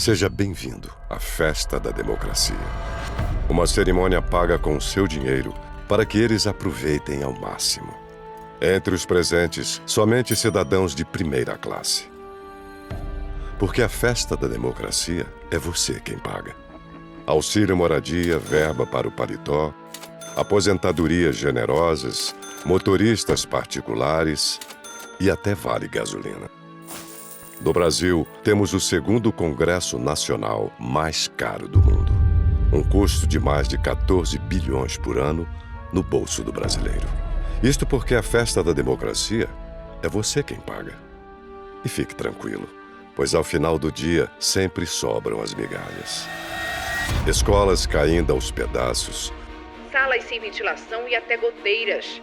Seja bem-vindo à Festa da Democracia. Uma cerimônia paga com o seu dinheiro para que eles aproveitem ao máximo. Entre os presentes, somente cidadãos de primeira classe. Porque a Festa da Democracia é você quem paga. Auxílio moradia, verba para o paletó, aposentadorias generosas, motoristas particulares e até vale gasolina. No Brasil, temos o segundo Congresso Nacional mais caro do mundo. Um custo de mais de 14 bilhões por ano no bolso do brasileiro. Isto porque a Festa da Democracia é você quem paga. E fique tranquilo, pois ao final do dia sempre sobram as migalhas. Escolas caindo aos pedaços. Salas sem ventilação e até goteiras.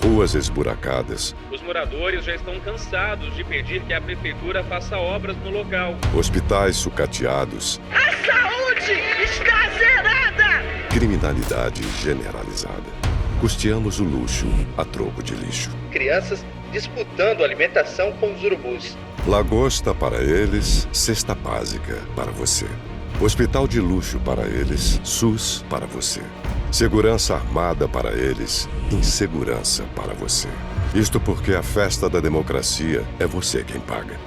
Ruas esburacadas. Os moradores já estão cansados de pedir que a prefeitura faça obras no local. Hospitais sucateados. A saúde está zerada! Criminalidade generalizada. Custeamos o luxo a troco de lixo. Crianças disputando alimentação com os urubus. Lagosta para eles, cesta básica para você. Hospital de luxo para eles, SUS para você. Segurança armada para eles, insegurança para você. Isto porque a Festa da Democracia é você quem paga.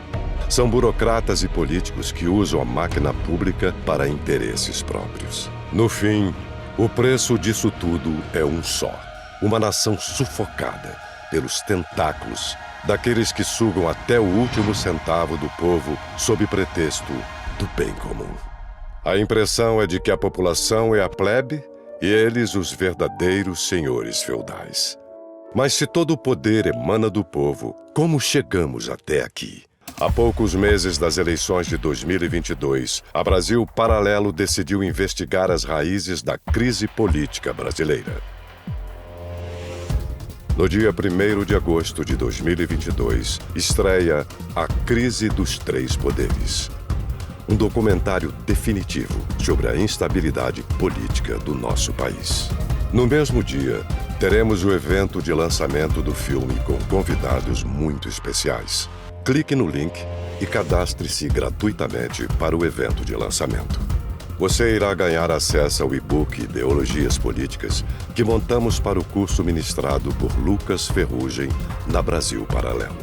São burocratas e políticos que usam a máquina pública para interesses próprios. No fim, o preço disso tudo é um só. Uma nação sufocada pelos tentáculos daqueles que sugam até o último centavo do povo sob pretexto do bem comum. A impressão é de que a população é a plebe e eles os verdadeiros senhores feudais. Mas se todo o poder emana do povo, como chegamos até aqui? Há poucos meses das eleições de 2022, a Brasil Paralelo decidiu investigar as raízes da crise política brasileira. No dia 1º de agosto de 2022, estreia A Crise dos Três Poderes. Um documentário definitivo sobre a instabilidade política do nosso país. No mesmo dia, teremos o evento de lançamento do filme com convidados muito especiais. Clique no link e cadastre-se gratuitamente para o evento de lançamento. Você irá ganhar acesso ao e-book Ideologias Políticas que montamos para o curso ministrado por Lucas Ferrugem na Brasil Paralelo.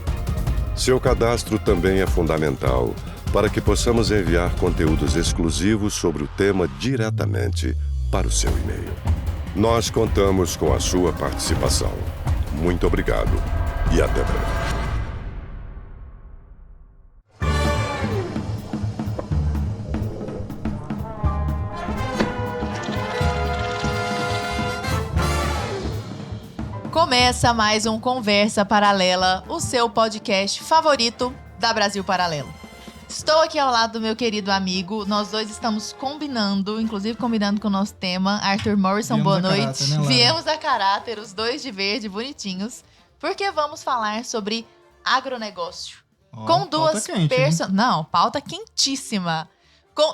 Seu cadastro também é fundamental para que possamos enviar conteúdos exclusivos sobre o tema diretamente para o seu e-mail. Nós contamos com a sua participação. Muito obrigado e até breve. Começa mais um Conversa Paralela, o seu podcast favorito da Brasil Paralelo. Estou aqui ao lado do meu querido amigo, nós dois estamos combinando, inclusive combinando com o nosso tema. Arthur Morrison, boa noite. Caráter, né, Viemos a caráter, os dois de verde, bonitinhos, porque vamos falar sobre agronegócio. Com duas pessoas. Não, pauta quentíssima.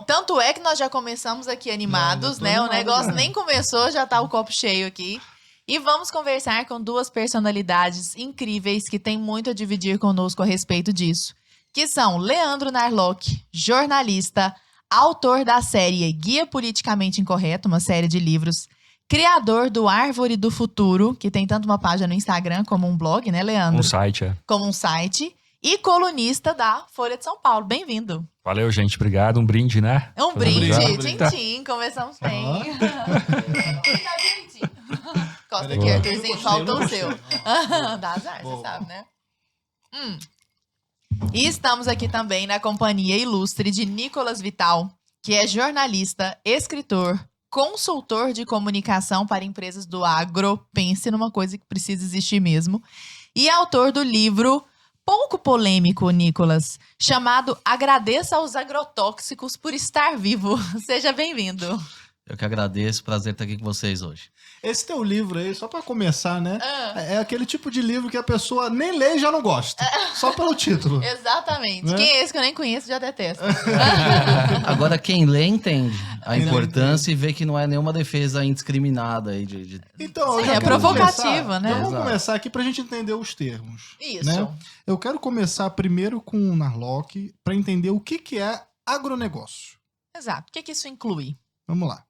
Tanto é que nós já começamos aqui animados, né? O negócio nem começou, já tá o copo cheio aqui. E vamos conversar com duas personalidades incríveis que têm muito a dividir conosco a respeito disso. Que são Leandro Narlock, jornalista, autor da série Guia Politicamente Incorreto, uma série de livros, criador do Árvore do Futuro, que tem tanto uma página no Instagram como um blog, né, Leandro? Um site, é. Como um site. E colunista da Folha de São Paulo. Bem-vindo. Valeu, gente. Obrigado. Um brinde, né? Um brinde. Obrigado. Tchim-tchim. Começamos bem. Tá direitinho. Costa aqui, Arthurzinho. Faltou o seu. Dá azar, você sabe, né? E estamos aqui também na companhia ilustre de Nicolas Vital, que é jornalista, escritor, consultor de comunicação para empresas do agro. Pense numa coisa que precisa existir mesmo. E autor do livro pouco polêmico, Nicolas, chamado Agradeça aos Agrotóxicos por Estar Vivo. Seja bem-vindo. Eu que agradeço, prazer estar aqui com vocês hoje. Esse teu livro aí, só pra começar, né? É aquele tipo de livro que a pessoa nem lê e já não gosta. Só pelo título. Exatamente. Né? Quem é esse que eu nem conheço já detesta. Agora, quem lê entende a importância e vê que não é nenhuma defesa indiscriminada aí de... Então, sim, é provocativa, né? Então vamos começar aqui pra gente entender os termos. Isso. Né? Eu quero começar primeiro com o Narlock pra entender o que é agronegócio. Exato. O que isso inclui? Vamos lá.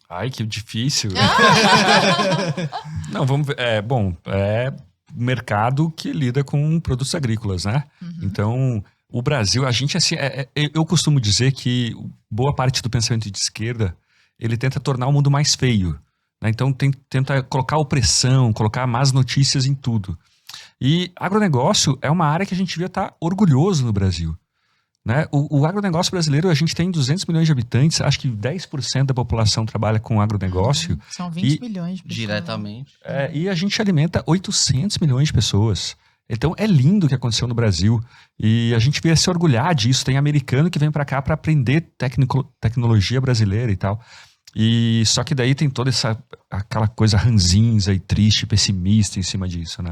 Ai, que difícil. Não, vamos ver. É mercado que lida com produtos agrícolas, né? Então, o Brasil, a gente assim, eu costumo dizer que boa parte do pensamento de esquerda, ele tenta tornar o mundo mais feio, né? Então, tenta colocar opressão, colocar más notícias em tudo. E agronegócio é uma área que a gente devia estar orgulhoso no Brasil. Né? O agronegócio brasileiro, a gente tem 200 milhões de habitantes, acho que 10% da população trabalha com agronegócio. São 20 milhões de pessoas. Diretamente. E a gente alimenta 800 milhões de pessoas. Então é lindo o que aconteceu no Brasil. E a gente devia se orgulhar disso. Tem americano que vem para cá para aprender tecnologia brasileira e tal. E só que daí tem toda aquela coisa ranzinza e triste, pessimista em cima disso, né?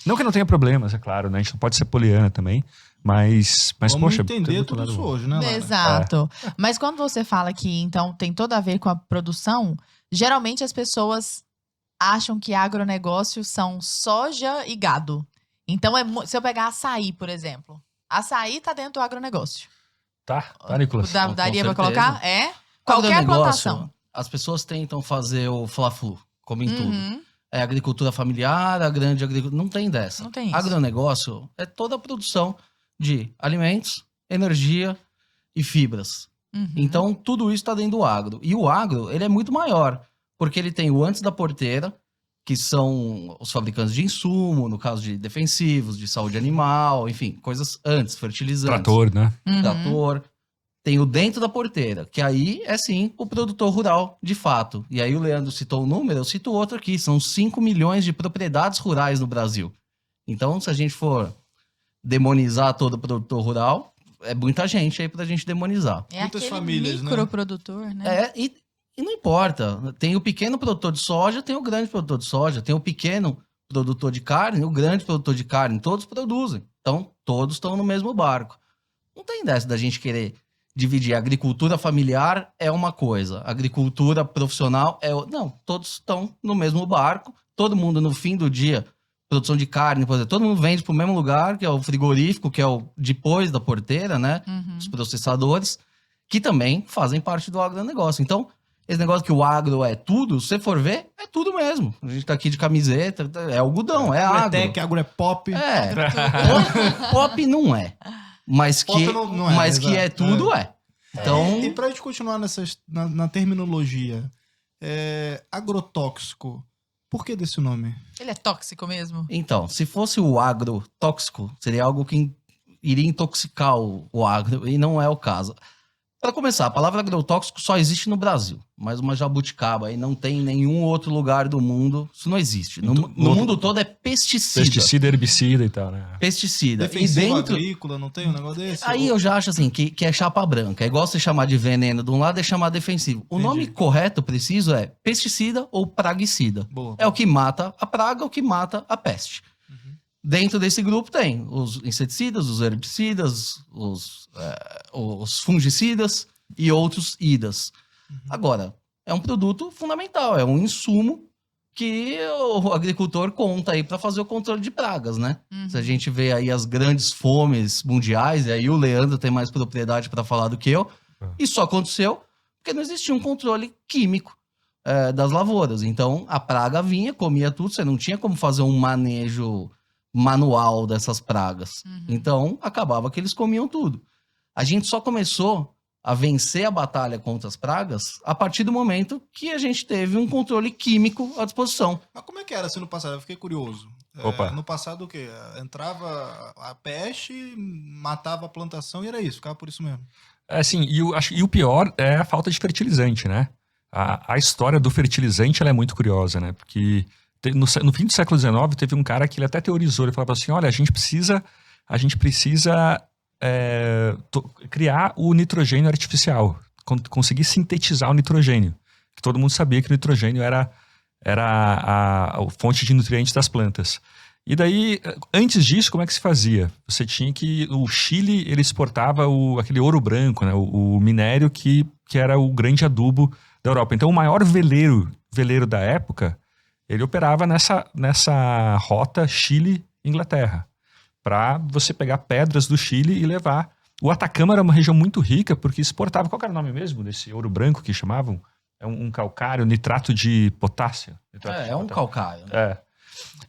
Não que não tenha problemas, é claro, né? A gente não pode ser poliana também, mas Vamos poxa... entender tudo isso hoje, né, Lara? Exato. Mas quando você fala que, então, tem tudo a ver com a produção, geralmente as pessoas acham que agronegócio são soja e gado. Então, se eu pegar açaí, por exemplo, açaí tá dentro do agronegócio. Tá, Nicolas? Daria pra certeza. colocar? Qualquer Agronegócio, plantação. as pessoas tentam fazer o fla-flu, como em tudo. É agricultura familiar, a grande agricultura. Não tem dessa. Não tem isso. Agronegócio é toda a produção de alimentos, energia e fibras. Então, tudo isso está dentro do agro. E o agro, ele é muito maior, porque ele tem o antes da porteira, que são os fabricantes de insumo, no caso de defensivos, de saúde animal, enfim, coisas antes, fertilizantes. Trator, né? Trator. Tem o dentro da porteira, que aí é sim o produtor rural, de fato. E aí o Leandro citou um número, eu cito outro aqui. São 5 milhões de propriedades rurais no Brasil. Então, se a gente for demonizar todo produtor rural, é muita gente aí pra gente demonizar. É Muitas aquele famílias, né? microprodutor, né? E não importa. Tem o pequeno produtor de soja, tem o grande produtor de soja, tem o pequeno produtor de carne, o grande produtor de carne. Todos produzem. Então, todos estão no mesmo barco. Não tem dessa da gente querer dividir. A agricultura familiar é uma coisa, a agricultura profissional é outra. Não, todos estão no mesmo barco, todo mundo no fim do dia, produção de carne, por exemplo, todo mundo vende para o mesmo lugar, que é o frigorífico, que é o depois da porteira, né? Os processadores, que também fazem parte do agronegócio. Então, esse negócio que o agro é tudo, se você for ver, é tudo mesmo. A gente tá aqui de camiseta, é algodão, é agro. Tech, agro é pop. Pop não é. Mas Pop que, não é, mas que é tudo, é. Então, E pra gente continuar na terminologia, agrotóxico, por que desse nome? Ele é tóxico mesmo? então, se fosse o agrotóxico, seria algo que iria intoxicar o agro, e não é o caso. Para começar, a palavra agrotóxico só existe no Brasil, mas uma jabuticaba aí não tem em nenhum outro lugar do mundo, isso não existe. No mundo todo é pesticida. Pesticida, herbicida e tal, né? Pesticida. Defensivo e dentro agrícola, não tem um negócio desse? Aí eu já acho assim, que é chapa branca. É igual você chamar de veneno de um lado e chamar defensivo. O nome correto, preciso, é pesticida ou praguicida. Boa. É o que mata a praga, o que mata a peste. Dentro desse grupo tem os inseticidas, os herbicidas, os fungicidas e outros idas. Agora, é um produto fundamental, é um insumo que o agricultor conta aí para fazer o controle de pragas, né? Se a gente vê aí as grandes fomes mundiais, e aí o Leandro tem mais propriedade para falar do que eu, isso só aconteceu porque não existia um controle químico das lavouras. Então, a praga vinha, comia tudo, você não tinha como fazer um manejo manual dessas pragas. Então, acabava que eles comiam tudo. A gente só começou a vencer a batalha contra as pragas a partir do momento que a gente teve um controle químico à disposição. Mas como é que era assim no passado? Eu fiquei curioso. Opa. No passado o quê? Entrava a peste, matava a plantação e era isso, ficava por isso mesmo. Assim, e o pior é a falta de fertilizante, né? A história do fertilizante ela é muito curiosa, né? Porque no fim do século XIX teve um cara que ele até teorizou, ele falava assim, olha, a gente precisa criar o nitrogênio artificial, conseguir sintetizar o nitrogênio, que todo mundo sabia que o nitrogênio era a fonte de nutrientes das plantas. E daí, antes disso, como é que se fazia? Você tinha que... O Chile, ele exportava aquele ouro branco, né? O minério que era o grande adubo da Europa. Então, o maior veleiro da época, ele operava nessa rota Chile-Inglaterra, para você pegar pedras do Chile e levar O Atacama era uma região muito rica porque exportava... Qual era o nome mesmo desse ouro branco que chamavam? É um calcário, nitrato de potássio. É um calcário.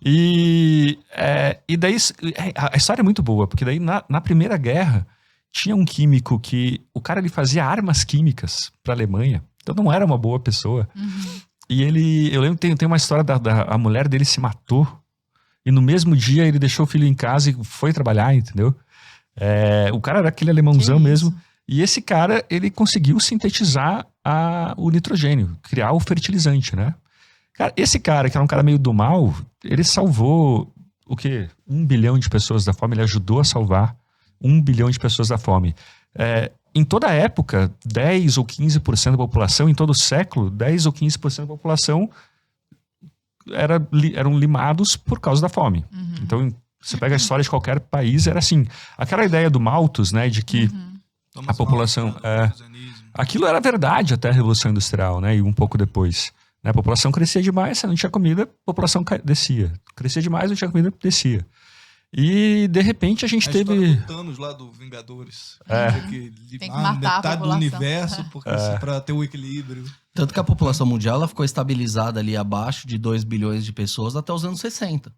E daí a história é muito boa, porque daí na Primeira Guerra tinha um químico que o cara ele fazia armas químicas para a Alemanha, então não era uma boa pessoa. E eu lembro que tem uma história a mulher dele se matou e no mesmo dia ele deixou o filho em casa e foi trabalhar, entendeu? O cara era aquele alemãozão mesmo. E esse cara, ele conseguiu sintetizar o nitrogênio, criar o fertilizante, né? Cara, esse cara, que era um cara meio do mal, ele salvou, 1 bilhão de pessoas da fome, ele ajudou a salvar 1 bilhão de pessoas da fome. Em toda a época, 10 ou 15% da população, em todo o século, 10 ou 15% da população eram limados por causa da fome. Então, você pega a história de qualquer país, era assim. Aquela ideia do Malthus, né, de que a população... aquilo era verdade até a Revolução Industrial, né, e um pouco depois. Né, a população crescia demais, você não tinha comida, a população descia. Crescia demais, não tinha comida, descia. E, de repente, a gente teve... do Thanos lá do Vingadores. Tem que matar metade do universo para ter o equilíbrio. Tanto que a população mundial ela ficou estabilizada ali abaixo de 2 bilhões de pessoas até os anos 60.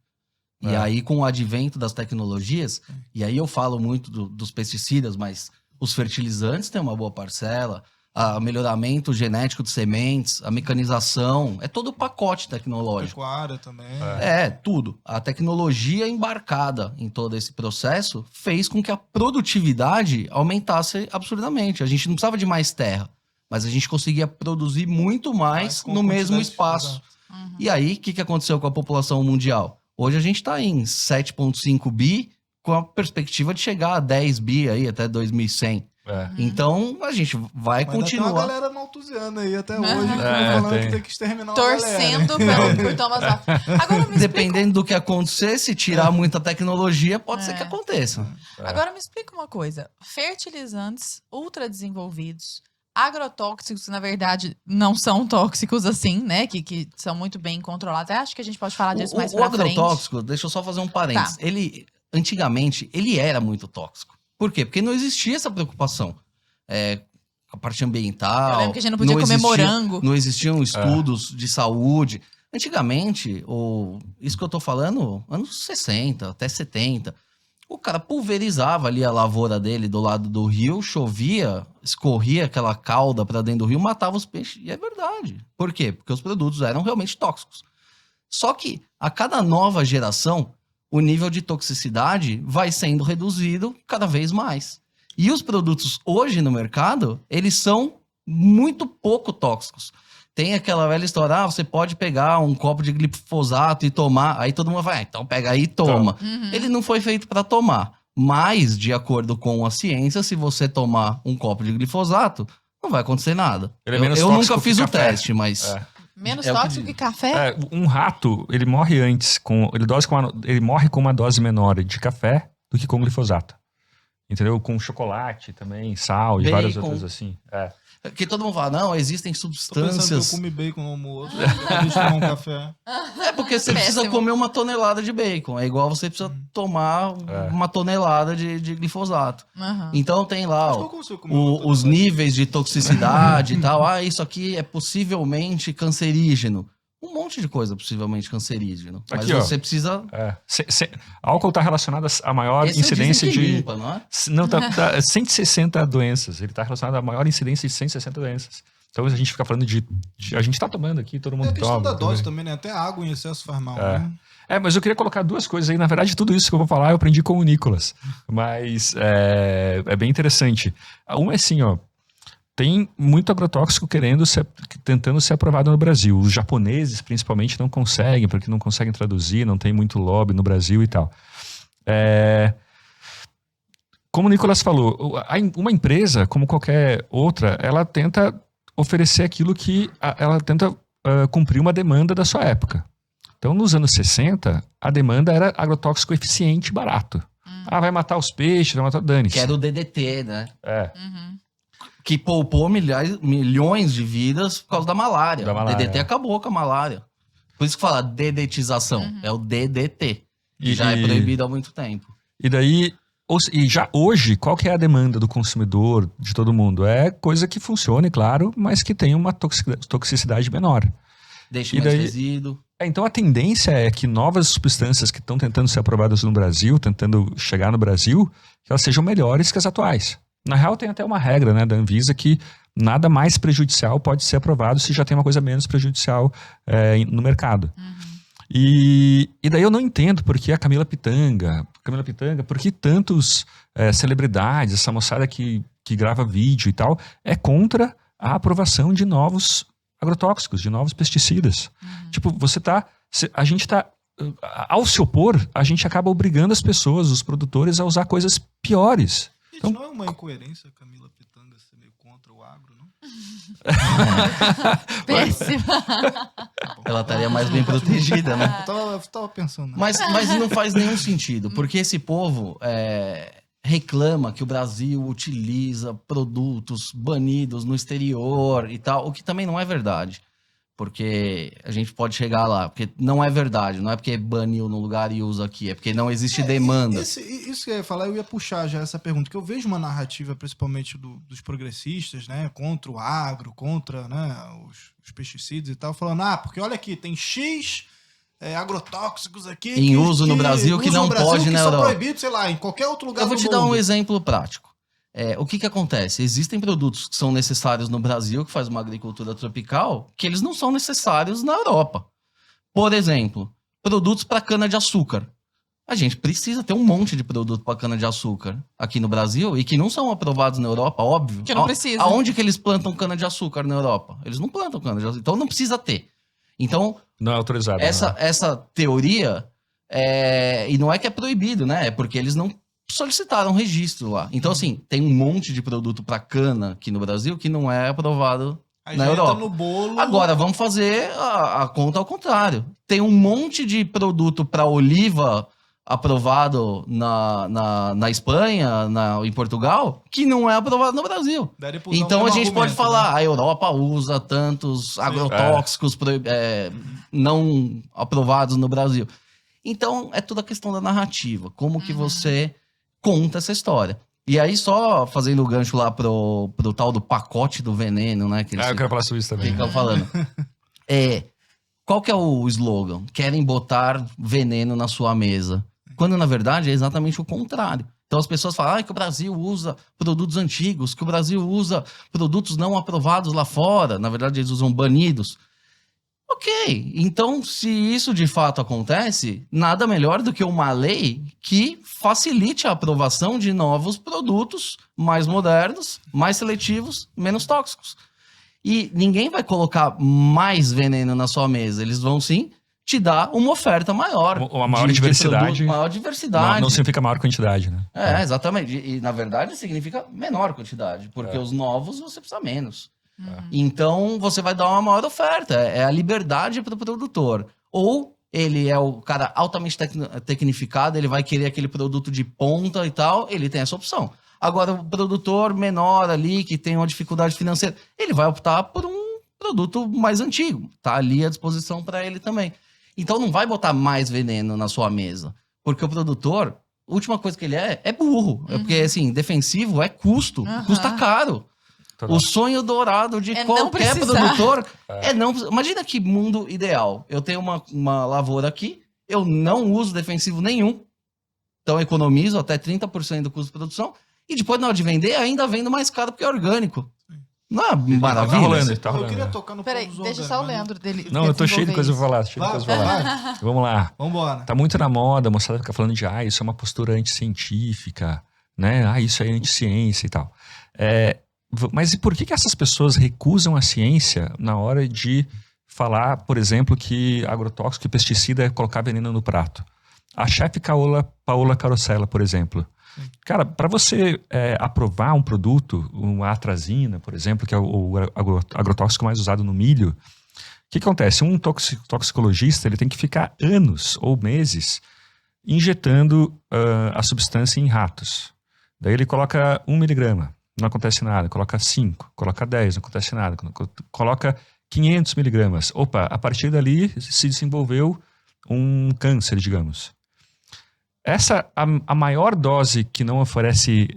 E aí, com o advento das tecnologias, e aí eu falo muito dos pesticidas, mas os fertilizantes têm uma boa parcela, o melhoramento genético de sementes, a mecanização, é todo o pacote tecnológico. Pecuária também. Tudo. A tecnologia embarcada em todo esse processo fez com que a produtividade aumentasse absurdamente. A gente não precisava de mais terra, mas a gente conseguia produzir muito mais no mesmo espaço. E aí, o que aconteceu com a população mundial? Hoje a gente está em 7,5 bi, com a perspectiva de chegar a 10 bi aí até 2100. Então, a gente vai continuar. Tem uma galera malthusiana aí até hoje, falando que tem que exterminar torcendo por Thomas Alva. Agora dependendo do que acontecer, se tirar muita tecnologia, pode ser que aconteça. Agora me explica uma coisa. Fertilizantes ultradesenvolvidos, agrotóxicos, na verdade, não são tóxicos assim, né? Que são muito bem controlados. Acho que a gente pode falar disso mais pra frente. O agrotóxico, deixa eu só fazer um parênteses. Tá. Antigamente, ele era muito tóxico. Por quê? Porque não existia essa preocupação. A parte ambiental. Eu lembro que a gente não podia comer morango. Não existiam estudos de saúde. Antigamente, isso que eu tô falando, anos 60, até 70, o cara pulverizava ali a lavoura dele do lado do rio, chovia, escorria aquela cauda para dentro do rio, matava os peixes. E é verdade. Por quê? Porque os produtos eram realmente tóxicos. Só que a cada nova geração, o nível de toxicidade vai sendo reduzido cada vez mais. E os produtos hoje no mercado, eles são muito pouco tóxicos. Tem aquela velha história, você pode pegar um copo de glifosato e tomar, aí todo mundo vai, então pega aí e toma. Ele não foi feito para tomar, mas de acordo com a ciência, se você tomar um copo de glifosato, não vai acontecer nada. Eu nunca fiz o teste, mas... Menos tóxico que café? Um rato, ele morre antes, ele morre com uma dose menor de café do que com glifosato. Entendeu? Com chocolate também, sal e várias outras assim. Que todo mundo fala, não, existem substâncias... Tô pensando que eu comi bacon no almoço, depois de tomar um café. Porque você precisa comer uma tonelada de bacon. É igual você precisa tomar uma tonelada de glifosato. Então tem lá os níveis de toxicidade e tal. Isso aqui é possivelmente cancerígeno. Um monte de coisa possivelmente cancerígeno. Mas aqui, você precisa... Álcool está relacionado à maior incidência de... limpa, não é? Não, tá 160 doenças. Ele está relacionado à maior incidência de 160 doenças. Então a gente fica falando a gente está tomando aqui, todo mundo toma. É a questão da dose também, né? Até água em excesso faz mal, né? Mas eu queria colocar duas coisas aí. Na verdade, tudo isso que eu vou falar eu aprendi com o Nicolas. Mas é bem interessante. Uma é assim, ó. Tem muito agrotóxico tentando ser aprovado no Brasil. Os japoneses, principalmente, não conseguem, porque não conseguem traduzir, não tem muito lobby no Brasil e tal. Como o Nicolas falou, uma empresa, como qualquer outra, ela tenta oferecer aquilo que ela tenta cumprir uma demanda da sua época. Então, nos anos 60, a demanda era agrotóxico eficiente e barato. Vai matar os peixes, vai matar dane-se. Que era o DDT, né? Que poupou milhões de vidas por causa da malária. O DDT acabou com a malária. Por isso que fala dedetização. É o DDT. Que já é proibido há muito tempo. E daí, E já hoje, qual que é a demanda do consumidor, de todo mundo? É coisa que funcione, claro, mas que tenha uma toxicidade menor. Deixa mais resíduo. Então a tendência é que novas substâncias que estão tentando ser aprovadas no Brasil, tentando chegar no Brasil, que elas sejam melhores que as atuais. Na real, tem até uma regra, né, da Anvisa que nada mais prejudicial pode ser aprovado se já tem uma coisa menos prejudicial no mercado. E daí eu não entendo por que a Camila Pitanga, por que tantos celebridades, essa moçada que grava vídeo e tal, é contra a aprovação de novos agrotóxicos, de novos pesticidas. Tipo, a gente tá, ao se opor, a gente acaba obrigando as pessoas, os produtores, a usar coisas piores. Gente, então, não é uma incoerência a Camila Pitanga ser meio contra o agro, não? Péssima. Ela estaria mais bem protegida, né? Eu tava pensando. Mas não faz nenhum sentido, porque esse povo reclama que o Brasil utiliza produtos banidos no exterior e tal, o que também não é verdade. Porque a gente pode chegar lá, porque não é verdade, não é porque baniu no lugar e usa aqui, é porque não existe demanda. Isso que eu ia falar, eu ia puxar já essa pergunta, que eu vejo uma narrativa, principalmente dos progressistas, né, contra o agro, contra, né, os pesticidas e tal, falando, porque olha aqui, tem X agrotóxicos aqui em uso no Brasil que não pode na Europa. São proibidos, sei lá, em qualquer outro lugar do mundo. Eu vou te dar um exemplo prático. O que acontece? Existem produtos que são necessários no Brasil, que faz uma agricultura tropical, que eles não são necessários na Europa. Por exemplo, produtos para cana-de-açúcar. A gente precisa ter um monte de produto para cana-de-açúcar aqui no Brasil e que não são aprovados na Europa, óbvio. Que não precisa. Aonde que eles plantam cana-de-açúcar na Europa? Eles não plantam cana-de-açúcar, então não precisa ter. Então, não é autorizado. Essa teoria, e não é que é proibido, né? É porque eles não solicitaram registro lá. Então, assim, tem um monte de produto para cana aqui no Brasil que não é aprovado na Europa. No bolo. Agora, vamos fazer a conta ao contrário. Tem um monte de produto para oliva aprovado na Espanha, em Portugal, que não é aprovado no Brasil. Então, a gente pode falar, a Europa usa tantos agrotóxicos não aprovados no Brasil. Então, é toda a questão da narrativa. Como que você conta essa história. E aí, só fazendo o gancho lá pro tal do pacote do veneno, né? Que eu quero falar sobre isso também. Ficam falando. Qual que é o slogan? Querem botar veneno na sua mesa. Quando, na verdade, é exatamente o contrário. Então, as pessoas falam que o Brasil usa produtos antigos, que o Brasil usa produtos não aprovados lá fora. Na verdade, eles usam banidos. Ok, então se isso de fato acontece, nada melhor do que uma lei que facilite a aprovação de novos produtos mais modernos, mais seletivos, menos tóxicos. E ninguém vai colocar mais veneno na sua mesa, eles vão sim te dar uma oferta maior. Uma maior diversidade. Maior diversidade. Não significa maior quantidade, né? Exatamente. E na verdade significa menor quantidade, porque os novos você precisa menos. Então, você vai dar uma maior oferta. É a liberdade para o produtor. Ou ele é o cara altamente tecnificado, ele vai querer aquele produto de ponta e tal, ele tem essa opção. Agora, o produtor menor ali, que tem uma dificuldade financeira, ele vai optar por um produto mais antigo. Tá ali à disposição para ele também. Então, não vai botar mais veneno na sua mesa. Porque o produtor, a última coisa que ele é burro. É porque, assim, defensivo é custo. Custa caro. O sonho dourado de qualquer produtor não... Imagina que mundo ideal. Eu tenho uma lavoura aqui, eu não uso defensivo nenhum, então economizo até 30% do custo de produção, e depois na hora de vender, ainda vendo mais caro porque é orgânico. Não é maravilha? Tá rolando. Eu queria tocar no Peraí, deixa só o Leandro dele. Não, eu tô cheio de coisa pra falar. Vamos lá. Vambora. Tá muito na moda, a moçada fica falando de isso é uma postura anticientífica, né? Isso é anticiência e tal. Mas e por que essas pessoas recusam a ciência na hora de falar, por exemplo, que agrotóxico e pesticida é colocar veneno no prato? A chefe Paola Carosella, por exemplo. Cara, para você aprovar um produto, uma atrazina, por exemplo, que é o agrotóxico mais usado no milho, o que acontece? Um toxicologista ele tem que ficar anos ou meses injetando a substância em ratos. Daí ele coloca 1 miligrama. Não acontece nada, coloca 5, coloca 10, não acontece nada, coloca 500 miligramas. Opa, a partir dali se desenvolveu um câncer, digamos. A maior dose que não oferece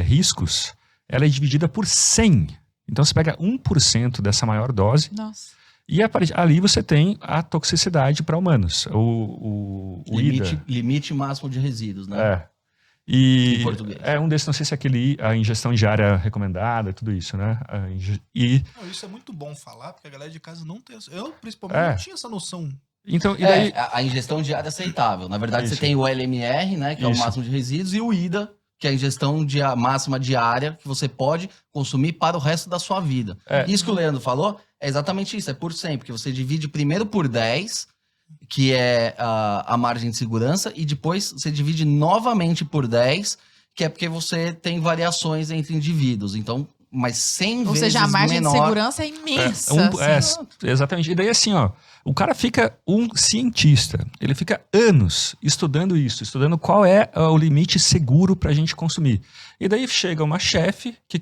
riscos, ela é dividida por 100. Então você pega 1% dessa maior dose. Nossa. E ali você tem a toxicidade para humanos. O IDA. Limite máximo de resíduos, né? E em português. Um desses, não sei se é a ingestão diária recomendada, tudo isso, né? Não, isso é muito bom falar, porque a galera de casa não tem... Eu, principalmente, não tinha essa noção. Então, e daí... A ingestão diária é aceitável. Na verdade, Isso. você tem o LMR, né? Que é o máximo de resíduos, e o IDA, que é a ingestão máxima diária que você pode consumir para o resto da sua vida. Isso que o Leandro falou é exatamente isso, é por 100, porque você divide primeiro por 10, que é a margem de segurança, e depois você divide novamente por 10, que é porque você tem variações entre indivíduos. Então, mas 100 vezes menor. Ou seja, a margem de segurança é imensa. Exatamente. E daí assim, o cara fica um cientista, ele fica anos estudando isso, estudando qual é o limite seguro para a gente consumir. E daí chega uma chefe que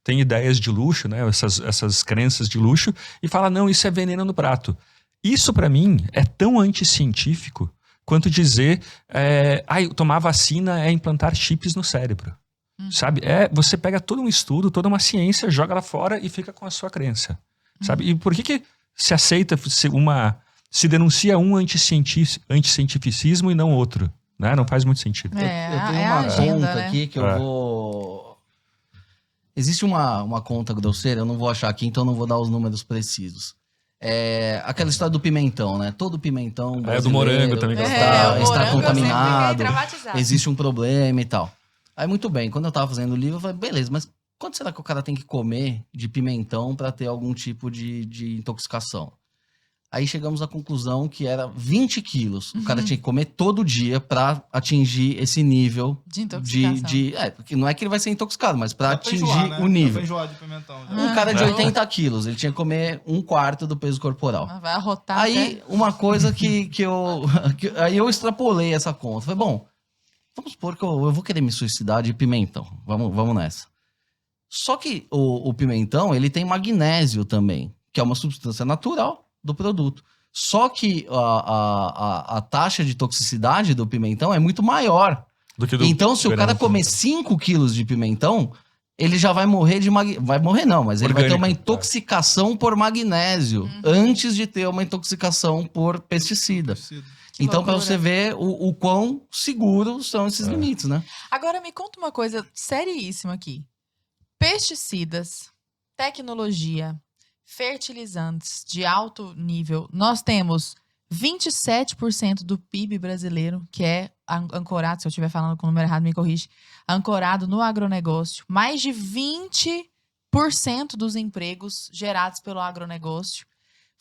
tem ideias de luxo, né, essas crenças de luxo, e fala, não, isso é veneno no prato. Isso para mim é tão anticientífico quanto dizer, tomar vacina é implantar chips no cérebro. Sabe? Você pega todo um estudo, toda uma ciência, joga lá fora e fica com a sua crença. Sabe? E por que se aceita, se denuncia um anticientificismo e não outro? Né? Não faz muito sentido. Eu tenho uma conta aqui que eu vou... Existe uma conta grosseira, eu não vou achar aqui, então não vou dar os números precisos. Aquela história do pimentão, né? Todo pimentão do morango também. Está contaminado, existe um problema e tal. Aí, muito bem, quando eu tava fazendo o livro, eu falei, beleza, mas quanto será que o cara tem que comer de pimentão para ter algum tipo de intoxicação? Aí chegamos à conclusão que era 20 quilos. O cara tinha que comer todo dia para atingir esse nível de intoxicação. Porque não é que ele vai ser intoxicado, mas para atingir o Dá nível. pra enjoar de pimentão. Um cara de 80 quilos, ele tinha que comer 1/4 do peso corporal. Vai arrotar. Aí, uma coisa que aí eu extrapolei essa conta. Falei, bom, vamos supor que eu vou querer me suicidar de pimentão. Vamos nessa. Só que o pimentão, ele tem magnésio também, que é uma substância natural do produto. Só que a taxa de toxicidade do pimentão é muito maior. Então, se o cara comer 5 quilos de pimentão, ele já vai morrer vai morrer não, mas ele vai ter uma intoxicação por magnésio antes de ter uma intoxicação por pesticida. Então, para você ver o quão seguros são esses limites, né? Agora, me conta uma coisa seríssima aqui. Pesticidas, tecnologia, fertilizantes de alto nível. Nós temos 27% do PIB brasileiro, que é ancorado, se eu estiver falando com o número errado, me corrige, ancorado no agronegócio. Mais de 20% dos empregos gerados pelo agronegócio.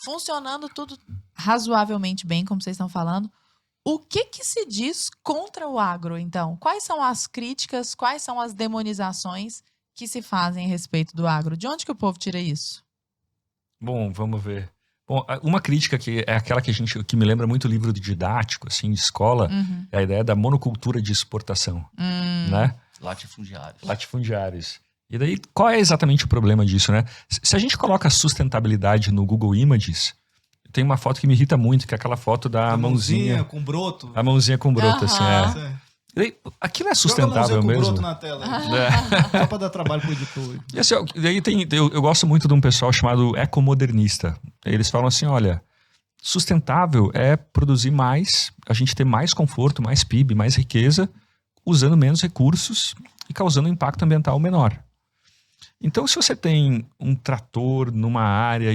Funcionando tudo razoavelmente bem, como vocês estão falando. O que se diz contra o agro, então? Quais são as críticas, quais são as demonizações que se fazem a respeito do agro? De onde que o povo tira isso? Bom, vamos ver. Bom, uma crítica que é aquela que me lembra muito o livro didático, assim, de escola, é a ideia da monocultura de exportação, né? Latifundiários. E daí, qual é exatamente o problema disso, né? Se a gente coloca sustentabilidade no Google Images, tem uma foto que me irrita muito, que é aquela foto da mãozinha com broto. A mãozinha com broto, assim, E daí, aquilo é sustentável mesmo? Broto na tela. Só pra dar trabalho pro editor. E assim, daí eu gosto muito de um pessoal chamado ecomodernista. Eles falam assim, olha, sustentável é produzir mais, a gente ter mais conforto, mais PIB, mais riqueza, usando menos recursos e causando um impacto ambiental menor. Então, se você tem um trator numa área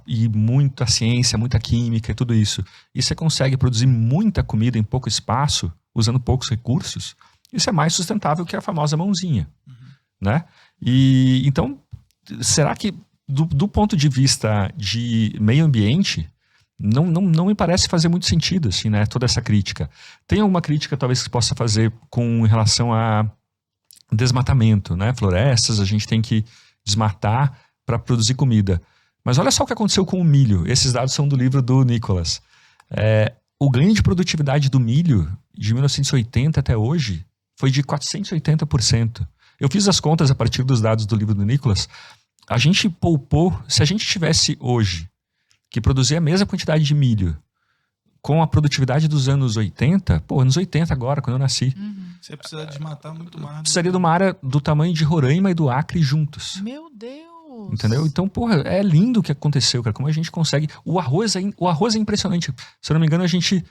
e muita ciência, muita química e tudo isso, e você consegue produzir muita comida em pouco espaço, usando poucos recursos, isso é mais sustentável que a famosa mãozinha, né? E então, será que do ponto de vista de meio ambiente, não me parece fazer muito sentido, assim, né? Toda essa crítica. Tem alguma crítica, talvez, que se possa fazer com relação a desmatamento, né? Florestas, a gente tem que desmatar para produzir comida. Mas olha só o que aconteceu com o milho. Esses dados são do livro do Nicholas. O ganho de produtividade do milho, de 1980 até hoje, foi de 480%. Eu fiz as contas a partir dos dados do livro do Nicholas. A gente poupou, se a gente tivesse hoje que produzir a mesma quantidade de milho com a produtividade dos anos 80, anos 80 agora, quando eu nasci. Você precisa desmatar muito mais. Precisaria de uma área do tamanho de Roraima e do Acre juntos. Meu Deus! Entendeu? Então, é lindo o que aconteceu, cara. Como a gente consegue... O arroz é impressionante. Se eu não me engano, a gente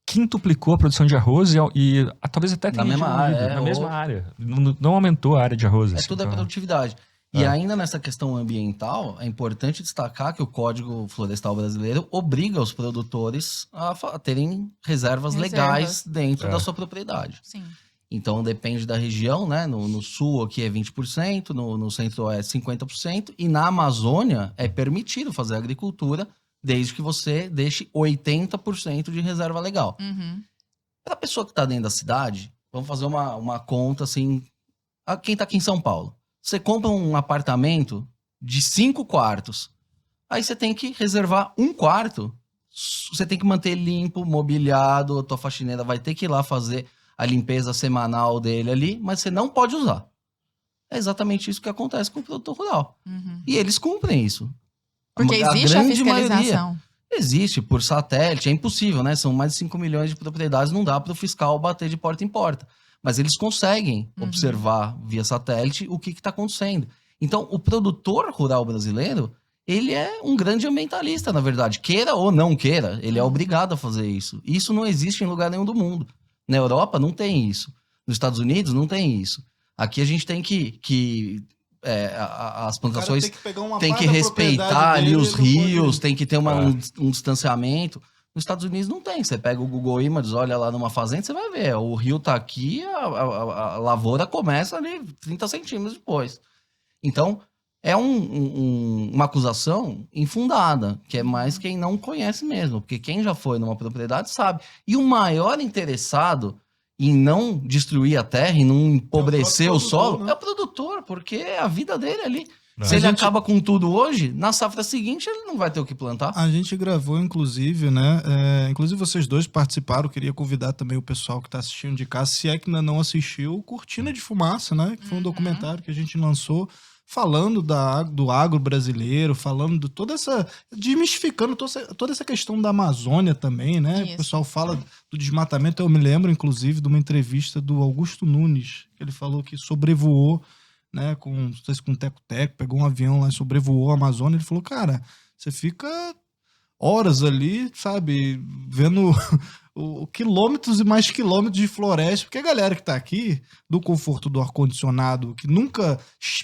quintuplicou a produção de arroz e talvez até tenha mesma área, na mesma área. Não aumentou a área de arroz. Assim, tudo é produtividade. E ainda nessa questão ambiental, é importante destacar que o Código Florestal Brasileiro obriga os produtores a terem reservas legais dentro da sua propriedade. Sim. Então depende da região, né? No sul aqui é 20%, no centro-oeste 50%, e na Amazônia é permitido fazer agricultura desde que você deixe 80% de reserva legal. Para a pessoa que está dentro da cidade, vamos fazer uma conta assim, quem está aqui em São Paulo. Você compra um apartamento de 5 quartos, aí você tem que reservar 1 quarto, você tem que manter limpo, mobiliado, a tua faxineira vai ter que ir lá fazer a limpeza semanal dele ali, mas você não pode usar. É exatamente isso que acontece com o produtor rural. E eles cumprem isso. Porque existe a fiscalização. Existe, por satélite, é impossível, né? São mais de 5 milhões de propriedades, não dá para o fiscal bater de porta em porta. Mas eles conseguem observar via satélite o que está acontecendo. Então, o produtor rural brasileiro, ele é um grande ambientalista, na verdade. Queira ou não queira, ele é obrigado a fazer isso. Isso não existe em lugar nenhum do mundo. Na Europa não tem isso. Nos Estados Unidos não tem isso. Aqui a gente tem as plantações tem que respeitar ali os rios, tem que ter um distanciamento. Nos Estados Unidos não tem. Você pega o Google Images, olha lá numa fazenda, você vai ver. O rio tá aqui, a lavoura começa ali 30 centímetros depois. Então, é uma acusação infundada, que é mais quem não conhece mesmo. Porque quem já foi numa propriedade sabe. E o maior interessado em não destruir a terra, em não empobrecer o solo, é o produtor, porque é a vida dele ali. Se ele acaba com tudo hoje, na safra seguinte ele não vai ter o que plantar. A gente gravou, inclusive, né? Inclusive vocês dois participaram. Queria convidar também o pessoal que está assistindo de casa, se é que ainda não assistiu, Cortina de Fumaça, né? Que foi um documentário que a gente lançou falando do agro brasileiro, falando de toda essa... desmistificando toda essa questão da Amazônia também, né? Isso. O pessoal fala do desmatamento. Eu me lembro, inclusive, de uma entrevista do Augusto Nunes, que ele falou que sobrevoou, né, não sei se com teco-teco, pegou um avião lá e sobrevoou a Amazônia. Ele falou, cara, você fica horas ali, sabe, vendo quilômetros e mais quilômetros de floresta, porque a galera que tá aqui, do conforto do ar-condicionado, que nunca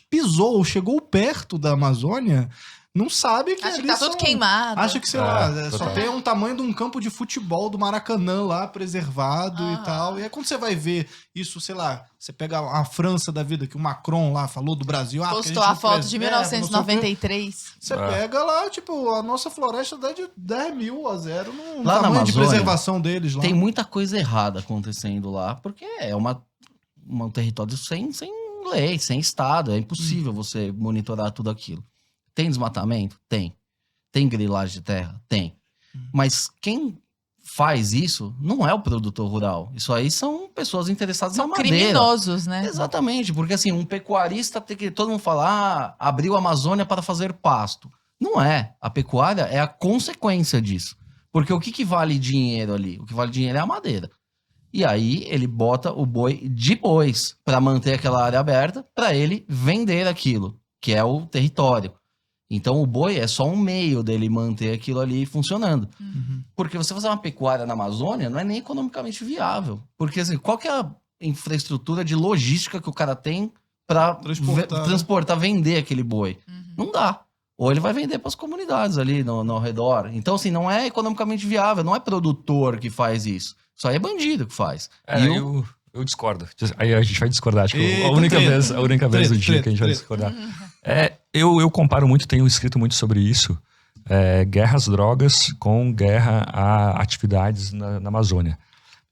pisou ou chegou perto da Amazônia, não sabe que acha que tá tudo queimado. Acha que, sei lá, só tem um tamanho de um campo de futebol do Maracanã lá, preservado e tal. E aí quando você vai ver isso, sei lá, você pega a França da vida, que o Macron lá falou do Brasil. Postou a foto de 1993. Você pega lá, tipo, a nossa floresta dá de 10.000 no lá tamanho na de Amazônia, preservação deles lá. Tem muita coisa errada acontecendo lá, porque é um território sem lei, sem Estado. É impossível você monitorar tudo aquilo. Tem desmatamento? Tem. Tem grilagem de terra? Tem. Mas quem faz isso não é o produtor rural. Isso aí são pessoas interessadas na madeira. São criminosos, né? Exatamente, porque assim, um pecuarista tem que... Todo mundo fala, abriu a Amazônia para fazer pasto. Não é. A pecuária é a consequência disso. Porque o que vale dinheiro ali? O que vale dinheiro é a madeira. E aí ele bota o boi de bois para manter aquela área aberta, para ele vender aquilo, que é o território. Então o boi é só um meio dele manter aquilo ali funcionando. Porque você fazer uma pecuária na Amazônia não é nem economicamente viável. Porque assim, qual que é a infraestrutura de logística que o cara tem para transportar, vender aquele boi? Não dá. Ou ele vai vender para as comunidades ali no redor. Então assim, não é economicamente viável, não é produtor que faz isso. Só é bandido que faz. Eu discordo. Aí a gente vai discordar. Acho que a única vez do dia que a gente vai discordar. Eu comparo muito, tenho escrito muito sobre isso. Guerra às drogas com guerra a atividades na Amazônia.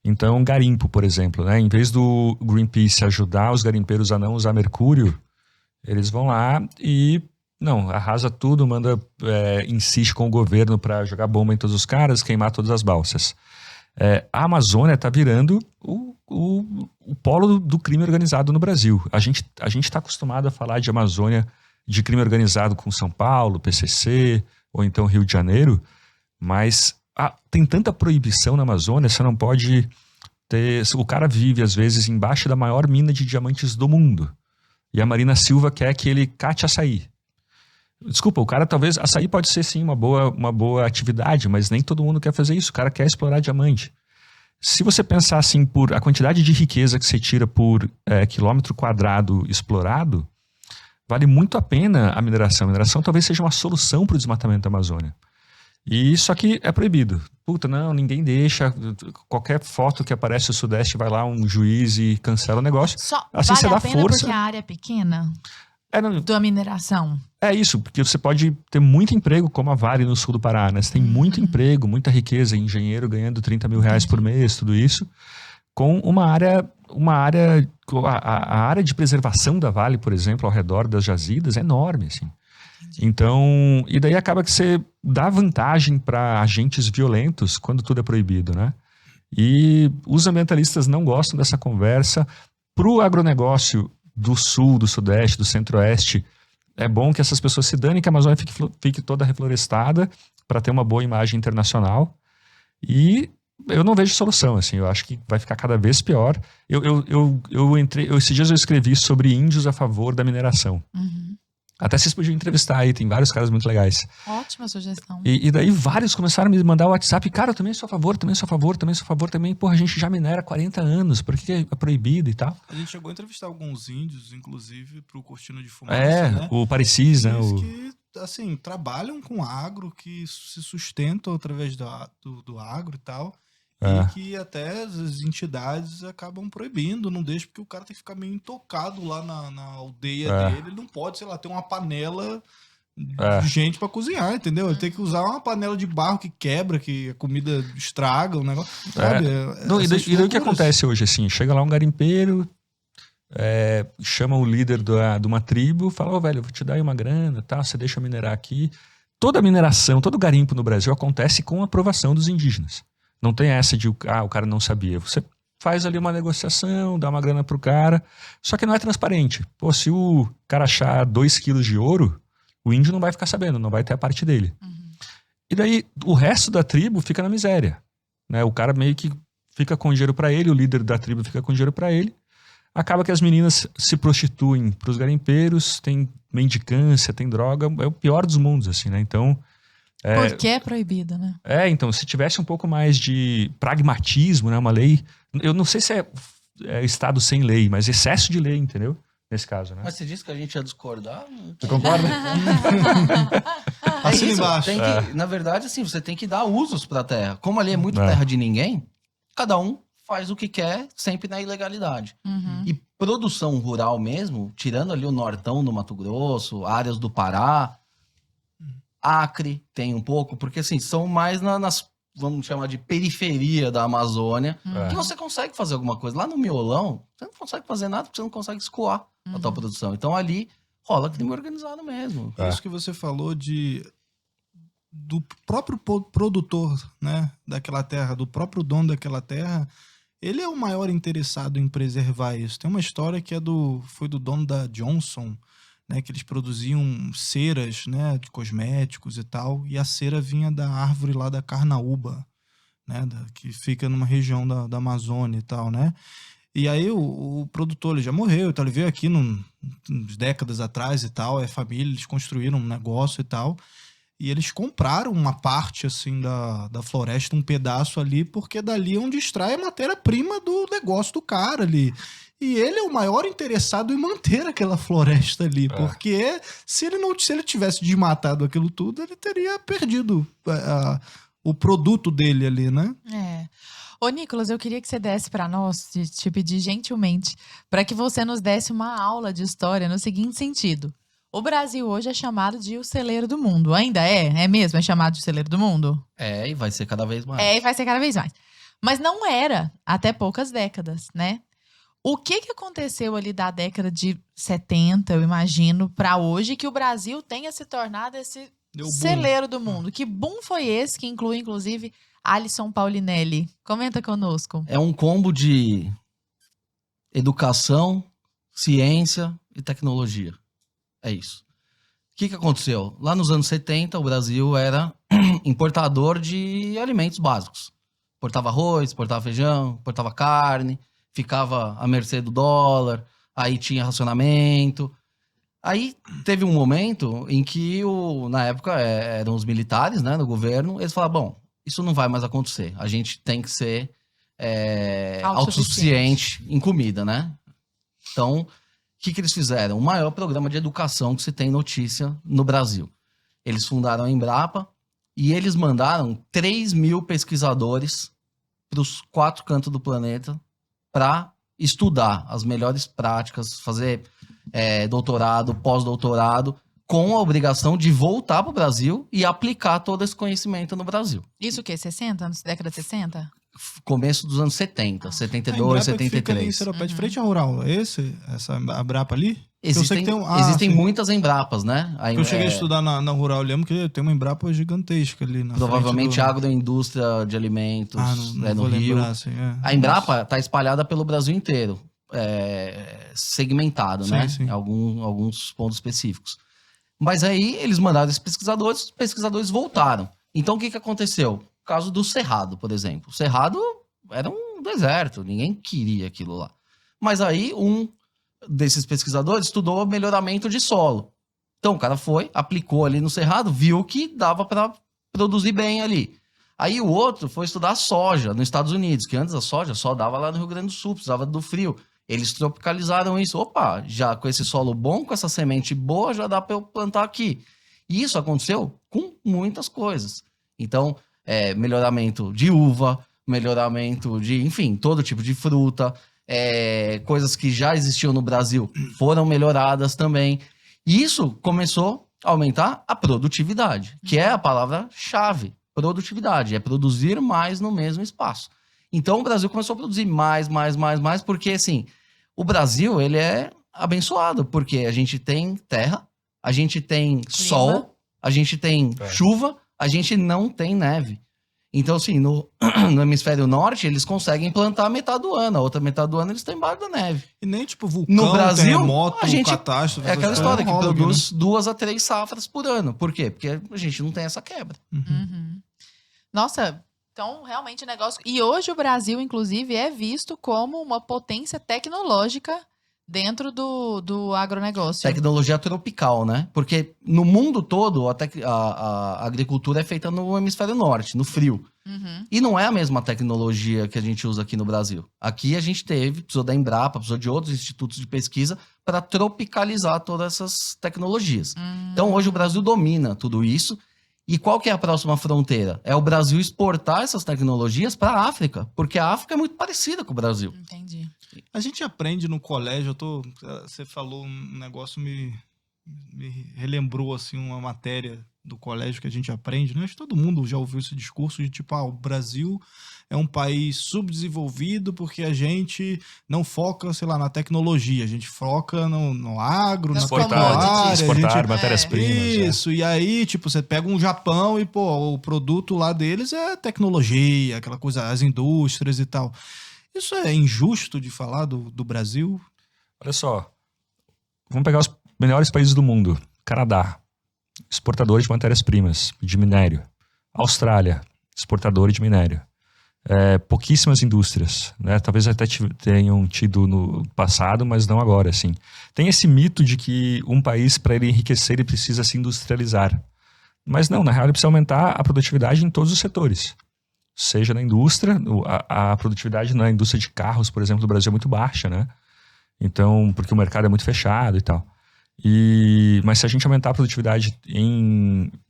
Então, garimpo, por exemplo, né? Em vez do Greenpeace ajudar os garimpeiros a não usar mercúrio, eles vão lá e arrasa tudo, insiste com o governo para jogar bomba em todos os caras, queimar todas as balsas. A Amazônia está virando o polo do crime organizado no Brasil. A gente está acostumado a falar de Amazônia, de crime organizado com São Paulo, PCC, ou então Rio de Janeiro, mas tem tanta proibição na Amazônia, você não pode ter... O cara vive, às vezes, embaixo da maior mina de diamantes do mundo. E a Marina Silva quer que ele cate açaí. Desculpa, o cara talvez... Açaí pode ser, sim, uma boa atividade, mas nem todo mundo quer fazer isso. O cara quer explorar diamante. Se você pensar assim, por a quantidade de riqueza que você tira por quilômetro quadrado explorado, vale muito a pena a mineração. A mineração talvez seja uma solução para o desmatamento da Amazônia. E isso aqui é proibido. Puta, não, ninguém deixa. Qualquer foto que aparece no Sudeste, vai lá um juiz e cancela o negócio. Só assim vale você dá a pena força. porque a área é pequena Não, da mineração. é isso, porque você pode ter muito emprego, como a Vale no sul do Pará, né? Você tem muito emprego, muita riqueza, engenheiro ganhando 30 mil reais por mês, tudo isso, com a área de preservação da Vale, por exemplo, ao redor das jazidas, é enorme, assim. Então, e daí acaba que você dá vantagem para agentes violentos quando tudo é proibido, né? E os ambientalistas não gostam dessa conversa. Pro agronegócio do sul, do sudeste, do centro-oeste, é bom que essas pessoas se danem, que a Amazônia fique toda reflorestada para ter uma boa imagem internacional. E eu não vejo solução, assim, eu acho que vai ficar cada vez pior. Esses dias eu escrevi sobre índios a favor da mineração. Até vocês podiam entrevistar aí, tem vários caras muito legais. Ótima sugestão. E daí vários começaram a me mandar o WhatsApp, cara, eu também sou a favor, também sou a favor, também sou a favor, também, porra, a gente já minera há 40 anos, por que é proibido e tal? A gente chegou a entrevistar alguns índios, inclusive, pro Cortina de Fumaça, né? O Parecis, né? Que, assim, trabalham com agro, que se sustentam através do agro e tal. E que até as entidades acabam proibindo, não deixa, porque o cara tem que ficar meio intocado lá na aldeia dele. Ele não pode, sei lá, ter uma panela de gente pra cozinhar, entendeu? Ele tem que usar uma panela de barro que quebra, que a comida estraga, o negócio. Sabe? E daí o que acontece hoje, assim? Chega lá um garimpeiro, chama o líder de uma tribo, fala, velho, eu vou te dar aí uma grana, tá? Você deixa eu minerar aqui. Toda a mineração, todo garimpo no Brasil acontece com a aprovação dos indígenas. Não tem essa de, o cara não sabia. Você faz ali uma negociação, dá uma grana pro cara, só que não é transparente. Pô, se o cara achar 2 quilos de ouro, o índio não vai ficar sabendo, não vai ter a parte dele. E daí, o resto da tribo fica na miséria, né? O cara meio que fica com dinheiro pra ele, o líder da tribo fica com dinheiro pra ele. Acaba que as meninas se prostituem pros garimpeiros, tem mendicância, tem droga, é o pior dos mundos, assim, né? Então... Porque é proibido, né? Então, se tivesse um pouco mais de pragmatismo, né, uma lei... Eu não sei se é Estado sem lei, mas excesso de lei, entendeu? Nesse caso, né? Mas você disse que a gente ia discordar? Você concorda? Assina embaixo. Na verdade, assim, você tem que dar usos pra terra. Como ali é muito terra de ninguém, cada um faz o que quer, sempre na ilegalidade. E produção rural mesmo, tirando ali o nortão do Mato Grosso, áreas do Pará... Acre tem um pouco, porque assim, são mais nas, vamos chamar de periferia da Amazônia, que você consegue fazer alguma coisa. Lá no miolão, você não consegue fazer nada, porque você não consegue escoar a tua produção. Então ali rola crime organizado mesmo. Isso que você falou do próprio produtor, né, daquela terra, do próprio dono daquela terra, ele é o maior interessado em preservar isso. Tem uma história que foi do dono da Johnson, né, que eles produziam ceras, né, de cosméticos e tal, e a cera vinha da árvore lá da carnaúba, né, que fica numa região da Amazônia e tal, né? E aí o produtor, ele já morreu, então ele veio aqui uns décadas atrás e tal, família, eles construíram um negócio e tal, e eles compraram uma parte, assim, da floresta, um pedaço ali, porque dali é onde extrai a matéria-prima do negócio do cara ali. E ele é o maior interessado em manter aquela floresta ali, porque se ele tivesse desmatado aquilo tudo, ele teria perdido o produto dele ali, né? Ô, Nicolas, eu queria que você desse pra nós, te pedir gentilmente, para que você nos desse uma aula de história no seguinte sentido. O Brasil hoje é chamado de o celeiro do mundo. Ainda é? É mesmo? É chamado de celeiro do mundo? E vai ser cada vez mais. E vai ser cada vez mais. Mas não era até poucas décadas, né? O que aconteceu ali da década de 70, eu imagino, para hoje, que o Brasil tenha se tornado esse celeiro do mundo? Que boom foi esse, que inclui, inclusive, Alisson Paulinelli? Comenta conosco. É um combo de educação, ciência e tecnologia. É isso. O que aconteceu? Lá nos anos 70, o Brasil era importador de alimentos básicos. Importava arroz, importava feijão, importava carne, ficava à mercê do dólar, aí tinha racionamento. Aí teve um momento em que, na época, eram os militares, né, no governo, eles falaram, bom, isso não vai mais acontecer, a gente tem que ser autossuficiente em comida, né? Então, o que eles fizeram? O maior programa de educação que se tem notícia no Brasil. Eles fundaram a Embrapa e eles mandaram 3 mil pesquisadores para os 4 cantos do planeta para estudar as melhores práticas, fazer doutorado, pós-doutorado, com a obrigação de voltar para o Brasil e aplicar todo esse conhecimento no Brasil. Isso o quê? 60? Década de 60? Começo dos anos 70, 72, a Embrapa 73. Fica ali, Seropé, de frente à Rural, essa Embrapa ali? Existem muitas Embrapas, né? Eu cheguei a estudar na Rural, eu lembro que tem uma Embrapa gigantesca ali na provavelmente a agroindústria de alimentos no Rio. Assim, a Embrapa está espalhada pelo Brasil inteiro, segmentado, né? Sim. Em alguns pontos específicos. Mas aí eles mandaram esses pesquisadores, os pesquisadores voltaram. Então o que aconteceu? O caso do Cerrado, por exemplo. O Cerrado era um deserto, ninguém queria aquilo lá. Mas aí um desses pesquisadores estudou o melhoramento de solo. Então o cara foi, aplicou ali no Cerrado, viu que dava para produzir bem ali. Aí o outro foi estudar soja nos Estados Unidos, que antes a soja só dava lá no Rio Grande do Sul, precisava do frio. Eles tropicalizaram isso. Opa, já com esse solo bom, com essa semente boa, já dá para eu plantar aqui. E isso aconteceu com muitas coisas. Então, melhoramento de uva, melhoramento de, enfim, todo tipo de fruta, coisas que já existiam no Brasil foram melhoradas também. E isso começou a aumentar a produtividade, que é a palavra-chave. Produtividade, é produzir mais no mesmo espaço. Então o Brasil começou a produzir mais, porque assim, o Brasil, ele é abençoado, porque a gente tem terra, a gente tem sol, a gente tem chuva, a gente não tem neve. Então assim, no hemisfério norte, eles conseguem plantar metade do ano, a outra metade do ano eles estão embaixo da neve. E nem tipo vulcão, no Brasil, terremoto, a gente, catástrofe. É aquela história que produz 2 a 3 safras por ano. Por quê? Porque a gente não tem essa quebra. Uhum. Nossa, então realmente negócio... E hoje o Brasil, inclusive, é visto como uma potência tecnológica dentro do agronegócio. Tecnologia tropical, né? Porque no mundo todo a agricultura é feita no hemisfério norte, no frio. Uhum. E não é a mesma tecnologia que a gente usa aqui no Brasil. Aqui a gente precisou da Embrapa, precisou de outros institutos de pesquisa para tropicalizar todas essas tecnologias. Então hoje o Brasil domina tudo isso. E qual que é a próxima fronteira? É o Brasil exportar essas tecnologias para a África, porque a África é muito parecida com o Brasil. Entendi. A gente aprende no colégio, você falou um negócio, me relembrou assim, uma matéria do colégio que a gente aprende, né? Acho que todo mundo já ouviu esse discurso de tipo, o Brasil é um país subdesenvolvido porque a gente não foca, sei lá, na tecnologia, a gente foca no agro, na pecuária. Exportar matérias-primas. Isso, e aí, tipo, você pega um Japão e, pô, o produto lá deles é tecnologia, aquela coisa, as indústrias e tal. Isso é injusto de falar do Brasil? Olha só, vamos pegar os melhores países do mundo. Canadá, exportador de matérias-primas, de minério. Austrália, exportador de minério. Pouquíssimas indústrias, né? Talvez até tenham tido no passado, mas não agora, assim. Tem esse mito de que um país, para ele enriquecer, ele precisa se industrializar. Mas não, na real, ele precisa aumentar a produtividade em todos os setores. Seja na indústria, a produtividade na indústria de carros, por exemplo, do Brasil é muito baixa, né? Então, porque o mercado é muito fechado e tal. Mas se a gente aumentar a produtividade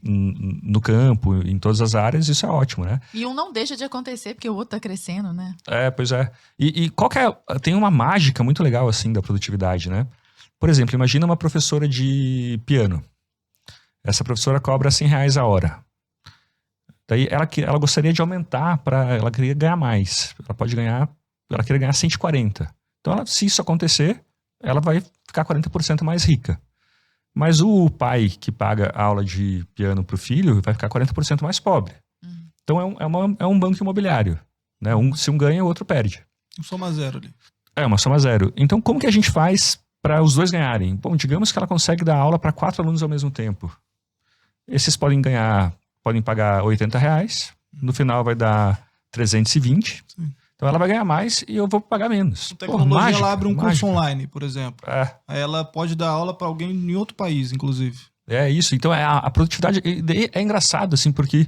no campo, em todas as áreas, isso é ótimo, né? E um não deixa de acontecer, porque o outro tá crescendo, né? Pois é. E qual que é... Tem uma mágica muito legal, assim, da produtividade, né? Por exemplo, imagina uma professora de piano. Essa professora cobra R$100 a hora. Daí ela gostaria de aumentar, ela queria ganhar mais. Ela queria ganhar 140. Então, se isso acontecer, ela vai ficar 40% mais rica. Mas o pai que paga a aula de piano para o filho vai ficar 40% mais pobre. Então é um banco imobiliário, né? Se um ganha, o outro perde. Um soma zero ali. Uma soma zero. Então como que a gente faz para os dois ganharem? Bom, digamos que ela consegue dar aula para 4 alunos ao mesmo tempo. Esses podem ganhar podem pagar R$80, no final vai dar 320. Sim. Então ela vai ganhar mais e eu vou pagar menos. A tecnologia, mágica, ela abre um curso mágica. online, por exemplo. Aí ela pode dar aula para alguém em outro país, inclusive. É isso. Então a produtividade é engraçado, assim, porque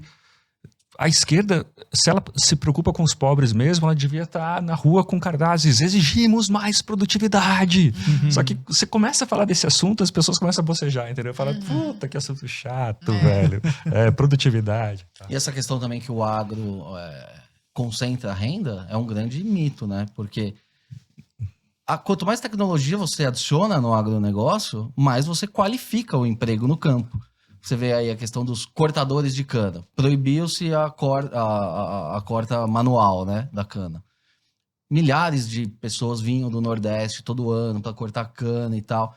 a esquerda, se ela se preocupa com os pobres mesmo, ela devia estar na rua com cartazes, exigimos mais produtividade. Só que você começa a falar desse assunto, as pessoas começam a bocejar, entendeu? Fala, puta, que assunto chato, velho. Produtividade. Tá. E essa questão também que o agro concentra a renda é um grande mito, né? Porque quanto mais tecnologia você adiciona no agronegócio, mais você qualifica o emprego no campo. Você vê aí a questão dos cortadores de cana. Proibiu-se a corta manual, né, da cana. Milhares de pessoas vinham do Nordeste todo ano para cortar cana e tal.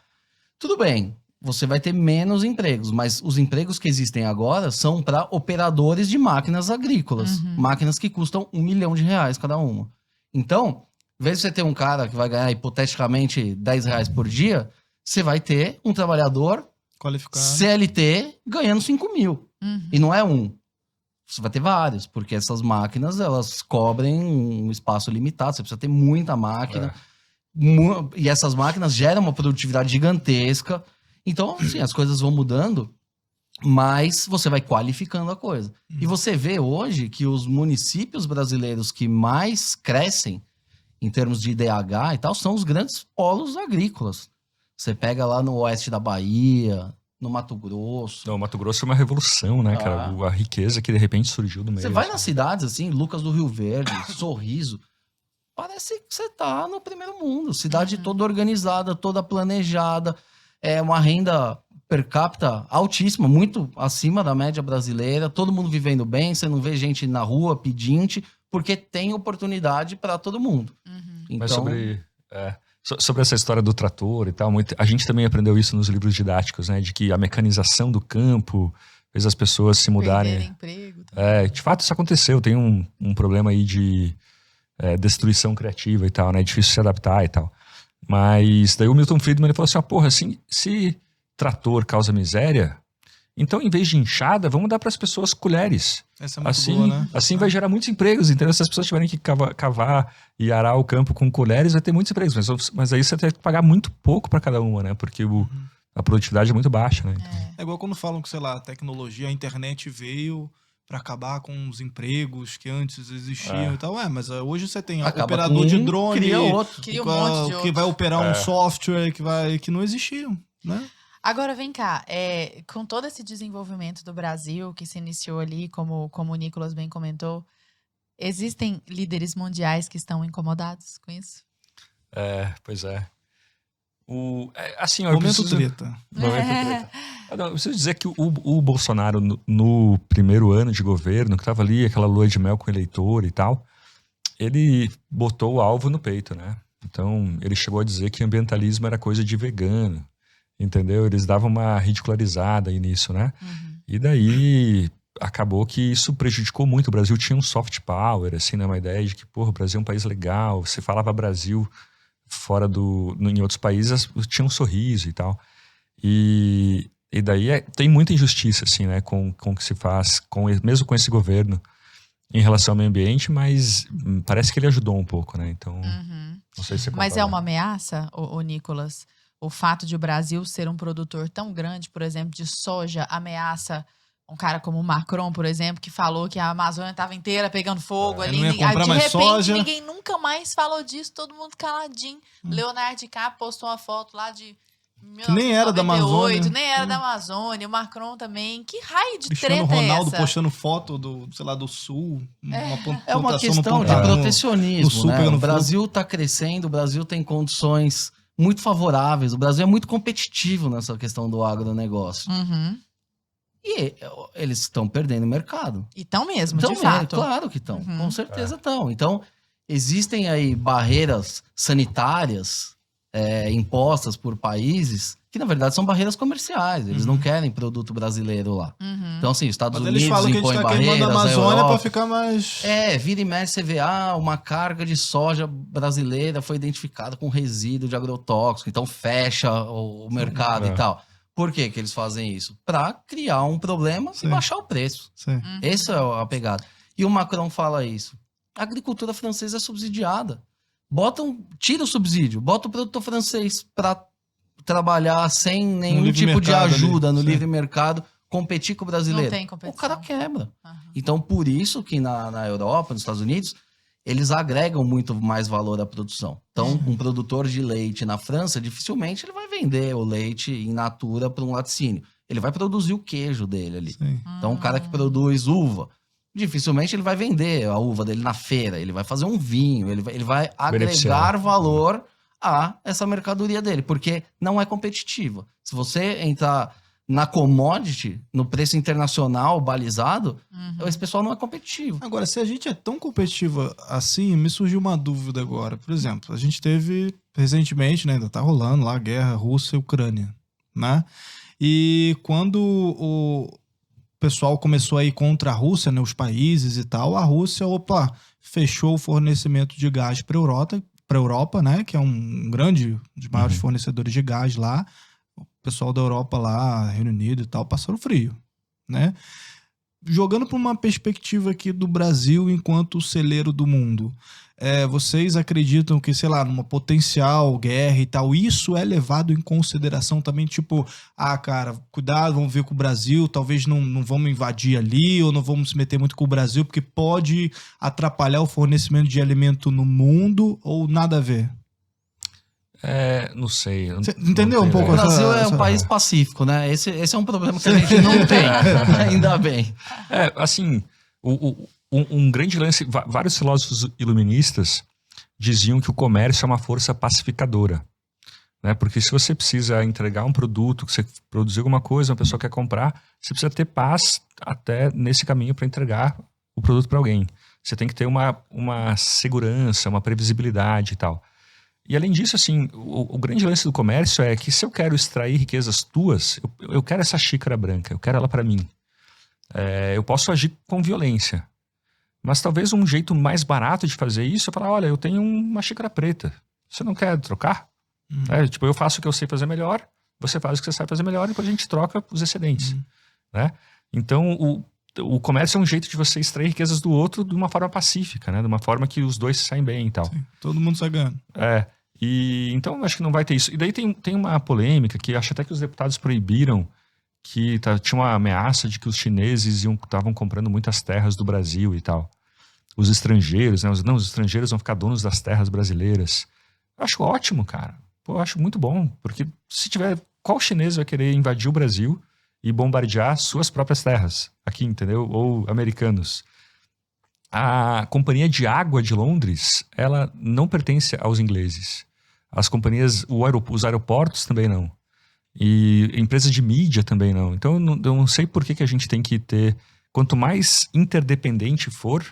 Tudo bem, você vai ter menos empregos, mas os empregos que existem agora são para operadores de máquinas agrícolas. Máquinas que custam R$1 milhão cada uma. Então, em vez de você ter um cara que vai ganhar hipoteticamente R$10 por dia, você vai ter um trabalhador Qualificado. CLT ganhando 5 mil. E não é um. Você vai ter vários, porque essas máquinas, elas cobrem um espaço limitado. Você precisa ter muita máquina. E essas máquinas geram uma produtividade gigantesca. Então, assim, as coisas vão mudando, mas você vai qualificando a coisa. E você vê hoje que os municípios brasileiros que mais crescem em termos de IDH e tal, são os grandes polos agrícolas. Você pega lá no oeste da Bahia, no Mato Grosso. Não, o Mato Grosso é uma revolução, né, cara? A riqueza que de repente surgiu do meio. Você vai nas cidades, assim, Lucas do Rio Verde, Sorriso, parece que você tá no primeiro mundo. Cidade toda organizada, toda planejada. É uma renda per capita altíssima, muito acima da média brasileira. Todo mundo vivendo bem, você não vê gente na rua pedinte, porque tem oportunidade para todo mundo. Então, mas sobre essa história do trator e tal, a gente também aprendeu isso nos livros didáticos, né? De que a mecanização do campo fez as pessoas se mudarem. Perderem emprego. Também. De fato, isso aconteceu. Tem um problema aí de destruição criativa e tal, né? É difícil se adaptar e tal. Mas daí o Milton Friedman ele falou assim, porra, assim, se trator causa miséria, então em vez de enxada, vamos dar para as pessoas colheres. Essa é muito boa, né? Assim vai gerar muitos empregos, entendeu? Se as pessoas tiverem que cavar e arar o campo com colheres, vai ter muitos empregos. Mas aí você tem que pagar muito pouco para cada uma, né? Porque a produtividade é muito baixa, né? É igual quando falam que, sei lá, a tecnologia, a internet veio para acabar com os empregos que antes existiam e tal. Mas hoje você tem operador de drone, cria outro. Cria um monte de que vai outros. operar um software que não existiam, né? Agora, vem cá, com todo esse desenvolvimento do Brasil, que se iniciou ali, como o Nicolas bem comentou, existem líderes mundiais que estão incomodados com isso? Pois é. Assim, Momento treta. Eu preciso dizer que o Bolsonaro, no primeiro ano de governo, que estava ali, aquela lua de mel com o eleitor e tal, ele botou o alvo no peito, né? Então, ele chegou a dizer que ambientalismo era coisa de vegano. Entendeu? Eles davam uma ridicularizada aí nisso, né? E daí acabou que isso prejudicou muito. O Brasil tinha um soft power, assim, né? Uma ideia de que, porra, o Brasil é um país legal. Você falava Brasil em outros países, tinha um sorriso e tal. E daí tem muita injustiça, assim, né? Com o que se faz, mesmo com esse governo, em relação ao meio ambiente, mas parece que ele ajudou um pouco, né? Então, não sei se você Mas concorda. é uma ameaça, o Nicolas? O fato de o Brasil ser um produtor tão grande, por exemplo, de soja, ameaça um cara como o Macron, por exemplo, que falou que a Amazônia estava inteira pegando fogo ali. Não ia comprar de mais repente, soja. ninguém nunca mais falou disso, todo mundo caladinho. Leonardo DiCaprio postou uma foto lá de 1998, Que nem era da Amazônia. nem era da Amazônia. O Macron também. Que raio de Cristiano treta Ronaldo é essa? postando foto do sul. É uma questão de Pantanal, protecionismo, no sul, né? pegando O Brasil está crescendo, o Brasil tem condições muito favoráveis. O Brasil é muito competitivo nessa questão do agronegócio. E eles estão perdendo mercado. E estão mesmo, Então, de fato. Claro que estão. Com certeza estão. Então, existem aí barreiras sanitárias impostas por países que, na verdade, são barreiras comerciais. Eles não querem produto brasileiro lá. Então, assim, os Estados Mas Unidos eles falam que a gente impõem tá queimando barreiras, a Amazônia Europa. pra ficar mais... Vira e mexe, você vê, uma carga de soja brasileira foi identificada com resíduo de agrotóxico, então fecha o mercado e tal. Por que eles fazem isso? Para criar um problema e baixar o preço. Sim. Essa é a pegada. E o Macron fala isso. A agricultura francesa é subsidiada. Tira o subsídio, bota o produtor francês para trabalhar sem nenhum tipo de ajuda no livre mercado, competir com o brasileiro. Não tem competição. O cara quebra. Então, por isso que na Europa, nos Estados Unidos, eles agregam muito mais valor à produção. Então, um produtor de leite na França, dificilmente ele vai vender o leite in natura para um laticínio. Ele vai produzir o queijo dele ali. Sim. Então, o cara que produz uva, dificilmente ele vai vender a uva dele na feira. Ele vai fazer um vinho, ele vai agregar valor a essa mercadoria dele, porque não é competitiva. Se você entrar na commodity, no preço internacional balizado, esse pessoal não é competitivo. Agora, se a gente é tão competitiva assim, me surgiu uma dúvida agora. Por exemplo, a gente teve recentemente, né, ainda tá rolando lá a guerra Rússia e Ucrânia, né? E quando o pessoal começou a ir contra a Rússia, né, os países e tal, a Rússia, fechou o fornecimento de gás para a Europa, né, que é um dos maiores fornecedores de gás lá. O pessoal da Europa lá, Reino Unido e tal, passaram frio, né? Jogando para uma perspectiva aqui do Brasil enquanto celeiro do mundo, vocês acreditam que, sei lá, numa potencial guerra e tal, isso é levado em consideração também, tipo, cara, cuidado, vamos ver com o Brasil, talvez não vamos invadir ali, ou não vamos se meter muito com o Brasil, porque pode atrapalhar o fornecimento de alimento no mundo, ou nada a ver? Não sei. Você entendeu um pouco? O Brasil é um país pacífico, né? Esse é um problema que a gente não tem, ainda bem. Assim, um grande lance, vários filósofos iluministas diziam que o comércio é uma força pacificadora, né? Porque se você precisa entregar um produto, que você produziu alguma coisa, uma pessoa quer comprar, você precisa ter paz até nesse caminho para entregar o produto para alguém. Você tem que ter uma segurança, uma previsibilidade e tal. E além disso, assim, o grande lance do comércio é que se eu quero extrair riquezas tuas, eu quero essa xícara branca, eu quero ela para mim. Eu posso agir com violência. Mas talvez um jeito mais barato de fazer isso é falar, olha, eu tenho uma xícara preta, você não quer trocar? Tipo, eu faço o que eu sei fazer melhor, você faz o que você sabe fazer melhor e depois a gente troca os excedentes. Né? Então, o comércio é um jeito de você extrair riquezas do outro de uma forma pacífica, né? De uma forma que os dois se saem bem e tal. Sim, todo mundo sai ganhando. E então acho que não vai ter isso. E daí tem uma polêmica que acho até que os deputados proibiram, que tinha uma ameaça de que os chineses estavam comprando muitas terras do Brasil e tal. Os estrangeiros, né? Os estrangeiros vão ficar donos das terras brasileiras. Eu acho ótimo, cara. Eu acho muito bom, porque se tiver, qual chinês vai querer invadir o Brasil e bombardear suas próprias terras aqui, entendeu? Ou americanos. A Companhia de Água de Londres, ela não pertence aos ingleses. As companhias, os aeroportos também não. E empresas de mídia também não. Então eu não sei por que a gente tem que ter... Quanto mais interdependente for,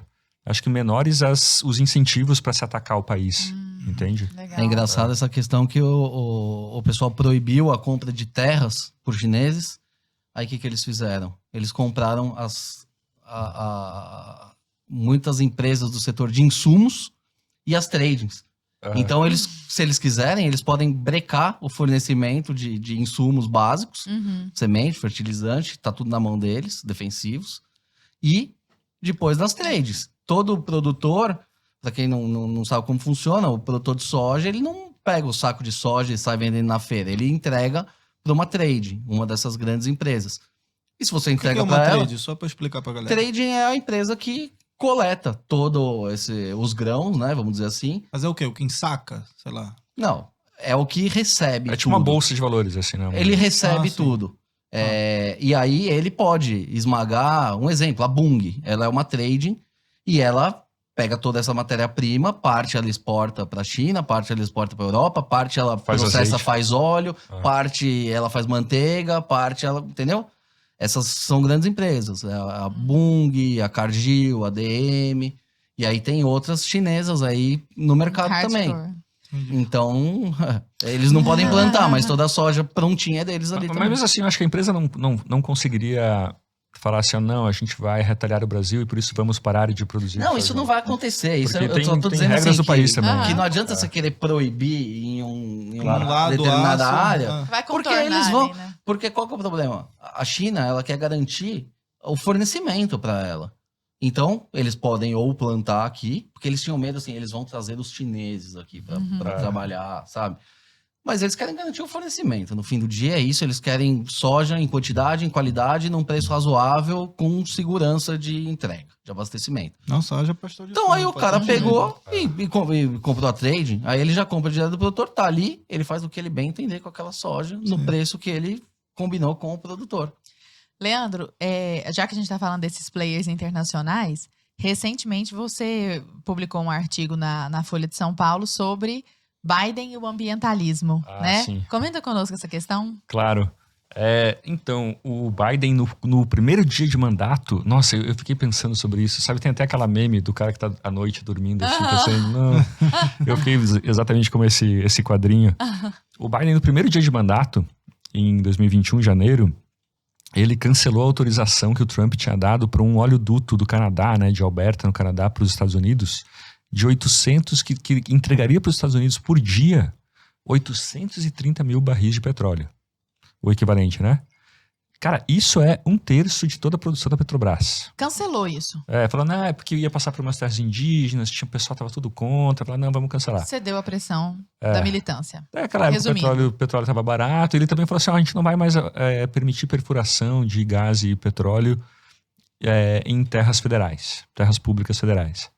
acho que menores os incentivos para se atacar o país. Entende? Legal. É engraçado essa questão que o pessoal proibiu a compra de terras por chineses. Aí o que eles fizeram? Eles compraram muitas empresas do setor de insumos e as tradings. Então, se eles quiserem, eles podem brecar o fornecimento de insumos básicos, semente, fertilizante, tá tudo na mão deles, defensivos. E depois das trades. Todo produtor, para quem não sabe como funciona, o produtor de soja, ele não pega o saco de soja e sai vendendo na feira. Ele entrega para uma trade, uma dessas grandes empresas. E se você entrega para ela... trade? Só para explicar para galera. Trading é a empresa que coleta os grãos, né? Vamos dizer assim. Mas é o quê? O que ensaca? Sei lá. Não. É o que recebe. É tipo uma bolsa de valores, assim, né? Ele recebe tudo. E aí ele pode esmagar, um exemplo, a Bunge. Ela é uma trading e ela pega toda essa matéria-prima, parte ela exporta para a China, parte ela exporta para a Europa, parte ela processa, faz óleo, parte ela faz manteiga, parte ela... Entendeu? Essas são grandes empresas, a Bunge, a Cargill, a DM, e aí tem outras chinesas aí no mercado também. Então, eles não podem plantar, mas toda a soja prontinha é deles ali também. Mas mesmo assim, eu acho que a empresa não conseguiria falar assim, não, a gente vai retalhar o Brasil e por isso vamos parar de produzir. Não, isso não vai acontecer. Isso Porque eu só tô tem dizendo regras assim do país também. que não adianta você querer proibir em uma lado, determinada área. Vai Porque contornar eles vão. ali, né? Porque qual que é o problema? A China, ela quer garantir o fornecimento para ela. Então, eles podem ou plantar aqui, porque eles tinham medo, assim, eles vão trazer os chineses aqui para trabalhar, sabe? Mas eles querem garantir o fornecimento. No fim do dia é isso, eles querem soja em quantidade, em qualidade, num preço razoável, com segurança de entrega, de abastecimento. Não, soja pastor de Então aí o cara pegou É. e comprou a trade, aí ele já compra direto do produtor, tá ali, ele faz o que ele bem entender com aquela soja, no preço que ele combinou com o produtor. Leandro, já que a gente está falando desses players internacionais, recentemente você publicou um artigo na Folha de São Paulo sobre Biden e o ambientalismo, né? Sim. Comenta conosco essa questão. Claro. Então, o Biden, no primeiro dia de mandato, nossa, eu fiquei pensando sobre isso. Sabe, tem até aquela meme do cara que tá à noite dormindo, assim, pensando, não. Eu fiquei exatamente como esse quadrinho. O Biden, no primeiro dia de mandato, em 2021, janeiro, ele cancelou a autorização que o Trump tinha dado para um oleoduto do Canadá, né, de Alberta, no Canadá, para os Estados Unidos, de 800, que entregaria para os Estados Unidos por dia 830 mil barris de petróleo. O equivalente, né? Cara, isso é 1/3 de toda a produção da Petrobras. Cancelou isso. Falando, é porque ia passar por umas terras indígenas, o pessoal tava tudo contra, falando, não, vamos cancelar. Cedeu a pressão da militância. Naquela época o petróleo estava barato, ele também falou assim, a gente não vai mais permitir perfuração de gás e petróleo em terras federais, terras públicas federais.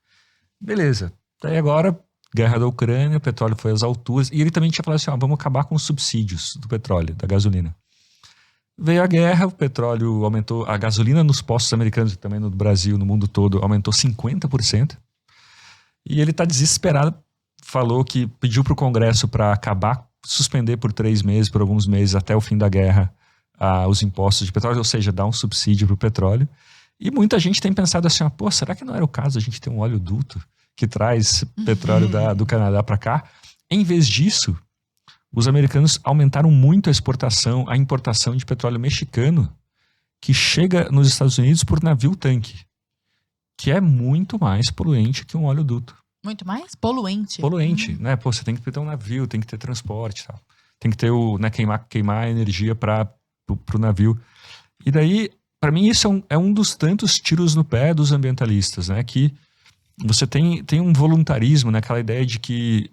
Beleza. Daí agora, guerra da Ucrânia, o petróleo foi às alturas, e ele também tinha falado assim, vamos acabar com os subsídios do petróleo, da gasolina. Veio a guerra, o petróleo aumentou, a gasolina nos postos americanos, também no Brasil, no mundo todo, aumentou 50%. E ele está desesperado, falou que pediu para o Congresso para acabar, suspender por 3 meses, por alguns meses, até o fim da guerra, os impostos de petróleo, ou seja, dar um subsídio para o petróleo. E muita gente tem pensado assim, será que não era o caso a gente ter um oleoduto que traz petróleo do Canadá para cá? Em vez disso, os americanos aumentaram muito a importação de petróleo mexicano que chega nos Estados Unidos por navio-tanque, que é muito mais poluente que um oleoduto. Muito mais? Poluente. Poluente, né? Você tem que ter um navio, tem que ter transporte e tal. Tem que ter queimar energia para o navio. E daí, para mim, isso é um dos tantos tiros no pé dos ambientalistas, né? Que você tem um voluntarismo, né? Aquela ideia de que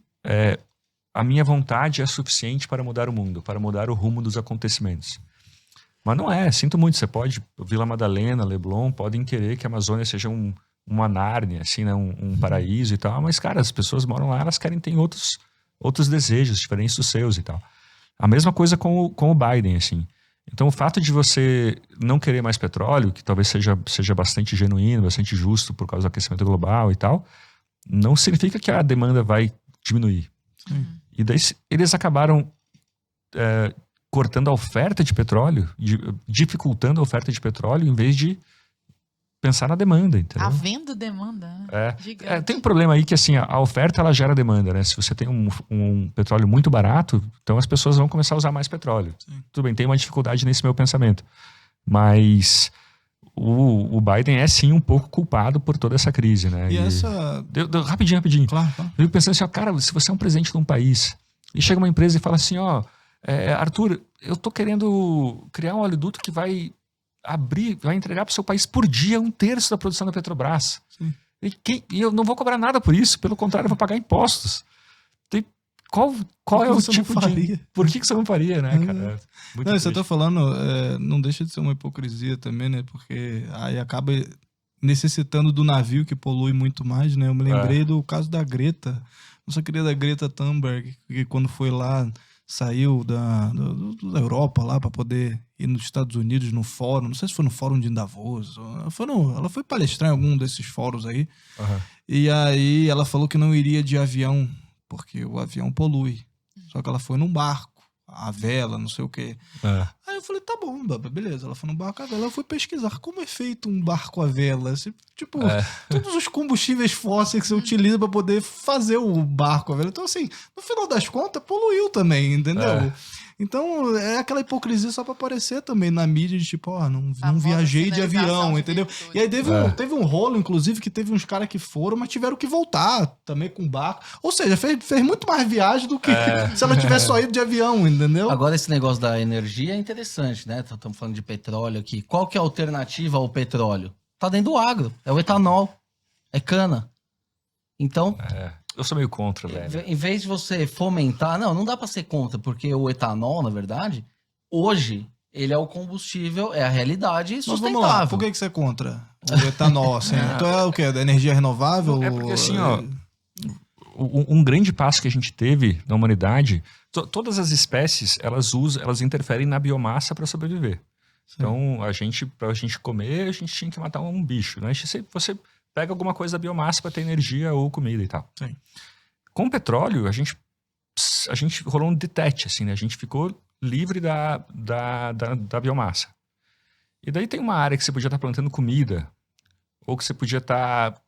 a minha vontade é suficiente para mudar o mundo, para mudar o rumo dos acontecimentos. Mas não é, sinto muito, você pode, Vila Madalena, Leblon, podem querer que a Amazônia seja uma Nárnia, assim, né? Um paraíso e tal, mas, cara, as pessoas moram lá, elas querem ter outros desejos diferentes dos seus e tal. A mesma coisa com o Biden, assim. Então, o fato de você não querer mais petróleo, que talvez seja bastante genuíno, bastante justo por causa do aquecimento global e tal, não significa que a demanda vai diminuir. E daí eles acabaram cortando a oferta de petróleo, dificultando a oferta de petróleo, em vez de pensar na demanda, entendeu? Havendo demanda, né? Tem um problema aí que, assim, a oferta, ela gera demanda, né? Se você tem um petróleo muito barato, então as pessoas vão começar a usar mais petróleo. Sim. Tudo bem, tem uma dificuldade nesse meu pensamento. Mas o Biden é, sim, um pouco culpado por toda essa crise, né? Rapidinho. Claro. Eu fico pensando assim, cara, se você é um presidente de um país e chega uma empresa e fala assim, Arthur, eu tô querendo criar um oleoduto que vai entregar para o seu país por dia 1/3 da produção da Petrobras. E eu não vou cobrar nada por isso, pelo contrário, eu vou pagar impostos. Qual é o tipo de... Por que você não faria, né, cara? Você tá falando, não deixa de ser uma hipocrisia também, né? Porque aí acaba necessitando do navio que polui muito mais, né? Eu me lembrei do caso da Greta, nossa querida Greta Thunberg, que quando foi lá, saiu da Europa lá para poder ir nos Estados Unidos no fórum, não sei se foi no fórum de Davos, ela foi palestrar em algum desses fóruns aí, e aí ela falou que não iria de avião, porque o avião polui, só que ela foi num barco, a vela, não sei o quê. Aí eu falei, tá bom, beleza, ela foi num barco a vela, eu fui pesquisar como é feito um barco a vela, tipo, todos os combustíveis fósseis que você utiliza para poder fazer o barco a vela, então assim, no final das contas, poluiu também, entendeu? Então, é aquela hipocrisia só pra aparecer também na mídia de tipo, ó, não Famosa viajei de avião, sinalização de entendeu? virtude. E aí teve um rolo, inclusive, que teve uns caras que foram, mas tiveram que voltar também com barco. Ou seja, fez muito mais viagem do que se ela tivesse só ido de avião, entendeu? Agora, esse negócio da energia é interessante, né? Estamos falando de petróleo aqui. Qual que é a alternativa ao petróleo? Tá dentro do agro. É o etanol. É cana. Então, Eu sou meio contra, velho. em vez de você fomentar... Não dá pra ser contra, porque o etanol, na verdade, hoje, ele é o combustível, é a realidade Mas vamos lá, sustentável. por que você é contra o etanol, assim? Então é o quê? Da energia renovável? É porque assim, ó, um grande passo que a gente teve na humanidade, todas as espécies, elas interferem na biomassa para sobreviver. Então, pra gente comer, a gente tinha que matar um bicho, né? Você pega alguma coisa da biomassa para ter energia ou comida e tal. Sim. Com o petróleo, a gente rolou um detete, assim, né? A gente ficou livre da biomassa. E daí tem uma área que você podia estar plantando comida, ou que você podia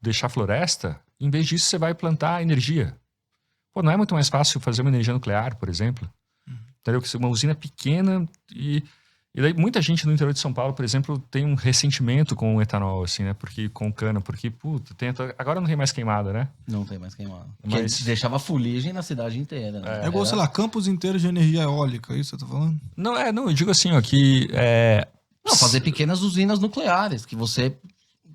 deixar floresta, em vez disso você vai plantar energia. Pô, não é muito mais fácil fazer uma energia nuclear, por exemplo? Entendeu? Que uma usina pequena e daí muita gente no interior de São Paulo, por exemplo, tem um ressentimento com o etanol, assim, né? Com cana, porque, puta, agora não tem mais queimada, né? Não tem mais queimado. Mas- Porque deixava fuligem na cidade inteira. Né? É igual, sei lá, campos inteiros de energia eólica, isso você tá falando? Não, eu digo assim, ó, que Não, fazer pequenas usinas nucleares, que você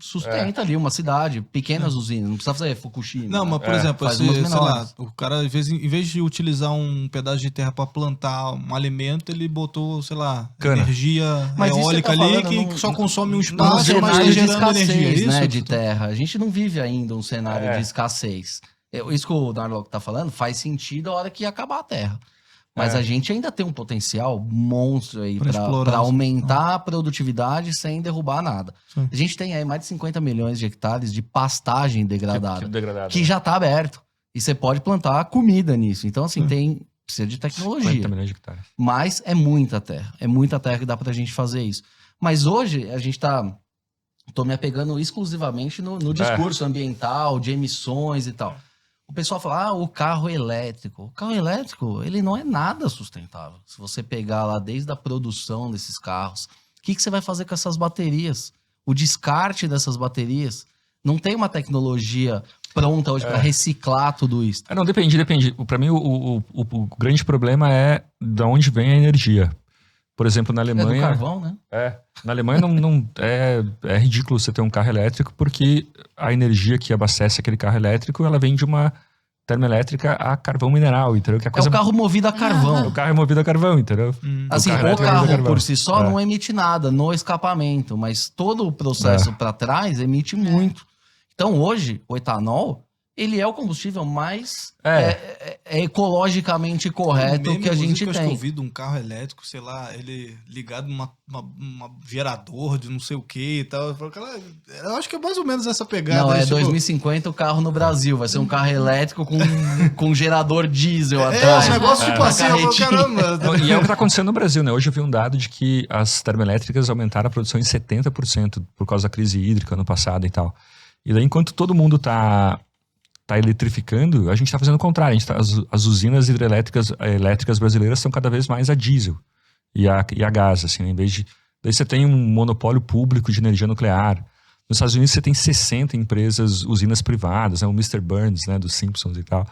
sustenta ali uma cidade, pequenas usinas, não precisa fazer Fukushima. Não, mas por exemplo, faz se, umas sei lá, menores. o cara, em vez de utilizar um pedaço de terra pra plantar um alimento, ele botou, sei lá, Cana. energia Mas isso eólica você tá ali falando que só consome um num espaço, mas tá cenário de gerando escassez, energia. né, Isso? de terra. A gente não vive ainda um cenário de escassez. Isso que o Narlock tá falando faz sentido a hora que acabar a terra. Mas a gente ainda tem um potencial monstro aí Pra explorar, para assim. aumentar a produtividade sem derrubar nada. Sim. A gente tem aí mais de 50 milhões de hectares de pastagem degradada, degradado. que já tá aberto. E você pode plantar comida nisso. Então, assim, precisa de 40 tecnologia. milhões de hectares. Mas é muita terra. É muita terra que dá pra gente fazer isso. Mas hoje a gente tô me apegando exclusivamente no discurso ambiental, de emissões e tal. O pessoal fala, o carro elétrico. O carro elétrico, ele não é nada sustentável. Se você pegar lá desde a produção desses carros, o que você vai fazer com essas baterias? O descarte dessas baterias. Não tem uma tecnologia pronta hoje para reciclar tudo isso. Não, depende. Para mim, o grande problema é de onde vem a energia. Por exemplo, na Alemanha... É do carvão, né? Na Alemanha não é ridículo você ter um carro elétrico, porque a energia que abastece aquele carro elétrico, ela vem de uma termoelétrica a carvão mineral, entendeu? Que É o carro movido a carvão. O carro é movido a carvão, entendeu? Assim, carro o elétrico é movido a carro carvão. por si só não emite nada no escapamento, mas todo o processo para trás emite muito. Então hoje, o etanol, ele é o combustível mais ecologicamente correto que a gente Eu acho que eu tem. ouvi de um carro elétrico, sei lá, ele ligado numa gerador de não sei o que e tal. Eu acho que é mais ou menos essa pegada. Não, aí, é tipo, 2050 o carro no Brasil. Vai ser um carro elétrico com gerador diesel É, atrás. esse negócio tipo Uma assim, eu falo, carretinha. caramba. E é o que está acontecendo no Brasil, né? Hoje eu vi um dado de que as termoelétricas aumentaram a produção em 70% por causa da crise hídrica ano passado e tal. E daí, enquanto todo mundo tá eletrificando, a gente está fazendo o contrário. As usinas elétricas brasileiras são cada vez mais a diesel e a gás, assim, em vez de... Daí você tem um monopólio público de energia nuclear. Nos Estados Unidos você tem 60 usinas privadas, né? O Mr. Burns, né? Dos Simpsons e tal.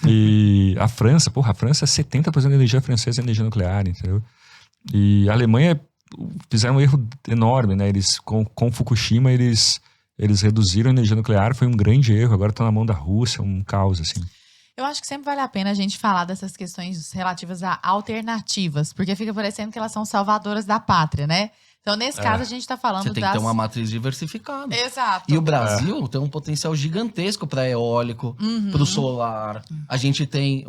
E a França, é 70% da energia francesa é energia nuclear, entendeu? E a Alemanha fizeram um erro enorme, né? Eles, com Fukushima, eles reduziram a energia nuclear, foi um grande erro, agora está na mão da Rússia, um caos, assim. Eu acho que sempre vale a pena a gente falar dessas questões relativas a alternativas, porque fica parecendo que elas são salvadoras da pátria, né? Então, nesse caso, a gente tá falando Você tem que ter uma matriz diversificada. Exato. E o Brasil tem um potencial gigantesco para eólico, para o solar. A gente tem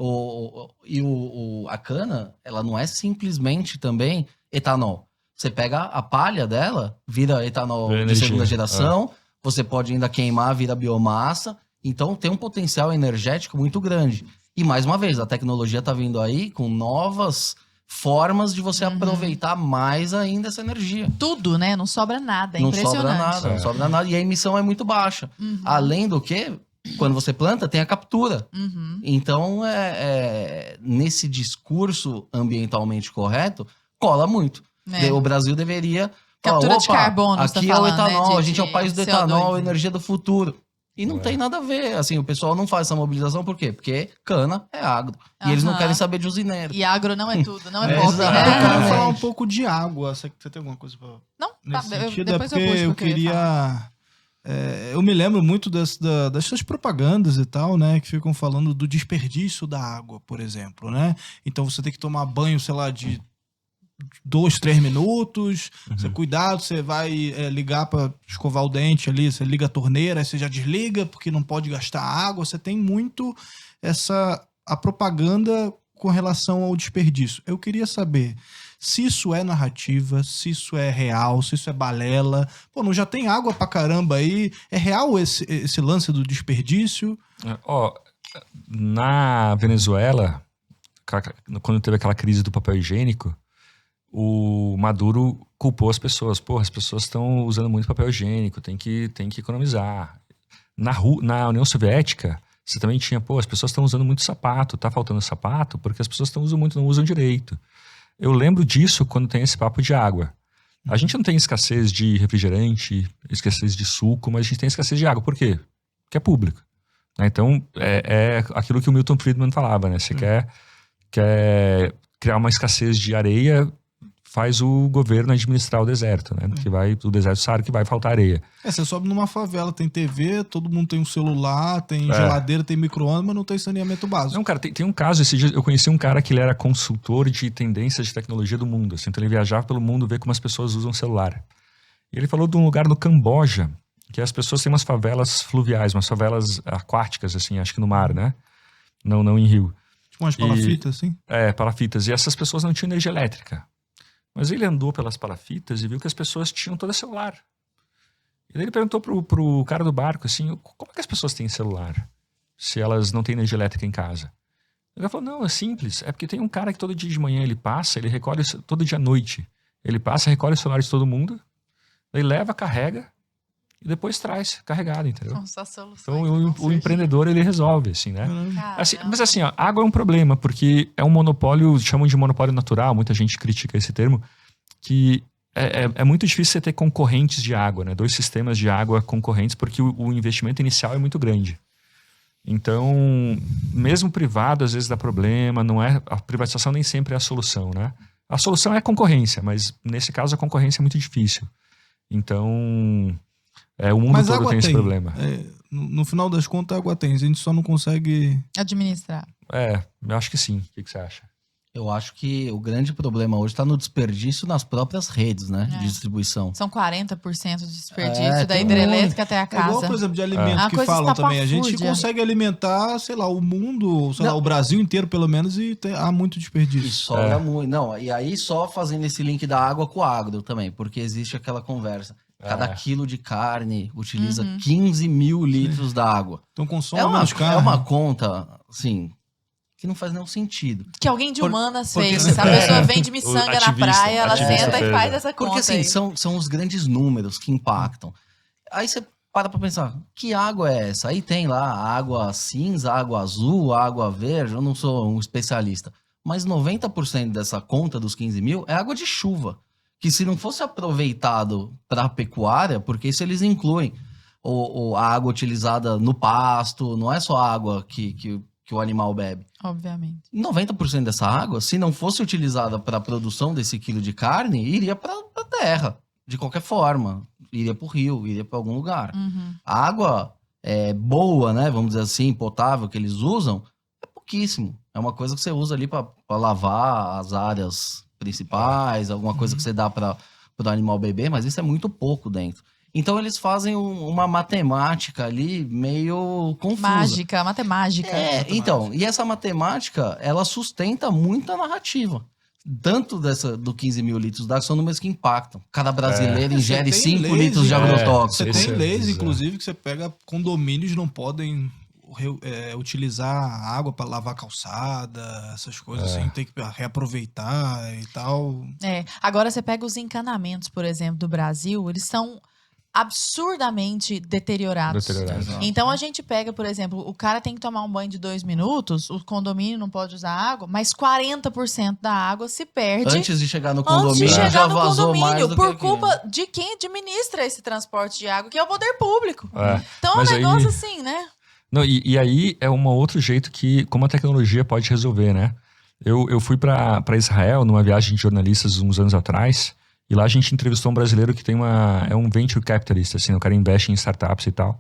a cana, ela não é simplesmente também etanol. Você pega a palha dela, vira etanol de segunda geração, você pode ainda queimar, vira biomassa. Então tem um potencial energético muito grande. E mais uma vez, a tecnologia está vindo aí com novas formas de você aproveitar mais ainda essa energia. Tudo, né? Não sobra nada. É Não impressionante. sobra nada, não sobra nada. E a emissão é muito baixa. Além do que, quando você planta, tem a captura. Uhum. Então, nesse discurso ambientalmente correto, cola muito. É. O Brasil deveria... Captura de carbono, você aqui tá é o falando, né? etanol, a gente é o país do CO2. etanol, a energia do futuro. E não tem nada a ver. Assim, o pessoal não faz essa mobilização, por quê? Porque cana é agro. E eles não Aham. querem saber de usineiro. E agro não é tudo, não é É, pop, exato. né? Eu quero Exatamente. falar um pouco de água. Você tem alguma coisa pra... Não, tá, Nesse sentido, depois é eu porque puxo eu o que eu ia falar. queria... eu me lembro muito dessas propagandas e tal, né? Que ficam falando do desperdício da água, por exemplo, né? Então você tem que tomar banho, sei lá, de 2, 3 minutos. Você, cuidado, você vai ligar para escovar o dente ali, você liga a torneira, aí você já desliga porque não pode gastar água. Você tem muito a propaganda com relação ao desperdício. Eu queria saber se isso é narrativa, se isso é real, se isso é balela. Pô, não já tem água pra caramba aí? É real esse lance do desperdício? Na Venezuela, quando teve aquela crise do papel higiênico, o Maduro culpou as pessoas. Pô, as pessoas estão usando muito papel higiênico, tem que economizar. Na União Soviética, você também tinha, as pessoas estão usando muito sapato, tá faltando sapato porque as pessoas usam muito, não usam direito. Eu lembro disso quando tem esse papo de água. A gente não tem escassez de refrigerante, escassez de suco, mas a gente tem escassez de água. Por quê? Porque é público. Então, é aquilo que o Milton Friedman falava, né? Você quer criar uma escassez de areia, faz o governo administrar o deserto, né? O deserto sabe que vai faltar areia. Você sobe numa favela, tem TV, todo mundo tem um celular, tem geladeira, tem micro-ondas, mas não tem saneamento básico. Não, cara, tem um caso, esse dia eu conheci um cara que ele era consultor de tendências de tecnologia do mundo, assim, então ele viajava pelo mundo ver como as pessoas usam celular. E ele falou de um lugar no Camboja, que as pessoas têm umas favelas fluviais, umas favelas aquáticas, assim, acho que no mar, né? Não em rio. Tipo umas palafitas, assim? Palafitas. E essas pessoas não tinham energia elétrica. Mas ele andou pelas palafitas e viu que as pessoas tinham todo celular. E daí ele perguntou pro cara do barco, assim, como é que as pessoas têm celular se elas não têm energia elétrica em casa? Ele falou, não, é simples. É porque tem um cara que todo dia de manhã ele passa, ele recolhe, todo dia à noite, ele passa, recolhe o celular de todo mundo, daí leva, carrega e depois traz carregado, entendeu? São só soluções. Então o empreendedor, ele resolve, assim, né? Assim, mas assim, água é um problema, porque é um monopólio, chamam de monopólio natural, muita gente critica esse termo, que é muito difícil você ter concorrentes de água, né? 2 sistemas de água concorrentes, porque o investimento inicial é muito grande. Então, mesmo privado, às vezes dá problema, a privatização nem sempre é a solução, né? A solução é a concorrência, mas nesse caso a concorrência é muito difícil. Então... o mundo mas todo tem esse problema. No final das contas, a água tem. A gente só não consegue... administrar. Eu acho que sim. O que você acha? Eu acho que o grande problema hoje está no desperdício nas próprias redes, né? De distribuição. São 40% de desperdício da tem hidrelétrica até a casa. É igual, por exemplo, de alimentos que coisa falam também. A gente estapafúrdia. consegue alimentar, sei lá, o mundo, sei lá, o Brasil inteiro, pelo menos, e há muito E desperdício. sobra muito. Não, e aí só fazendo esse link da água com o agro também, porque existe aquela conversa. Cada quilo de carne utiliza 15 mil litros da água. Então consome menos carne. É uma conta, assim, que não faz nenhum sentido. Que alguém de humanas porque fez. você- A pessoa vende miçanga na ativista, praia, ela ativista senta e fez, faz né? essa conta. Porque assim, aí. são os grandes números que impactam. Aí você para pra pensar, que água é essa? Aí tem lá água cinza, água azul, água verde, eu não sou um especialista. Mas 90% dessa conta dos 15 mil é água de chuva. Que se não fosse aproveitado para a pecuária, porque isso eles incluem a água utilizada no pasto, não é só a água que o animal bebe. Obviamente. 90% dessa água, se não fosse utilizada para a produção desse quilo de carne, iria para a terra, de qualquer forma. Iria para o rio, iria para algum lugar. A água boa, né, vamos dizer assim, potável, que eles usam, é pouquíssimo. É uma coisa que você usa ali para lavar as áreas principais, alguma coisa que você dá para o animal beber, mas isso é muito pouco dentro. Então eles fazem uma matemática ali meio confusa. Mágica, matemática. Então, e essa matemática, ela sustenta muita narrativa. Tanto do 15 mil litros d'água são números que impactam. Cada brasileiro ingere Você tem 5 leis, litros de agrotóxico. Você Isso tem é leis, bizarro. inclusive, que você pega condomínios não podem utilizar a água para lavar calçada, essas coisas assim, tem que reaproveitar e tal. Agora você pega os encanamentos, por exemplo, do Brasil, eles são absurdamente deteriorados. Deteriorados. Então a gente pega, por exemplo, o cara tem que tomar um banho de 2 minutos, o condomínio não pode usar água, mas 40% da água se perde Antes de chegar no antes condomínio, de chegar já no vazou mais condomínio, do por que culpa de quem administra esse transporte de água, que é o poder público. Então é um Mas aí- negócio assim, né? Não, e aí é um outro jeito que, como a tecnologia pode resolver, né? Eu fui para Israel numa viagem de jornalistas uns anos atrás, e lá a gente entrevistou um brasileiro que é um venture capitalist, assim, o cara investe em startups e tal.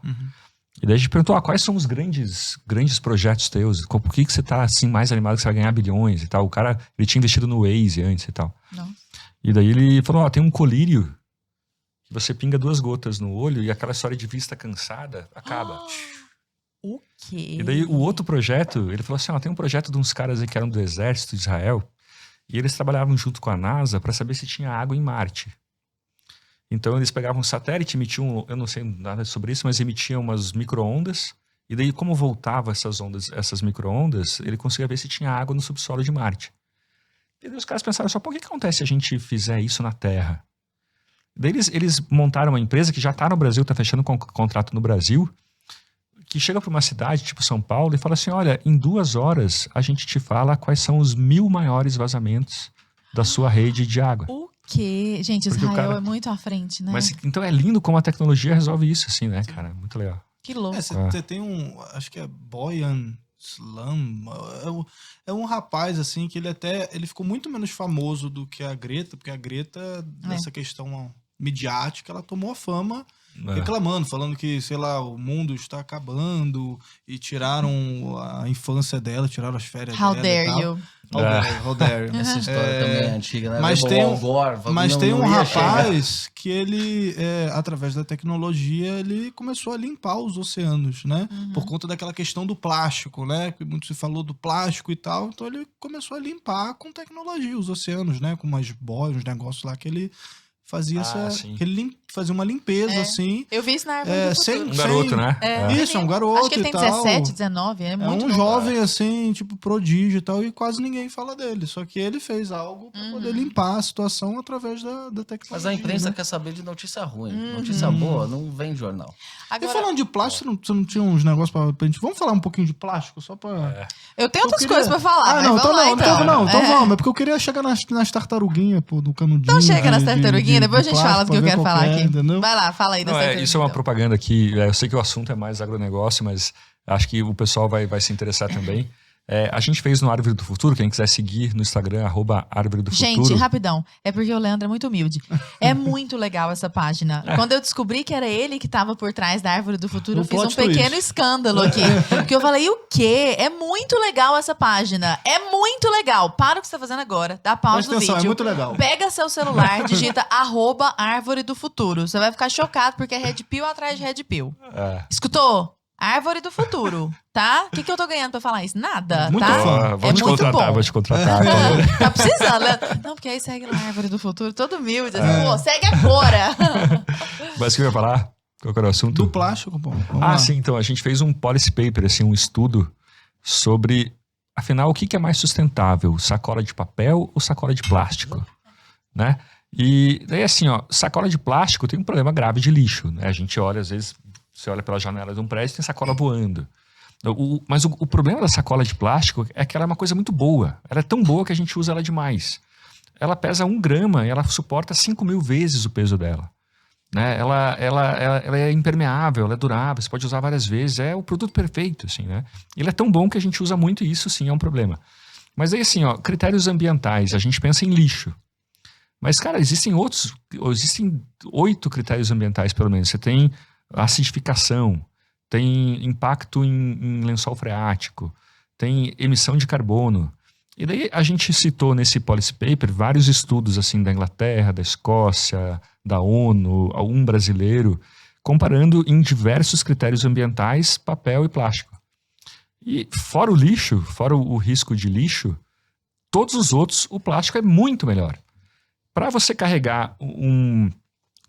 E daí a gente perguntou, quais são os grandes projetos teus? Por que você tá assim mais animado que você vai ganhar bilhões e tal? O cara, ele tinha investido no Waze antes e tal. Nossa. E daí ele falou, tem um colírio que você pinga 2 gotas no olho e aquela história de vista cansada acaba. O quê? E daí o outro projeto, ele falou assim, tem um projeto de uns caras aí que eram do exército de Israel e eles trabalhavam junto com a NASA para saber se tinha água em Marte. Então eles pegavam um satélite, emitiam, eu não sei nada sobre isso, mas emitiam umas micro-ondas e daí como voltava essas micro-ondas, ele conseguia ver se tinha água no subsolo de Marte. E daí os caras pensaram só, por que acontece se a gente fizer isso na Terra? Daí eles montaram uma empresa que já está no Brasil, está fechando contrato no Brasil, que chega para uma cidade tipo São Paulo e fala assim, olha, em 2 horas a gente te fala quais são os 1000 maiores vazamentos da sua rede de água. O quê? Gente, Porque o Israel cara- é muito à frente, né? Mas então é lindo como a tecnologia resolve isso, assim, né, cara? Muito legal. Que louco. Você tem acho que é Boyan Slam, é um rapaz assim que ele ficou muito menos famoso do que a Greta, porque a Greta, nessa questão midiática, ela tomou a fama reclamando, falando que, sei lá, o mundo está acabando e tiraram a infância dela, tiraram as férias How dela e dare tal. you? How dare you. Essa história também é antiga, né? Mas Lembra tem o Al Gore, falando, Mas não, tem não um ia chegar. rapaz que ele, através da tecnologia, ele começou a limpar os oceanos, né? Por conta daquela questão do plástico, né? Que muito se falou do plástico e tal. Então ele começou a limpar com tecnologia os oceanos, né? Com umas boias, uns negócios lá que ele fazia sim. que ele fazia uma limpeza, assim. Eu vi isso na árvore do sem- futuro. Um garoto, né? Isso, é um garoto Acho que ele tem e tal. 17, 19, é É muito um novo. jovem, assim, tipo, prodígio e tal, e quase ninguém fala dele. Só que ele fez algo pra poder limpar a situação através da tecnologia. Mas a imprensa né? quer saber de notícia ruim. Notícia boa não vem em jornal. E Agora, falando de plástico, você não tinha uns negócios pra gente... Vamos falar um pouquinho de plástico, só pra... eu tenho outras Eu queria- coisas pra falar, mas não, vamos então lá, não, então. então É. vamos. É porque eu queria chegar nas tartaruguinhas, pô, do canudinho. Então chega nas de tartaruguinhas, depois a gente fala do que eu quero falar aqui. Entendeu? Vai lá, fala aí das Não, tartaruguinhas. isso é uma então. propaganda aqui. Eu sei que o assunto é mais agronegócio, mas acho que o pessoal vai se interessar também. A gente fez no Árvore do Futuro, quem quiser seguir no Instagram, @Árvore do Gente, Futuro. rapidão. É porque o Leandro é muito humilde. É muito legal essa página. Quando eu descobri que era ele que tava por trás da Árvore do Futuro, O eu fiz um plot twist. pequeno escândalo aqui. Porque eu falei, o quê? É muito legal essa página. É muito legal. Para o que você tá fazendo agora. Dá pausa Presta no atenção, vídeo. é muito legal. Pega seu celular, digita @Árvore do Futuro. Você vai ficar chocado porque é Red Pill atrás de Red Pill. Escutou? Árvore do Futuro, tá? O que eu tô ganhando pra falar isso? Nada, Muito tá? fã. Vou te muito contratar, bom. vou te contratar. Tá precisando, né? Não, porque aí segue lá a Árvore do Futuro, todo humilde. Assim, pô, segue agora. Mas o que eu ia falar? Qual que era o assunto? Do plástico, pô. Vamos lá. Sim, então a gente fez um policy paper, assim, um estudo sobre, afinal, o que é mais sustentável, sacola de papel ou sacola de plástico, né? E daí assim, sacola de plástico tem um problema grave de lixo, né? A gente olha, às vezes, você olha pela janela de um prédio e tem sacola voando. Mas o problema da sacola de plástico é que ela é uma coisa muito boa. Ela é tão boa que a gente usa ela demais. Ela pesa 1 grama e ela suporta 5.000 vezes o peso dela. Né? Ela é impermeável, ela é durável, você pode usar várias vezes, é o produto perfeito, assim, né? Ele é tão bom que a gente usa muito e isso sim é um problema. Mas aí assim, critérios ambientais, a gente pensa em lixo. Mas, cara, existem 8 critérios ambientais, pelo menos. Você tem acidificação, tem impacto em lençol freático, tem emissão de carbono. E daí a gente citou nesse policy paper vários estudos assim da Inglaterra, da Escócia, da ONU, um brasileiro, comparando em diversos critérios ambientais papel e plástico. E fora o lixo, fora o risco de lixo, todos os outros, o plástico é muito melhor. Para você carregar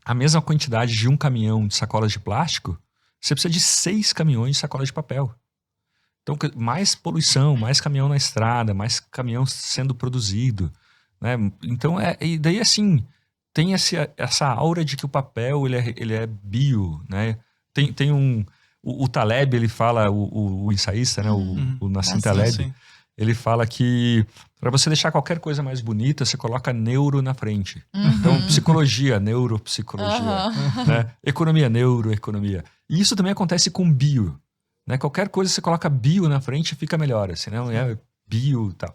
a mesma quantidade de um caminhão de sacolas de plástico, você precisa de 6 caminhões de sacola de papel. Então, mais poluição, mais caminhão na estrada, mais caminhão sendo produzido, né? Então, e daí assim, tem essa aura de que o papel ele é bio, né? Tem o Taleb, ele fala, o ensaísta, né? O Nassim Taleb, sim. ele fala que para você deixar qualquer coisa mais bonita, você coloca neuro na frente. Então, psicologia, neuropsicologia, né? Economia, neuroeconomia. E isso também acontece com bio, né? Qualquer coisa você coloca bio na frente fica melhor, assim, não é bio e tal.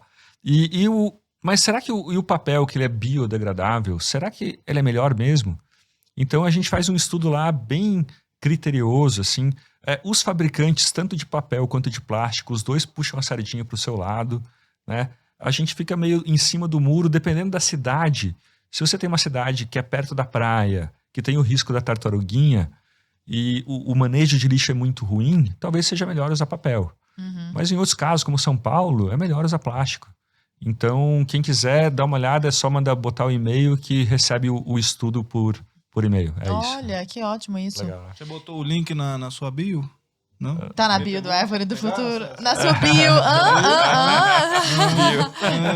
Mas será que o papel que ele é biodegradável, será que ele é melhor mesmo? Então a gente faz um estudo lá bem criterioso, assim. Os fabricantes, tanto de papel quanto de plástico, os dois puxam a sardinha para o seu lado, né? A gente fica meio em cima do muro, dependendo da cidade. Se você tem uma cidade que é perto da praia, que tem o risco da tartaruguinha, e o manejo de lixo é muito ruim, talvez seja melhor usar papel. Mas em outros casos, como São Paulo, é melhor usar plástico. Então, quem quiser dar uma olhada, é só botar o e-mail que recebe o estudo por e-mail. É isso. Olha, que ótimo isso. Legal. Você botou o link na sua bio? Não? Tá na bio do Árvore do Futuro. Na sua bio.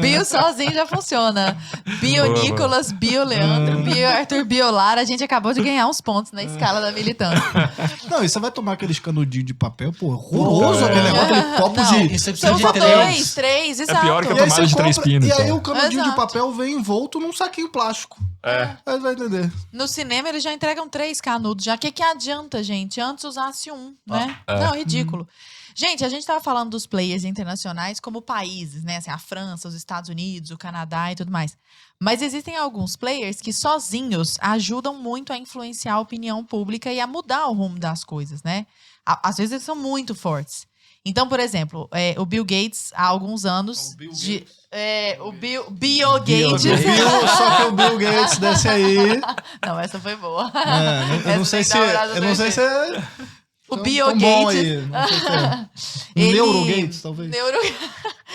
Bio sozinho já funciona. Bio Boa, Nicolas, bio Leandro, bio Arthur, bio Lara. A gente acabou de ganhar uns pontos na escala da militância. Não, e você vai tomar aqueles canudinhos de papel, pô, horroroso aquele negócio, aquele copo Não, de... E você precisa São de só três. três, É exato. pior que a E aí tomada você de 3 compra- pinos. E aí então. o canudinho de Exato. papel vem envolto num saquinho plástico. Aí vai entender. No cinema eles já entregam 3 canudos. Já que adianta, gente? Antes usasse um, né? Não, ridículo. Gente, a gente tava falando dos players internacionais como países, né? Assim, a França, os Estados Unidos, o Canadá e tudo mais. Mas existem alguns players que sozinhos ajudam muito a influenciar a opinião pública e a mudar o rumo das coisas, né? Às vezes eles são muito fortes. Então, por exemplo, o Bill Gates, há alguns anos... O Bill Gates. Só que o Bill Gates desse aí... Não, essa foi boa. Eu não sei se... Eu não sei se é... O tão- Bill tão bom Gates. aí, não sei se é. Ele- Neurogates, talvez.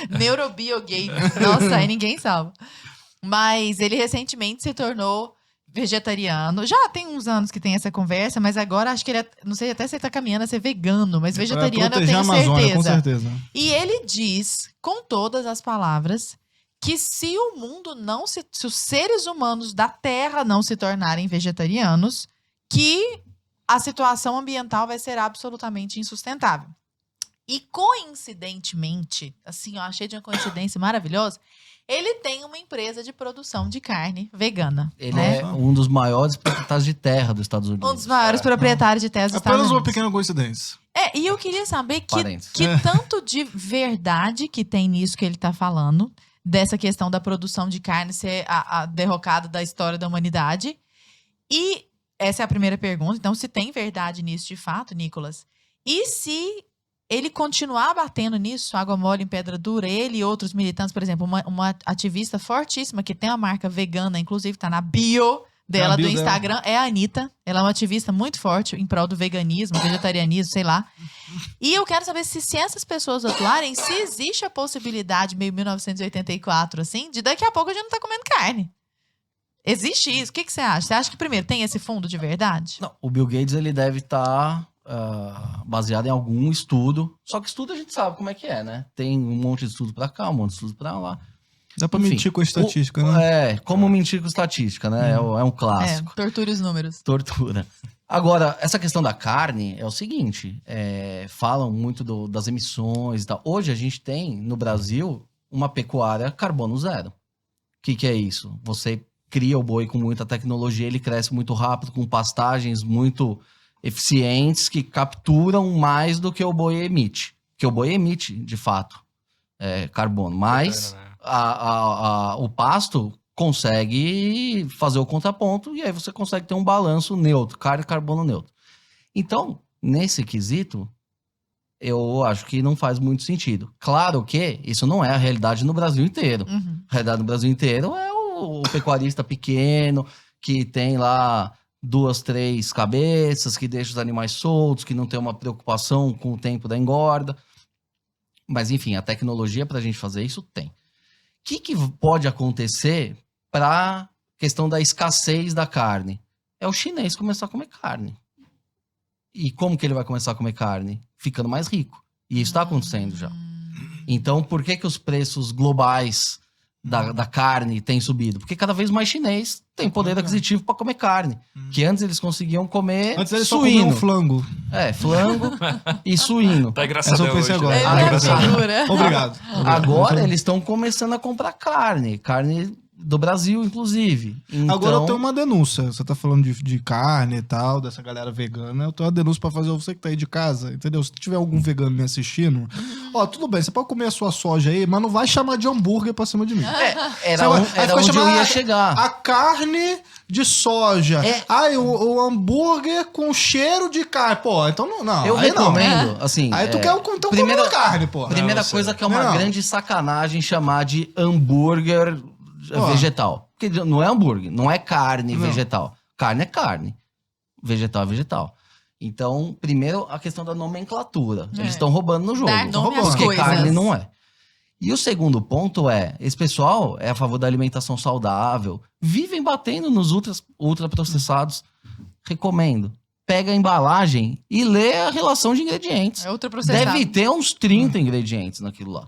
Neurobiogates. Nossa, aí ninguém salva. Mas ele recentemente se tornou vegetariano. Já tem uns anos que tem essa conversa, mas agora acho que ele, não sei até se ele tá caminhando a ser vegano, mas vegetariano eu Proteger tenho a Amazônia, com certeza. certeza. E ele diz, com todas as palavras, que se o mundo não se os seres humanos da Terra não se tornarem vegetarianos, que a situação ambiental vai ser absolutamente insustentável. E coincidentemente, assim, eu achei de uma coincidência maravilhosa, ele tem uma empresa de produção de carne vegana. Ele né? é um dos maiores proprietários de terra dos Estados Unidos. Um dos maiores proprietários de terras dos Estados Apenas uma Unidos. pequena coincidência. E eu queria saber Parênteses. que tanto de verdade que tem nisso que ele tá falando, dessa questão da produção de carne ser a derrocada da história da humanidade. E essa é a primeira pergunta. Então, se tem verdade nisso de fato, Nicolas? E se ele continuar batendo nisso, água mole em pedra dura, ele e outros militantes, por exemplo, uma ativista fortíssima que tem uma marca vegana, inclusive tá na bio dela do Instagram, é a Anitta. Ela é uma ativista muito forte em prol do veganismo, vegetarianismo, sei lá. E eu quero saber se essas pessoas atuarem, se existe a possibilidade, meio 1984, assim, de daqui a pouco a gente não tá comendo carne. Existe isso? O que você acha? Você acha que, primeiro, tem esse fundo de verdade? Não, o Bill Gates ele deve estar baseado em algum estudo. Só que estudo a gente sabe como é que é, né? Tem um monte de estudo pra cá, um monte de estudo pra lá. Dá pra Enfim, mentir com a estatística, né? Como mentir com estatística, né? É um clássico. Torture os números. Tortura. Agora, essa questão da carne é o seguinte: falam muito das emissões e tal. Hoje a gente tem, no Brasil, uma pecuária carbono zero. O que é isso? Você cria o boi com muita tecnologia, ele cresce muito rápido, com pastagens muito eficientes que capturam mais do que o boi emite. Porque o boi emite, de fato, carbono. Mas o pasto consegue fazer o contraponto e aí você consegue ter um balanço neutro, carne e carbono neutro. Então, nesse quesito, eu acho que não faz muito sentido. Claro que isso não é a realidade no Brasil inteiro. Uhum. A realidade no Brasil inteiro é o pecuarista pequeno, que tem lá 2, 3 cabeças, que deixa os animais soltos, que não tem uma preocupação com o tempo da engorda. Mas, enfim, a tecnologia para a gente fazer isso tem. O que pode acontecer para a questão da escassez da carne? É o chinês começar a comer carne. E como que ele vai começar a comer carne? Ficando mais rico. E isso está acontecendo já. Então, por que os preços globais da carne tem subido? Porque cada vez mais chinês tem poder aquisitivo para comer carne. Que antes eles conseguiam comer Antes eles suíno. só comiam flango. Flango e suíno. Tá Essa eu engraçado pensei hoje. agora. Ele Ah, não engraçado. segura. Obrigado. Agora eles estão começando a comprar carne do Brasil, inclusive. Então, Agora eu tenho uma denúncia. Você tá falando de carne e tal, dessa galera vegana. Eu tenho uma denúncia pra fazer você que tá aí de casa, entendeu? Se tiver algum vegano me assistindo, ó, tudo bem, você pode comer a sua soja aí, mas não vai chamar de hambúrguer pra cima de mim. era Aí onde fica eu chamando ia chegar. A carne de soja. É. Ai, o hambúrguer com cheiro de carne. Pô, então não. Eu aí recomendo, assim... Aí tu quer então primeira- comer carne, pô. Primeira Não, coisa sério. que é uma Não. grande sacanagem chamar de hambúrguer vegetal. Porque não é hambúrguer, não é carne Não. vegetal. Carne é carne. Vegetal é vegetal. Então, primeiro, a questão da nomenclatura. É. Eles estão roubando no jogo. Dar nome às Porque coisas. carne não é. E o segundo ponto é, esse pessoal é a favor da alimentação saudável, vivem batendo nos ultraprocessados. Recomendo. Pega a embalagem e lê a relação de ingredientes. É ultraprocessado. Deve ter uns 30 ingredientes naquilo lá.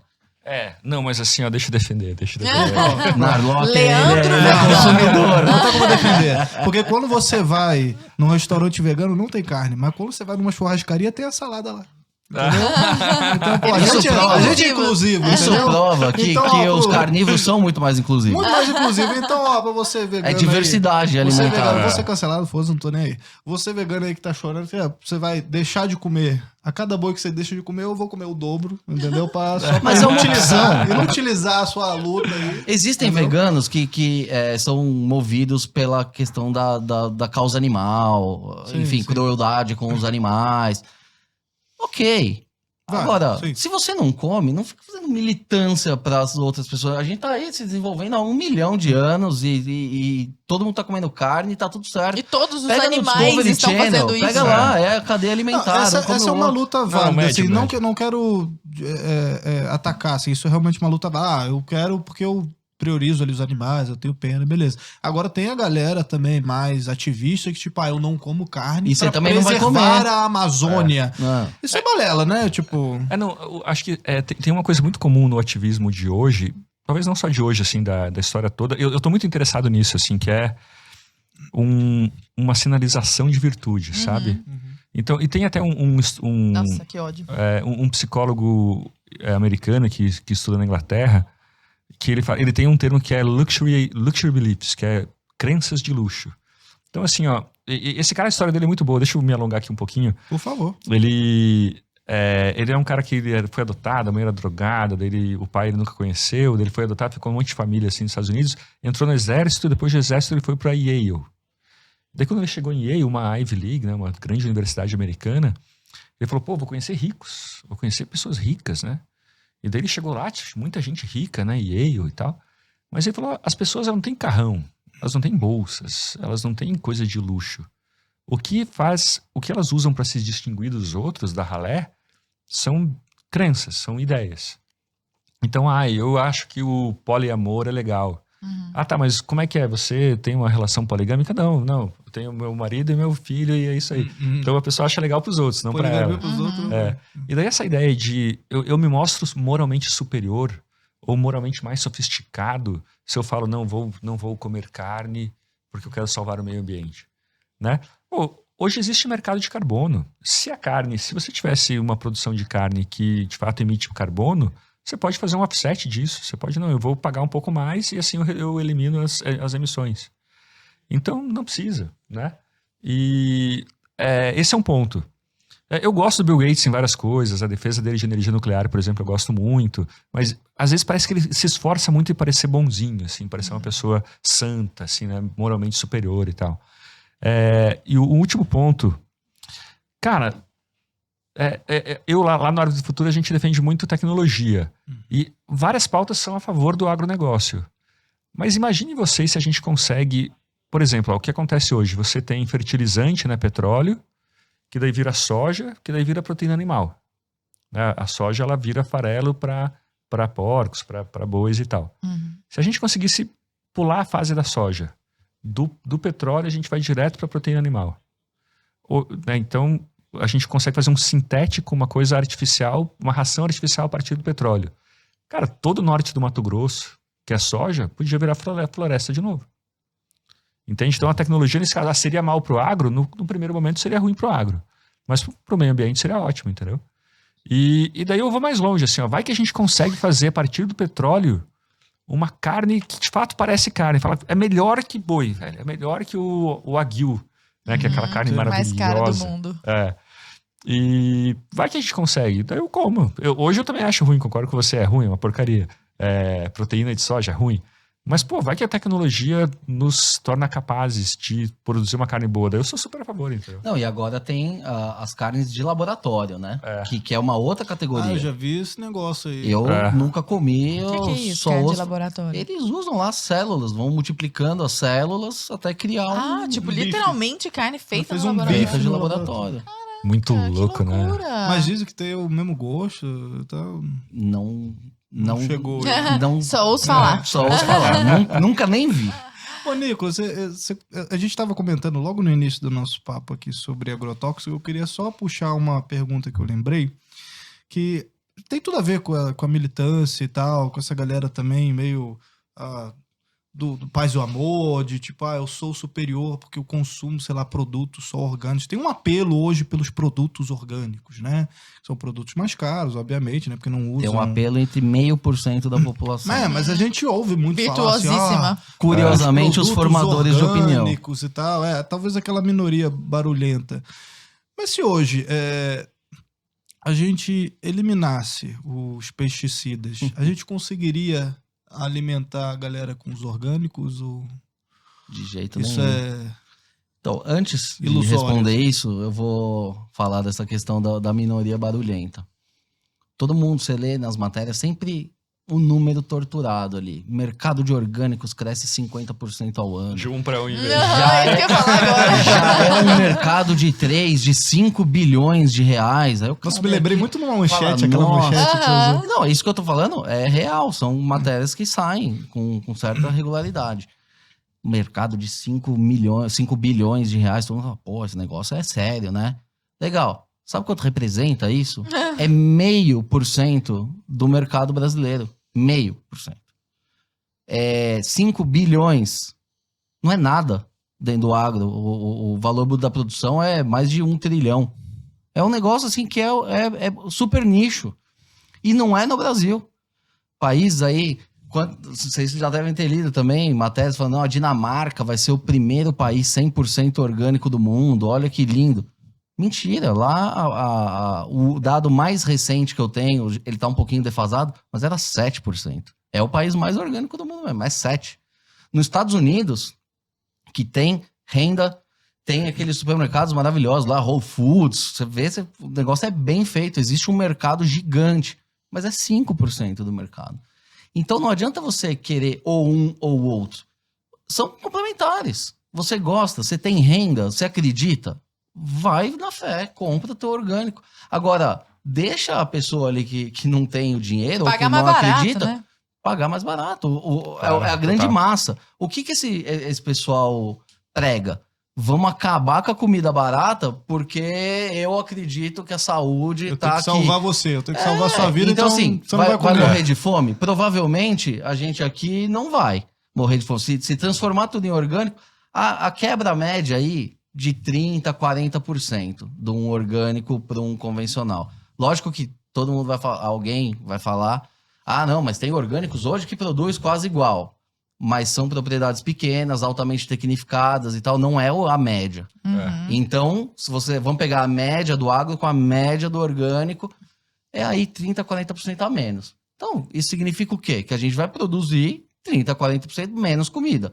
Não, mas assim, ó, deixa eu defender. Narlock, Leandro ele é Vegano. consumidor. Não tem como defender. Porque quando você vai num restaurante vegano, não tem carne. Mas quando você vai numa churrascaria, tem a salada lá. Entendeu? Então, pô, a gente é inclusivo, Isso entendeu? prova que Então, ó, os pô, carnívoros são muito mais inclusivos. muito mais inclusivo. Então, ó, pra você vegano É diversidade aí, você alimentar. vegano, você cancelado, foda-se, não tô nem aí. Você vegano aí que tá chorando, você vai deixar de comer. A cada boi que você deixa de comer, eu vou comer o dobro, entendeu? Só pra Mas é uma utilizar, inutilizar a sua luta aí. Existem Entendeu? veganos que são movidos pela questão da causa animal, Sim, enfim, sim. crueldade com os animais. Ok. Vai, Agora, sim. se você não come, não fica fazendo militância para as outras pessoas. A gente tá aí se desenvolvendo há 1 milhão de anos e todo mundo tá comendo carne e tá tudo certo. E todos os Pega no animais Discovery estão Channel, fazendo isso. Pega lá, é a cadeia alimentar. Não, essa come é o uma outro. luta válida, médio, assim, não médio. que eu não quero atacar, assim, isso é realmente uma luta, eu quero porque eu priorizo ali os animais, eu tenho pena, beleza. Agora tem a galera também mais ativista que tipo, eu não como carne E você pra também não vai preservar comer. a Amazônia. Ah. Isso é balela, né? Tipo... Não, eu acho que tem uma coisa muito comum no ativismo de hoje, talvez não só de hoje, assim, da história toda. Eu tô muito interessado nisso, assim, que é uma sinalização de virtude, sabe? Então, e tem até Nossa, que ódio. um psicólogo americano que estuda na Inglaterra, que ele tem um termo que é luxury beliefs, que é crenças de luxo. Então, assim, ó, esse cara, a história dele é muito boa, deixa eu me alongar aqui um pouquinho. Por favor. Ele é um cara que foi adotado, a mãe era drogada, o pai ele nunca conheceu, ele foi adotado, ficou um monte de família assim nos Estados Unidos, entrou no exército, depois do exército ele foi para Yale. Daí quando ele chegou em Yale, uma Ivy League, né, uma grande universidade americana, ele falou, vou conhecer ricos, vou conhecer pessoas ricas, né? E daí ele chegou lá, tinha muita gente rica, né, Yale e tal, mas ele falou, as pessoas elas não têm carrão, elas não têm bolsas, elas não têm coisa de luxo. O que elas usam para se distinguir dos outros, da ralé, são crenças, são ideias. Então, eu acho que o poliamor é legal. Tá, mas como é que é? Você tem uma relação poligâmica? Não. Eu tenho meu marido e meu filho e é isso aí. Então a pessoa acha legal pros outros, não para ela. Pros outros, E daí essa ideia de eu me mostro moralmente superior ou moralmente mais sofisticado se eu falo não vou comer carne porque eu quero salvar o meio ambiente, né? Hoje existe mercado de carbono. Se você tivesse uma produção de carne que de fato emite carbono, você pode fazer um offset disso. Você pode, eu vou pagar um pouco mais e assim eu elimino as emissões. Então, não precisa, né? E esse é um ponto. Eu gosto do Bill Gates em várias coisas. A defesa dele de energia nuclear, por exemplo, eu gosto muito. Mas, às vezes, parece que ele se esforça muito em parecer bonzinho, assim. Parecer uma pessoa santa, assim, né? Moralmente superior e tal. E o último ponto... Cara... eu lá no Árvore do Futuro a gente defende muito tecnologia e várias pautas são a favor do agronegócio, mas imagine vocês se a gente consegue, por exemplo, o que acontece hoje, você tem fertilizante, né, petróleo, que daí vira soja, que daí vira proteína animal, né? A soja ela vira farelo para porcos, para bois e tal. Se a gente conseguisse pular a fase da soja, do petróleo a gente vai direto para proteína animal, né? Então a gente consegue fazer um sintético, uma coisa artificial, uma ração artificial a partir do petróleo. Cara, todo o norte do Mato Grosso, que é soja, podia virar floresta de novo. Entende? Então a tecnologia, nesse caso, seria mal pro agro, no primeiro momento seria ruim pro agro. Mas pro meio ambiente seria ótimo, entendeu? E daí eu vou mais longe, assim, ó. Vai que a gente consegue fazer, a partir do petróleo, uma carne que de fato parece carne. Fala, é melhor que boi, velho. É melhor que o Wagyu, né? Que é aquela carne maravilhosa. Mais cara do mundo. É. E vai que a gente consegue. Daí eu como. Hoje eu também acho ruim, concordo com você, é ruim, é uma porcaria. Proteína de soja é ruim. Mas, pô, vai que a tecnologia nos torna capazes de produzir uma carne boa. Daí eu sou super a favor, entendeu? Não, e agora tem as carnes de laboratório, né? Que é uma outra categoria. Eu já vi esse negócio aí. Eu nunca comi. O que é isso, só carne de laboratório? Eles usam lá células, vão multiplicando as células até criar tipo, bife. literalmente carne feita Fez no um laboratório. bife de laboratório. Muito Cara, louco, que né? loucura. Mas dizem que tem o mesmo gosto e tal. Não chegou. Não, Só ouço falar. Só ouço falar. Nunca nem vi. Ô, Nicolas, a gente estava comentando logo no início do nosso papo aqui sobre agrotóxico. Eu queria só puxar uma pergunta que eu lembrei, que tem tudo a ver com a militância e tal, com essa galera também meio do paz e o amor, de tipo, eu sou superior porque eu consumo, sei lá, produtos só orgânicos. Tem um apelo hoje pelos produtos orgânicos, né? São produtos mais caros, obviamente, né? Porque não usam... Tem um apelo entre 0,5% da população. Mas a gente ouve muito falar assim, Virtuosíssima. Curiosamente, os formadores de opinião. Orgânicos e tal, talvez aquela minoria barulhenta. Mas se hoje a gente eliminasse os pesticidas, a gente conseguiria alimentar a galera com os orgânicos? Ou De jeito isso nenhum. Então, antes de ilusório, responder assim. isso, eu vou falar dessa questão da minoria barulhenta. Todo mundo, você lê nas matérias, sempre o número torturado ali. Mercado de orgânicos cresce 50% ao ano. De 1 para 1 em vez. Já isso que eu ia falar agora. Já é um mercado de 5 bilhões de reais. Aí Nossa, me lembrei muito numa manchete, aquela manchete que você usou. Não, isso que eu tô falando é real. São matérias que saem com certa regularidade. Mercado de 5 bilhões de reais. Todo mundo fala, pô, esse negócio é sério, né? Legal. Sabe quanto representa isso? É 0,5% do mercado brasileiro. 0,5%. 5 bilhões não é nada dentro do agro. O valor bruto da produção é mais de 1 trilhão. É um negócio assim que é super nicho. E não é no Brasil. Países aí, vocês já devem ter lido também matérias falando, a Dinamarca vai ser o primeiro país 100% orgânico do mundo. Olha que lindo. Mentira, lá o dado mais recente que eu tenho, ele tá um pouquinho defasado, mas era 7%. É o país mais orgânico do mundo mesmo, é 7%. Nos Estados Unidos, que tem renda, tem aqueles supermercados maravilhosos lá, Whole Foods, você vê, o negócio é bem feito, existe um mercado gigante, mas é 5% do mercado. Então não adianta você querer ou um ou o outro. São complementares. Você gosta, você tem renda, você acredita? Vai na fé, compra teu orgânico. Agora, deixa a pessoa ali que não tem o dinheiro Pagar ou que não mais barato, acredita, né? pagar mais barato. É a grande massa. O que esse pessoal prega? Vamos acabar com a comida barata porque eu acredito que a saúde tá aqui. Eu tenho que salvar você, eu tenho que salvar a sua vida, então assim, você não vai comer. Vai morrer de fome? Provavelmente a gente aqui não vai morrer de fome. Se transformar tudo em orgânico, a quebra média aí de 30%, 40% de um orgânico para um convencional. Lógico que todo mundo vai falar, alguém vai falar, não, mas tem orgânicos hoje que produz quase igual. Mas são propriedades pequenas, altamente tecnificadas e tal, não é a média. Então, vamos pegar a média do agro com a média do orgânico, é aí 30%, 40% a menos. Então, isso significa o quê? Que a gente vai produzir 30%, 40% menos comida.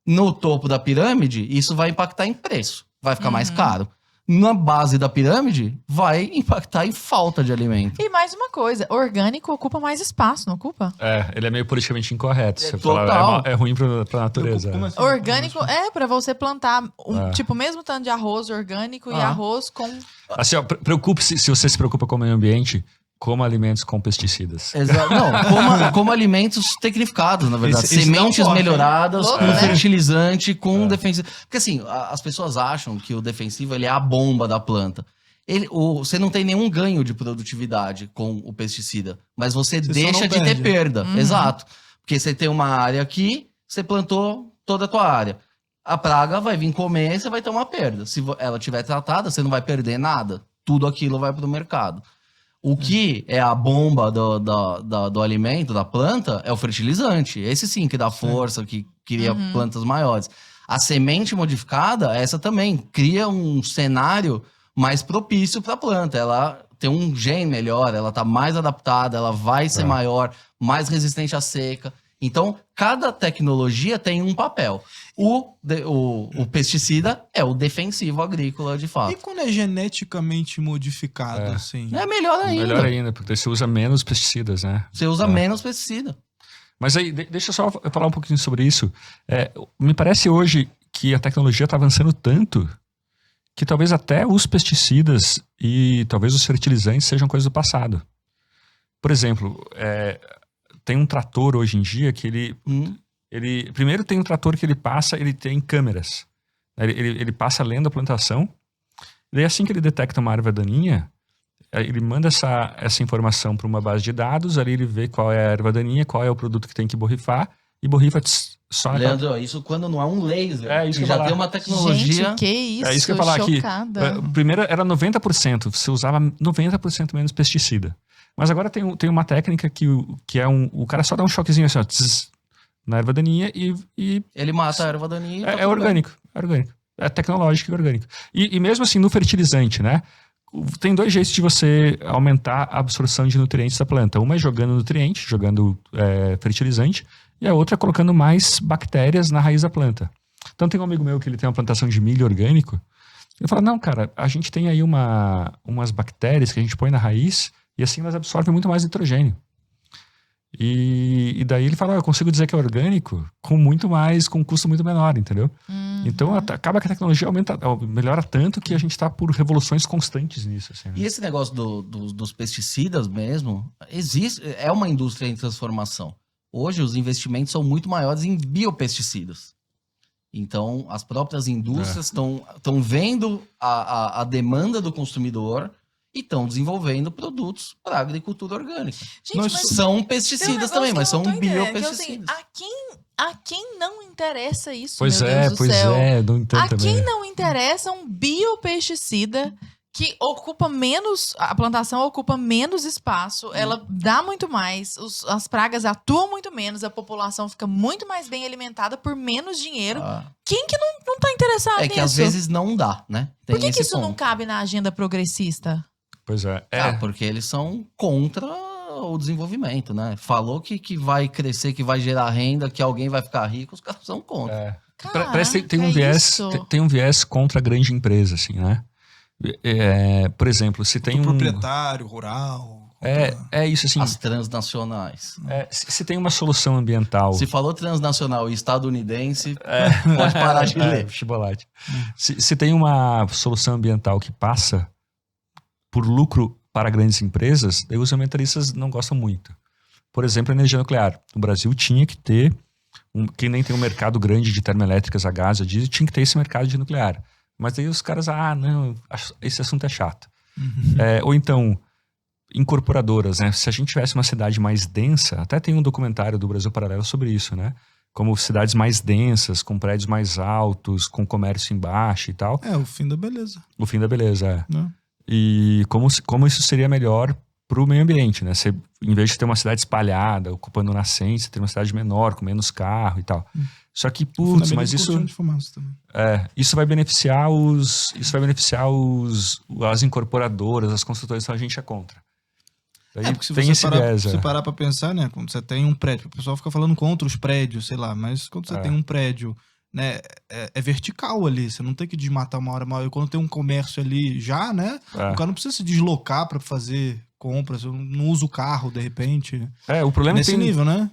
No topo da pirâmide, isso vai impactar em preço. Vai ficar mais caro. Na base da pirâmide, vai impactar em falta de alimento. E mais uma coisa, orgânico ocupa mais espaço, não ocupa? Ele é meio politicamente incorreto. Você total. fala, é ruim pra natureza. Como assim? Orgânico é pra você plantar, tipo, mesmo tanto de arroz orgânico e arroz com... Assim, preocupe-se, se você se preocupa com o meio ambiente, coma alimentos com pesticidas. Exato. Não, como alimentos tecnificados, na verdade. Esse Sementes não pode, melhoradas, Louco, com né? fertilizante, com defensivo. Porque assim, as pessoas acham que o defensivo ele é a bomba da planta. Você não tem nenhum ganho de produtividade com o pesticida, mas você Você só deixa não de ter perde. perda. Exato. Porque você tem uma área aqui, você plantou toda a tua área. A praga vai vir comer e você vai ter uma perda. Se ela estiver tratada, você não vai perder nada. Tudo aquilo vai para o mercado. O que é a bomba do alimento, da planta, é o fertilizante. Esse sim que dá força, que cria plantas maiores. A semente modificada, essa também cria um cenário mais propício para a planta. Ela tem um gene melhor, ela está mais adaptada, ela vai ser maior, mais resistente à seca. Então, cada tecnologia tem um papel. O pesticida é o defensivo agrícola, de fato. E quando é geneticamente modificado, assim? É melhor ainda. Melhor ainda, porque você usa menos pesticidas, né? Você usa menos pesticida. Mas aí, deixa eu só falar um pouquinho sobre isso. Me parece hoje que a tecnologia está avançando tanto que talvez até os pesticidas e talvez os fertilizantes sejam coisas do passado. Por exemplo, tem um trator hoje em dia que ele primeiro tem um trator que ele tem câmeras. Ele passa lendo a plantação. E daí assim que ele detecta uma erva daninha, ele manda essa informação para uma base de dados, ali ele vê qual é a erva daninha, qual é o produto que tem que borrifar, e borrifa só na... Leandro, isso quando não é um laser. Isso que já tem uma tecnologia... Gente, que isso, isso que eu ia falar aqui. Primeiro era 90%, você usava 90% menos pesticida. Mas agora tem uma técnica que é o cara só dá um choquezinho assim, ó, na erva daninha e ele mata a erva daninha. É orgânico. É tecnológico e orgânico. E mesmo assim, no fertilizante, né? Tem 2 jeitos de você aumentar a absorção de nutrientes da planta. Uma é jogando nutriente, jogando fertilizante, e a outra é colocando mais bactérias na raiz da planta. Então tem um amigo meu que ele tem uma plantação de milho orgânico. Ele fala, não, cara, a gente tem aí umas bactérias que a gente põe na raiz e assim elas absorvem muito mais nitrogênio. E daí ele fala, eu consigo dizer que é orgânico com um custo muito menor, entendeu? Então acaba que a tecnologia melhora tanto que a gente está por revoluções constantes nisso. Assim, né? E esse negócio dos pesticidas mesmo, é uma indústria em transformação. Hoje os investimentos são muito maiores em biopesticidas. Então as próprias indústrias estão vendo a demanda do consumidor e estão desenvolvendo produtos para a agricultura orgânica. Gente, são pesticidas também, mas são biopesticidas. A quem não interessa isso, pois meu Deus do céu? Não entendo a também. quem não interessa um biopesticida que ocupa menos, a plantação ocupa menos espaço, ela dá muito mais, as pragas atuam muito menos, a população fica muito mais bem alimentada por menos dinheiro. Quem que não tá interessado nisso? É que às vezes não dá, né? Por que isso não cabe na agenda progressista? Pois é. Porque eles são contra o desenvolvimento, né? Falou que vai crescer, que vai gerar renda, que alguém vai ficar rico, os caras são contra. Parece que tem um viés contra a grande empresa, assim, né? Por exemplo, se tem proprietário rural. É isso, assim. As transnacionais. Se tem uma solução ambiental. Se falou transnacional e estadunidense, pode parar de ler. Chibolate. Se tem uma solução ambiental que passa por lucro para grandes empresas, daí os ambientalistas não gostam muito. Por exemplo, a energia nuclear. O Brasil tinha que ter, quem nem tem um mercado grande de termoelétricas a gás, a diesel, tinha que ter esse mercado de nuclear. Mas daí os caras, não, esse assunto é chato. Ou então, incorporadoras, né? Se a gente tivesse uma cidade mais densa, até tem um documentário do Brasil Paralelo sobre isso, né? Como cidades mais densas, com prédios mais altos, com comércio embaixo e tal. O fim da beleza. O fim da beleza, E como isso seria melhor para o meio ambiente, né? Você, em vez de ter uma cidade espalhada, ocupando nascentes, ter uma cidade menor, com menos carro e tal. Só que, mas isso... Isso vai beneficiar as incorporadoras, as construtoras, então a gente é contra. Daí porque se tem você parar pra pensar, né? Quando você tem um prédio, o pessoal fica falando contra os prédios, sei lá, mas quando você tem um prédio, né? É vertical ali, você não tem que desmatar uma hora maior. E quando tem um comércio ali já, né? O cara não precisa se deslocar pra fazer compras, eu não uso o carro, de repente. O problema nesse nível, né?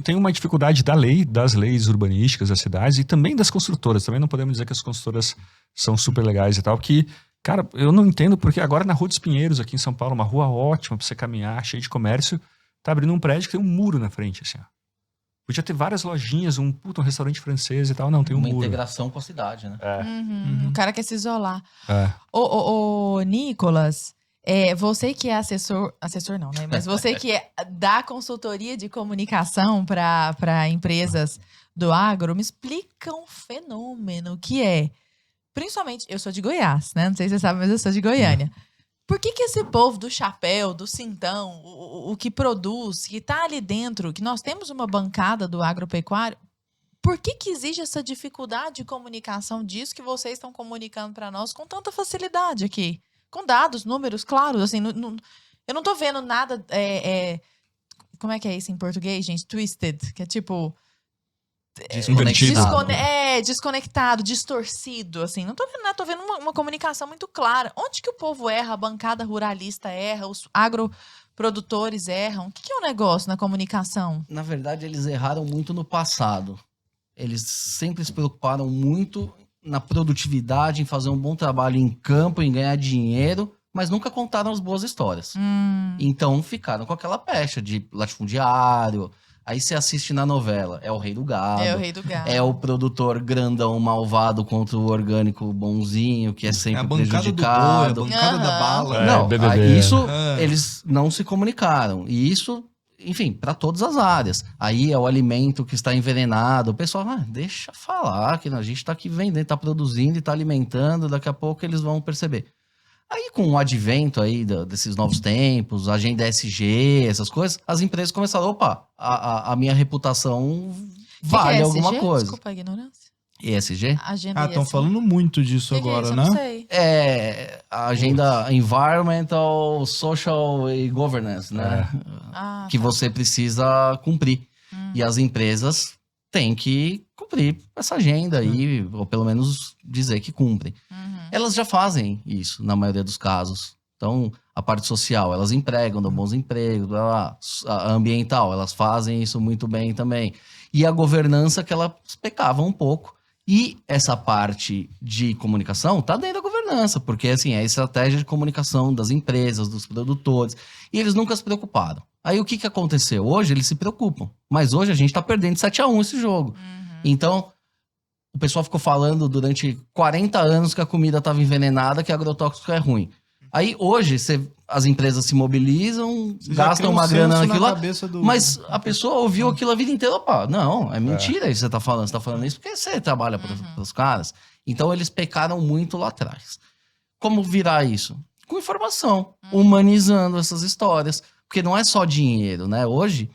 Tem uma dificuldade das leis urbanísticas das cidades e também das construtoras. Também não podemos dizer que as construtoras são super legais e tal, porque, cara, eu não entendo porque agora na Rua dos Pinheiros, aqui em São Paulo, uma rua ótima pra você caminhar, cheia de comércio, tá abrindo um prédio que tem um muro na frente, assim, ó. Podia ter várias lojinhas, um restaurante francês e tal. Não, tem um muro. Uma integração com a cidade, né? O cara quer se isolar. Ô, Nicolas, Você que é assessor não, né? Mas você que dá consultoria de comunicação para empresas do agro, me explica um fenômeno que é, principalmente, eu sou de Goiás, né? Não sei se você sabe, mas eu sou de Goiânia. Por que esse povo do chapéu, do cintão, o que produz, que tá ali dentro, que nós temos uma bancada do agropecuário, por que exige essa dificuldade de comunicação disso que vocês estão comunicando para nós com tanta facilidade aqui? Com dados, números, claro, assim, eu não tô vendo nada, como é que é isso em português, gente? Twisted, que é tipo... desconectado, distorcido, assim. Não tô vendo nada, tô vendo uma comunicação muito clara. Onde que o povo erra? A bancada ruralista erra? Os agroprodutores erram? O que é o negócio na comunicação? Na verdade, eles erraram muito no passado. Eles sempre se preocuparam muito na produtividade, em fazer um bom trabalho em campo, em ganhar dinheiro, mas nunca contaram as boas histórias. Então ficaram com aquela pecha de latifundiário. Aí você assiste na novela, é o rei do gado. É o rei do gado. É o produtor grandão malvado contra o orgânico bonzinho, que é sempre a bancada prejudicado. do boi, a bancada da bala. Não, BBB. isso eles não se comunicaram. E isso, enfim, para todas as áreas. Aí é o alimento que está envenenado. O pessoal, deixa falar, que a gente está aqui vendendo, está produzindo e está alimentando, daqui a pouco eles vão perceber. Aí, com o advento aí desses novos tempos, agenda ESG, essas coisas, as empresas começaram, a minha reputação vale alguma coisa. Desculpa a ignorância. ESG? Agenda estão ESG. falando muito disso Que agora, é isso? né? Eu não sei. É a agenda Environmental, Social e Governance, né? Que você precisa cumprir. E as empresas têm que cumprir essa agenda aí, ou pelo menos dizer que cumprem. Elas já fazem isso, na maioria dos casos. Então, a parte social, elas empregam, dão bons empregos, a ambiental, elas fazem isso muito bem também. E a governança, que elas pecavam um pouco. E essa parte de comunicação tá dentro da governança, porque assim, é a estratégia de comunicação das empresas, dos produtores, e eles nunca se preocuparam. Aí o que aconteceu? Hoje eles se preocupam, mas hoje a gente tá perdendo 7-1 esse jogo. Então, o pessoal ficou falando durante 40 anos que a comida estava envenenada, que agrotóxico é ruim. Aí hoje as empresas se mobilizam, gastam uma grana naquilo lá, mas a pessoa ouviu aquilo a vida inteira. Não, é mentira isso que você tá falando. Você tá falando isso porque você trabalha para os caras. Então eles pecaram muito lá atrás. Como virar isso? Com informação, humanizando essas histórias. Porque não é só dinheiro, né? Hoje,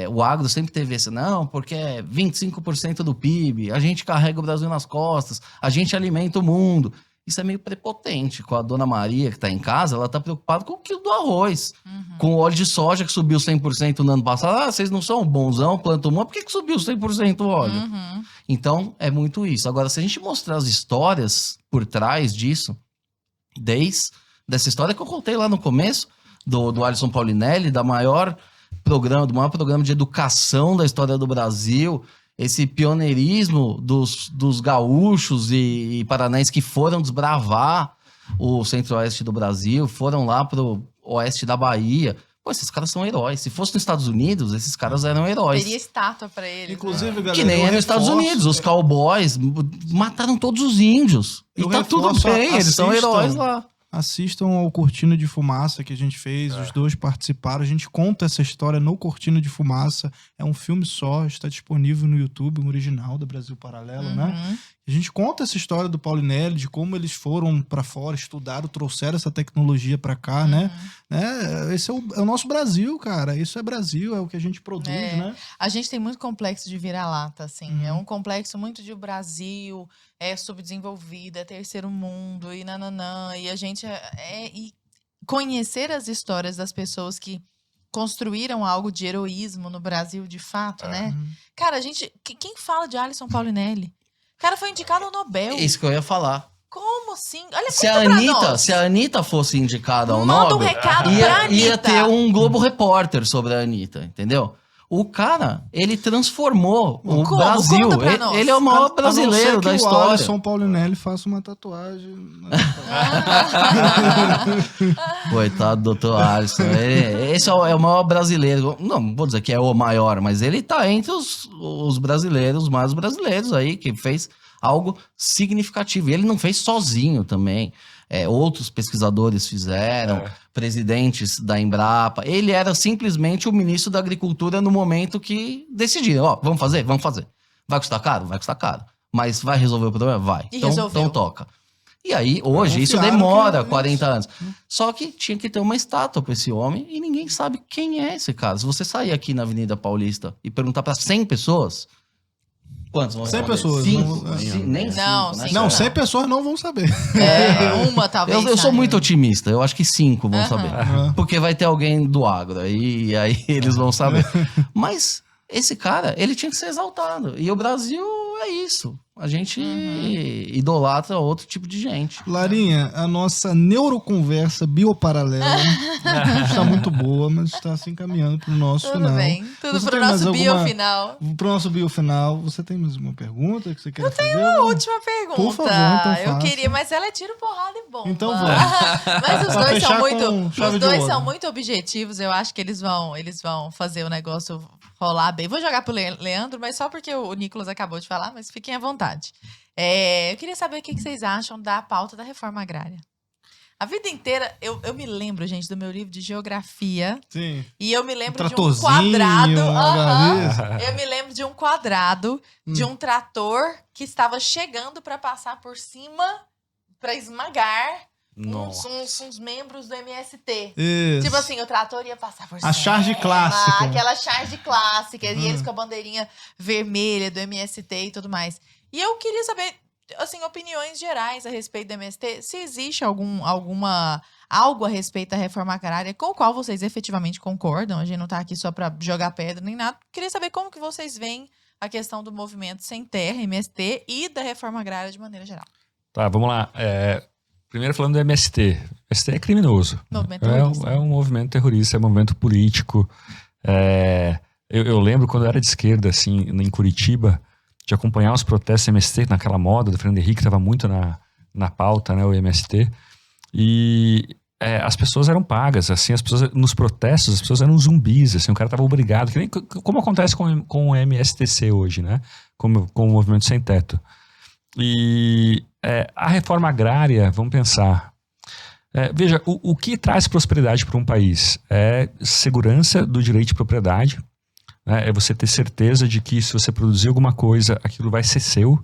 o agro sempre teve esse, não, porque é 25% do PIB, a gente carrega o Brasil nas costas, a gente alimenta o mundo. Isso é meio prepotente. Com a dona Maria, que está em casa, ela está preocupada com o quilo do arroz. Com o óleo de soja, que subiu 100% no ano passado. Vocês não são bonzão, plantam uma, por que subiu 100% o óleo? Então, é muito isso. Agora, se a gente mostrar as histórias por trás disso, desde dessa história que eu contei lá no começo, do Alisson Paulinelli, do maior programa de educação da história do Brasil, esse pioneirismo dos gaúchos e paranaenses que foram desbravar o centro-oeste do Brasil, foram lá pro oeste da Bahia. Pô, esses caras são heróis. Se fosse nos Estados Unidos, esses caras eram heróis. Teria estátua pra eles. Inclusive, né? galera, que nem é nos Estados Unidos. Os cowboys mataram todos os índios. E tá tudo bem, eles são heróis lá. Assistam ao Cortina de Fumaça que a gente fez, os dois participaram. A gente conta essa história no Cortina de Fumaça. É um filme só, está disponível no YouTube, um original da Brasil Paralelo, né? A gente conta essa história do Paulinelli, de como eles foram para fora, estudaram, trouxeram essa tecnologia para cá, né? Esse é o nosso Brasil, cara. Isso é Brasil, é o que a gente produz, né? A gente tem muito complexo de vira-lata, assim. É um complexo muito de Brasil, é subdesenvolvido, é terceiro mundo, e nananã. E a gente e conhecer as histórias das pessoas que construíram algo de heroísmo no Brasil, de fato, né? Cara, a gente... Quem fala de Alisson Paulinelli? O cara foi indicado ao Nobel. Isso que eu ia falar. Como assim? Olha, se a Anitta fosse indicada ao Manda Nobel, um recado pra Anitta. Ia ter um Globo Repórter sobre a Anitta, entendeu? O cara, ele transformou o Brasil. Conta pra nós. Ele é o maior brasileiro da história. O Alisson Paulinelli faça uma tatuagem. Coitado do doutor Alisson. Esse é o maior brasileiro. Não vou dizer que é o maior, mas ele tá entre os brasileiros, mais brasileiros aí, que fez algo significativo. E ele não fez sozinho também. outros pesquisadores fizeram, presidentes da Embrapa. Ele era simplesmente o ministro da Agricultura no momento que decidiram, vamos fazer? Vamos fazer. Vai custar caro? Vai custar caro. Mas vai resolver o problema? Vai. Então toca. E aí, hoje, isso demora 40 anos. Só que tinha que ter uma estátua pra esse homem e ninguém sabe quem é esse cara. Se você sair aqui na Avenida Paulista e perguntar pra 100 pessoas, quantos vão 100 saber? pessoas. 5. Nem Não, 5, né? Não, 100 pessoas não vão saber. Uma talvez. Eu sou muito otimista, eu acho que 5 vão saber. Aham. Porque vai ter alguém do agro, e aí eles vão saber. Mas esse cara, ele tinha que ser exaltado. E o Brasil é isso. A gente idolatra outro tipo de gente. Larinha, a nossa neuroconversa bioparalela está muito boa, mas está se encaminhando para o nosso Tudo final. bem. Tudo Você pro tem mais nosso bio alguma- final. Para o nosso bio final, você tem mais uma pergunta que você quer fazer? Uma última pergunta. Por favor, então eu faça. queria, mas ela é tiro, porrada e bomba. Então vamos. Mas os Pra dois fechar são com muito, chave os de dois ouro. são muito objetivos. Eu acho que eles vão fazer o negócio rolar bem. Vou jogar pro Leandro, mas só porque o Nicolas acabou de falar, mas fiquem à vontade. Eu queria saber o que vocês acham da pauta da reforma agrária. A vida inteira, eu me lembro, gente, do meu livro de geografia. Sim. E eu me lembro de um Tratorzinho, quadrado. uma Eu me lembro de um quadrado de um trator que estava chegando para passar por cima para esmagar uns membros do MST. Isso. Tipo assim, o trator ia passar por cima. A charge clássica. Aquela charge clássica. E eles com a bandeirinha vermelha do MST e tudo mais. E eu queria saber, assim, opiniões gerais a respeito do MST. Se existe algo a respeito da reforma agrária com o qual vocês efetivamente concordam. A gente não tá aqui só para jogar pedra nem nada. Queria saber como que vocês veem a questão do movimento sem terra, MST, e da reforma agrária de maneira geral. Tá, vamos lá. Primeiro falando do MST. O MST é criminoso. Movimento terrorista. É um movimento terrorista, é um movimento político. Eu lembro quando eu era de esquerda, assim, em Curitiba, de acompanhar os protestos MST naquela moda do Fernando Henrique, estava muito na pauta, né, o MST. E as pessoas eram pagas, assim, nos protestos, as pessoas eram zumbis, assim, o cara estava obrigado, como acontece com o MSTC hoje, né, com o Movimento Sem Teto. E a reforma agrária, vamos pensar, veja, o que traz prosperidade para um país é segurança do direito de propriedade, né? É você ter certeza de que se você produzir alguma coisa, aquilo vai ser seu,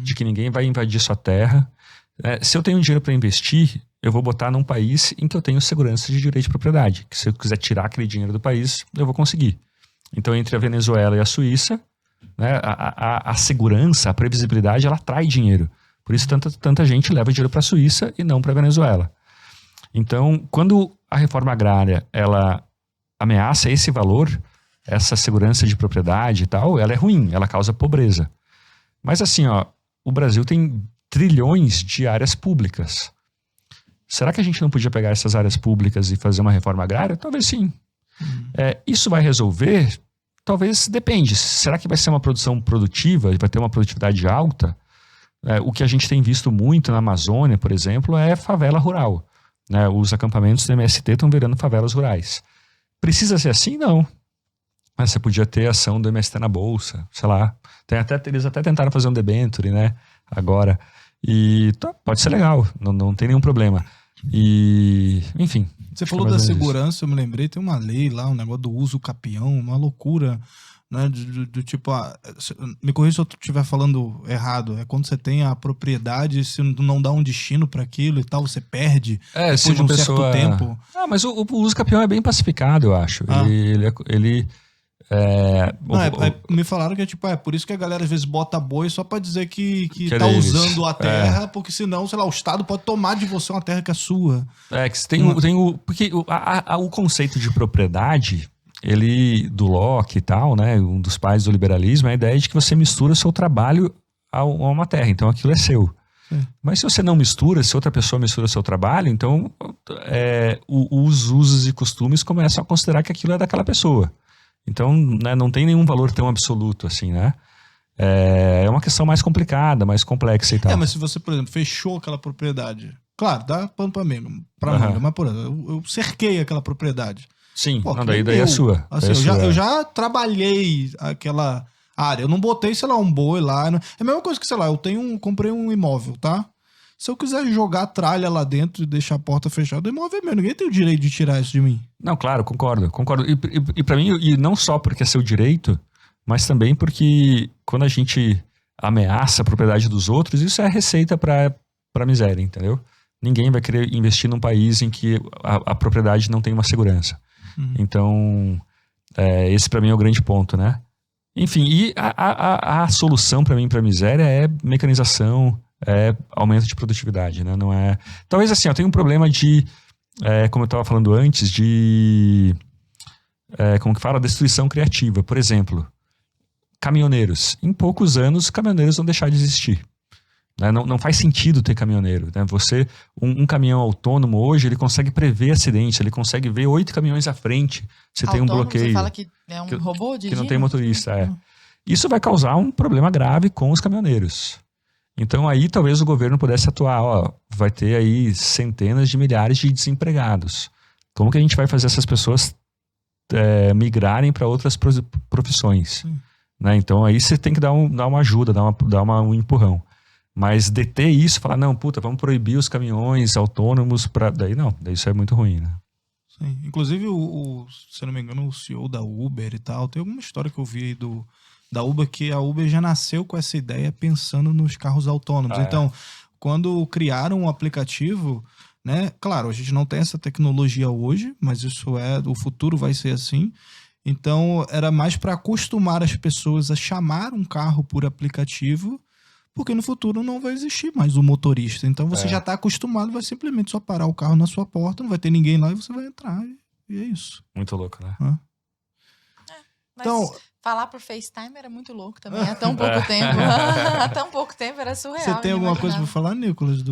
de que ninguém vai invadir sua terra. Se eu tenho dinheiro para investir, eu vou botar num país em que eu tenho segurança de direito de propriedade, que se eu quiser tirar aquele dinheiro do país, eu vou conseguir. Então, entre a Venezuela e a Suíça, né, a segurança, a previsibilidade, ela atrai dinheiro. Por isso, tanta gente leva dinheiro para a Suíça e não para a Venezuela. Então, quando a reforma agrária ela ameaça esse valor, essa segurança de propriedade e tal, ela é ruim, ela causa pobreza. Mas assim, o Brasil tem trilhões de áreas públicas. Será que a gente não podia pegar essas áreas públicas e fazer uma reforma agrária? Talvez sim. Isso vai resolver? Talvez depende. Será que vai ser uma produção produtiva? Vai ter uma produtividade alta? O que a gente tem visto muito na Amazônia, por exemplo, é favela rural. Né? Os acampamentos do MST estão virando favelas rurais. Precisa ser assim? Não. Mas você podia ter ação do MST na Bolsa, sei lá. Eles até tentaram fazer um debenture, né? Agora. E pode ser legal, não tem nenhum problema. E, enfim. Você falou da segurança, eu me lembrei, tem uma lei lá, um negócio do uso capião, uma loucura, né? Do tipo, me corrija se eu estiver falando errado, é quando você tem a propriedade, se não dá um destino para aquilo e tal, você perde depois se de um certo tempo. Mas o uso capião é bem pacificado, eu acho. Me falaram que é por isso que a galera às vezes bota boi só pra dizer que é tá deles. usando a terra, porque senão, sei lá, o Estado pode tomar de você uma terra que é sua. Porque o conceito de propriedade, do Locke e tal, né, um dos pais do liberalismo, é a ideia de que você mistura o seu trabalho a uma terra, então aquilo é seu. Mas se você não mistura, se outra pessoa mistura o seu trabalho, então os usos e costumes começam a considerar que aquilo é daquela pessoa. Então, né, não tem nenhum valor tão absoluto assim, né? É uma questão mais complicada, mais complexa e tal. Mas se você, por exemplo, fechou aquela propriedade, claro, dá pano pra manga, mas por exemplo, eu cerquei aquela propriedade. Sim, daí é sua. Assim, eu já trabalhei aquela área, eu não botei, sei lá, um boi lá. É a mesma coisa que, sei lá, comprei um imóvel, tá? Se eu quiser jogar tralha lá dentro e deixar a porta fechada, o imóvel é meu. Ninguém tem o direito de tirar isso de mim. Não, claro, concordo. E pra mim, e não só porque é seu direito, mas também porque quando a gente ameaça a propriedade dos outros, isso é receita pra miséria, entendeu? Ninguém vai querer investir num país em que a propriedade não tem uma segurança. Então, esse pra mim é o grande ponto, né? Enfim, e a solução pra mim pra miséria é mecanização, é aumento de produtividade, né? Não é... Talvez assim, eu tenho um problema de, como eu estava falando antes, de... como que fala? Destruição criativa. Por exemplo, caminhoneiros. Em poucos anos, caminhoneiros vão deixar de existir. Né? Não faz sentido ter caminhoneiro. Né? Um caminhão autônomo hoje, ele consegue prever acidente, ele consegue ver 8 caminhões à frente. Você tem um bloqueio. Você fala que é um robô dirigindo? Que não tem motorista, Isso vai causar um problema grave com os caminhoneiros. Então aí talvez o governo pudesse atuar, vai ter aí centenas de milhares de desempregados. Como que a gente vai fazer essas pessoas migrarem para outras profissões? Né? Então aí você tem que dar uma ajuda, dar um empurrão. Mas deter isso, falar, não, vamos proibir os caminhões autônomos, daí isso é muito ruim, né? Sim. Inclusive, se eu não me engano, o CEO da Uber e tal, tem alguma história que eu vi aí da Uber, que a Uber já nasceu com essa ideia pensando nos carros autônomos. Então, quando criaram um aplicativo, né? Claro, a gente não tem essa tecnologia hoje, mas o futuro vai ser assim. Então, era mais para acostumar as pessoas a chamar um carro por aplicativo, porque no futuro não vai existir mais o motorista. Então, você já está acostumado, vai simplesmente só parar o carro na sua porta, não vai ter ninguém lá e você vai entrar. E é isso. Muito louco, né? Mas então, falar por FaceTime era muito louco também. Há tão pouco tempo. Há tão pouco tempo era surreal. Você tem alguma coisa para falar, Nicolas,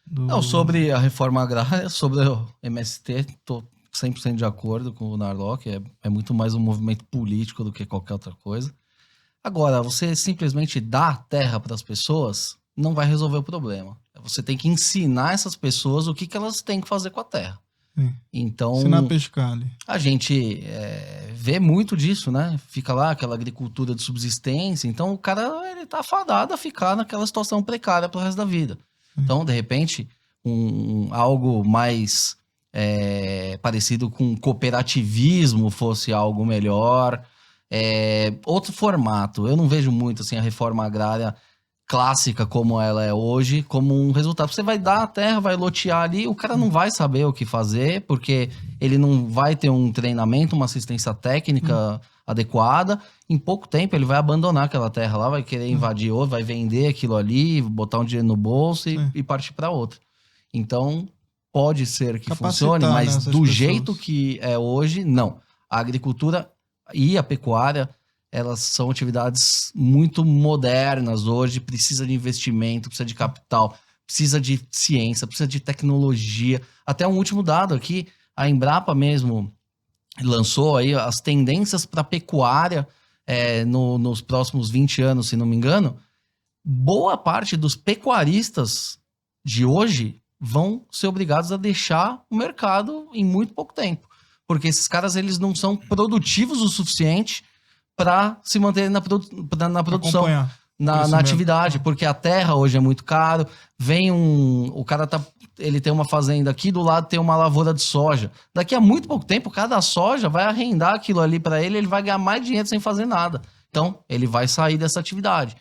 Não, sobre a reforma agrária, sobre o MST, tô 100% de acordo com o Narlock. É muito mais um movimento político do que qualquer outra coisa. Agora, você simplesmente dar terra para as pessoas não vai resolver o problema. Você tem que ensinar essas pessoas o que elas têm que fazer com a terra. Então, ensinar a pescar ali. A gente vê muito disso, né? Fica lá aquela agricultura de subsistência. Então, o cara ele tá fadado a ficar naquela situação precária pro resto da vida. Então, de repente, algo mais parecido com cooperativismo fosse algo melhor. Outro formato. Eu não vejo muito assim, a reforma agrária clássica como ela é hoje, como um resultado. Você vai dar a terra, vai lotear ali, o cara não vai saber o que fazer, porque ele não vai ter um treinamento, uma assistência técnica adequada. Em pouco tempo ele vai abandonar aquela terra lá, vai querer invadir outra, vai vender aquilo ali, botar um dinheiro no bolso e partir para outra. Então, pode ser que funcione, mas do jeito que é hoje, não. A agricultura e a pecuária, elas são atividades muito modernas hoje, precisa de investimento, precisa de capital, precisa de ciência, precisa de tecnologia. Até um último dado aqui, a Embrapa mesmo lançou aí as tendências para a pecuária nos próximos 20 anos, se não me engano. Boa parte dos pecuaristas de hoje vão ser obrigados a deixar o mercado em muito pouco tempo. Porque esses caras eles não são produtivos o suficiente para se manterem na produção, na atividade, porque a terra hoje é muito caro. O cara ele tem uma fazenda aqui, do lado tem uma lavoura de soja. Daqui a muito pouco tempo, cada soja vai arrendar aquilo ali para ele vai ganhar mais dinheiro sem fazer nada. Então, ele vai sair dessa atividade.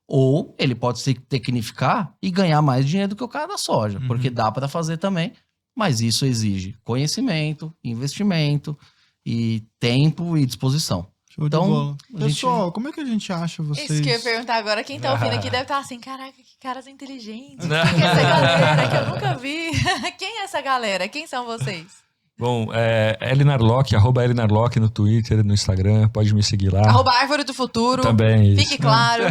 Ou ele pode se tecnificar e ganhar mais dinheiro do que o cara da soja, porque dá para fazer também, mas isso exige conhecimento, investimento e tempo e disposição. Show de bola. Pessoal, como é que a gente acha vocês? Isso que eu ia perguntar agora. Quem tá ouvindo aqui deve estar assim, caraca, que caras inteligentes. Quem é essa galera que eu nunca vi? Quem é essa galera? Quem são vocês? Bom, @Elinarlock no Twitter, no Instagram, pode me seguir lá. @Árvore do Futuro. Também, Fique claro.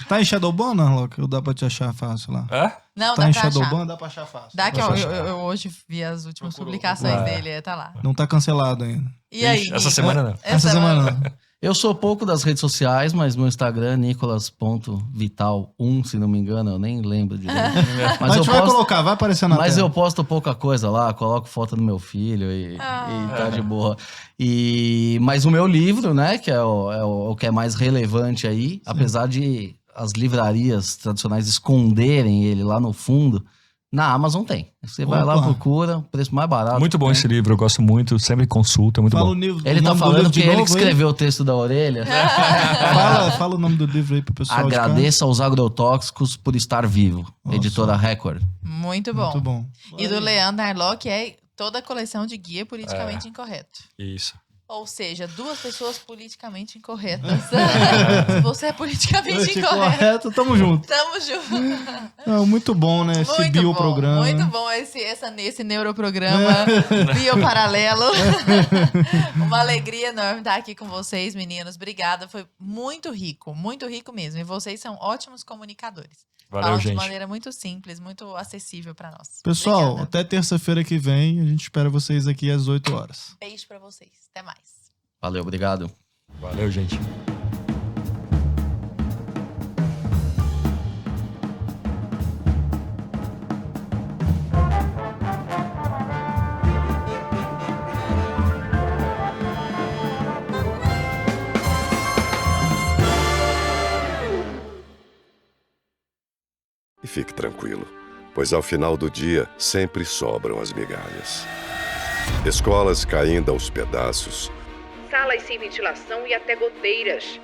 Tá em Shadowban, Narlock? Ou dá pra te achar fácil lá? Não, tá dá em pra Shadowban, achar. dá pra achar fácil. Dá que eu hoje vi as últimas publicações dele, tá lá. Não tá cancelado ainda. E aí? Essa semana não. Essa semana não. Eu sou pouco das redes sociais, mas meu Instagram é nicolas.vital1, se não me engano, eu nem lembro direito. Mas a gente vai colocar, vai aparecer na tela. Mas eu posto pouca coisa lá, coloco foto do meu filho e tá de boa. Mas o meu livro, né, que é o que é mais relevante aí, apesar de as livrarias tradicionais esconderem ele lá no fundo, na Amazon tem. Você vai lá, procura, preço mais barato. Muito bom esse livro, eu gosto muito, sempre consulta, é muito bom. Ele tá falando que ele que escreveu o texto da orelha. Fala o nome do livro aí pro pessoal. Agradeça aos agrotóxicos por estar vivo. Nossa. Editora Record. Muito bom. Muito bom. E do Leandro Arlock é toda a coleção de guia politicamente incorreto. Isso. Ou seja, 2 pessoas politicamente incorretas. Se você é politicamente incorreto, tamo junto. tamo junto. Não, muito bom, né? Esse Muito bioprograma. Muito bom esse neuroprograma bioparalelo. Uma alegria enorme estar aqui com vocês, meninos. Obrigada, foi muito rico mesmo. E vocês são ótimos comunicadores. Valeu, Falam gente. de maneira muito simples, muito acessível para nós. Pessoal, Obrigada. até terça-feira que vem, a gente espera vocês aqui às 8 horas. Beijo para vocês. Até mais. Valeu, obrigado. Valeu, gente. E fique tranquilo, pois ao final do dia sempre sobram as migalhas. Escolas caindo aos pedaços, Salas sem ventilação e até goteiras.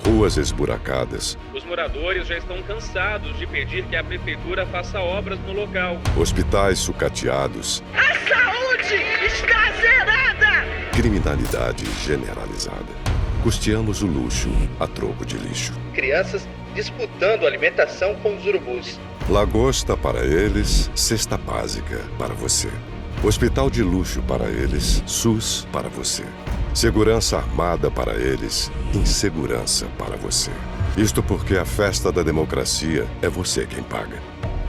ruas esburacadas, Os moradores já estão cansados de pedir que a prefeitura faça obras no local. hospitais sucateados, A saúde está zerada! criminalidade generalizada. Custeamos o luxo a troco de lixo. Crianças disputando alimentação com os urubus. Lagosta para eles, cesta básica para você. Hospital de luxo para eles, SUS para você. Segurança armada para eles, insegurança para você. Isto porque a festa da democracia é você quem paga.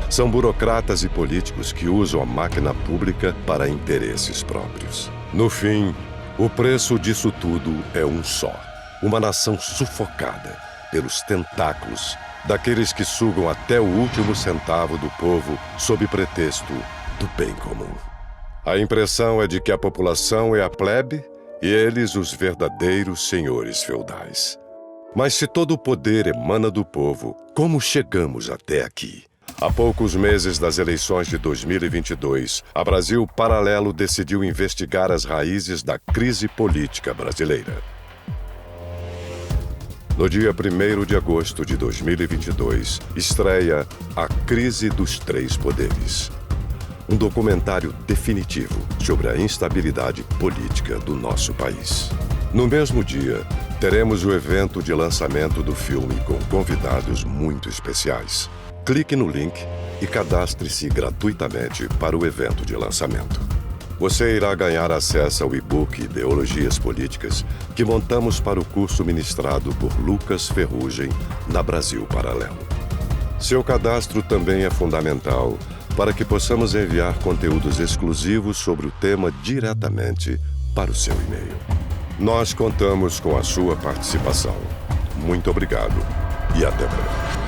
São burocratas e políticos que usam a máquina pública para interesses próprios. No fim, o preço disso tudo é um só. Uma nação sufocada pelos tentáculos daqueles que sugam até o último centavo do povo sob pretexto do bem comum. A impressão é de que a população é a plebe e eles os verdadeiros senhores feudais. Mas se todo o poder emana do povo, como chegamos até aqui? Há poucos meses das eleições de 2022, a Brasil Paralelo decidiu investigar as raízes da crise política brasileira. No dia 1º de agosto de 2022, estreia A Crise dos Três Poderes. Um documentário definitivo sobre a instabilidade política do nosso país. No mesmo dia, teremos o evento de lançamento do filme com convidados muito especiais. Clique no link e cadastre-se gratuitamente para o evento de lançamento. Você irá ganhar acesso ao e-book Ideologias Políticas que montamos para o curso ministrado por Lucas Ferrugem na Brasil Paralelo. Seu cadastro também é fundamental para que possamos enviar conteúdos exclusivos sobre o tema diretamente para o seu e-mail. Nós contamos com a sua participação. Muito obrigado e até breve.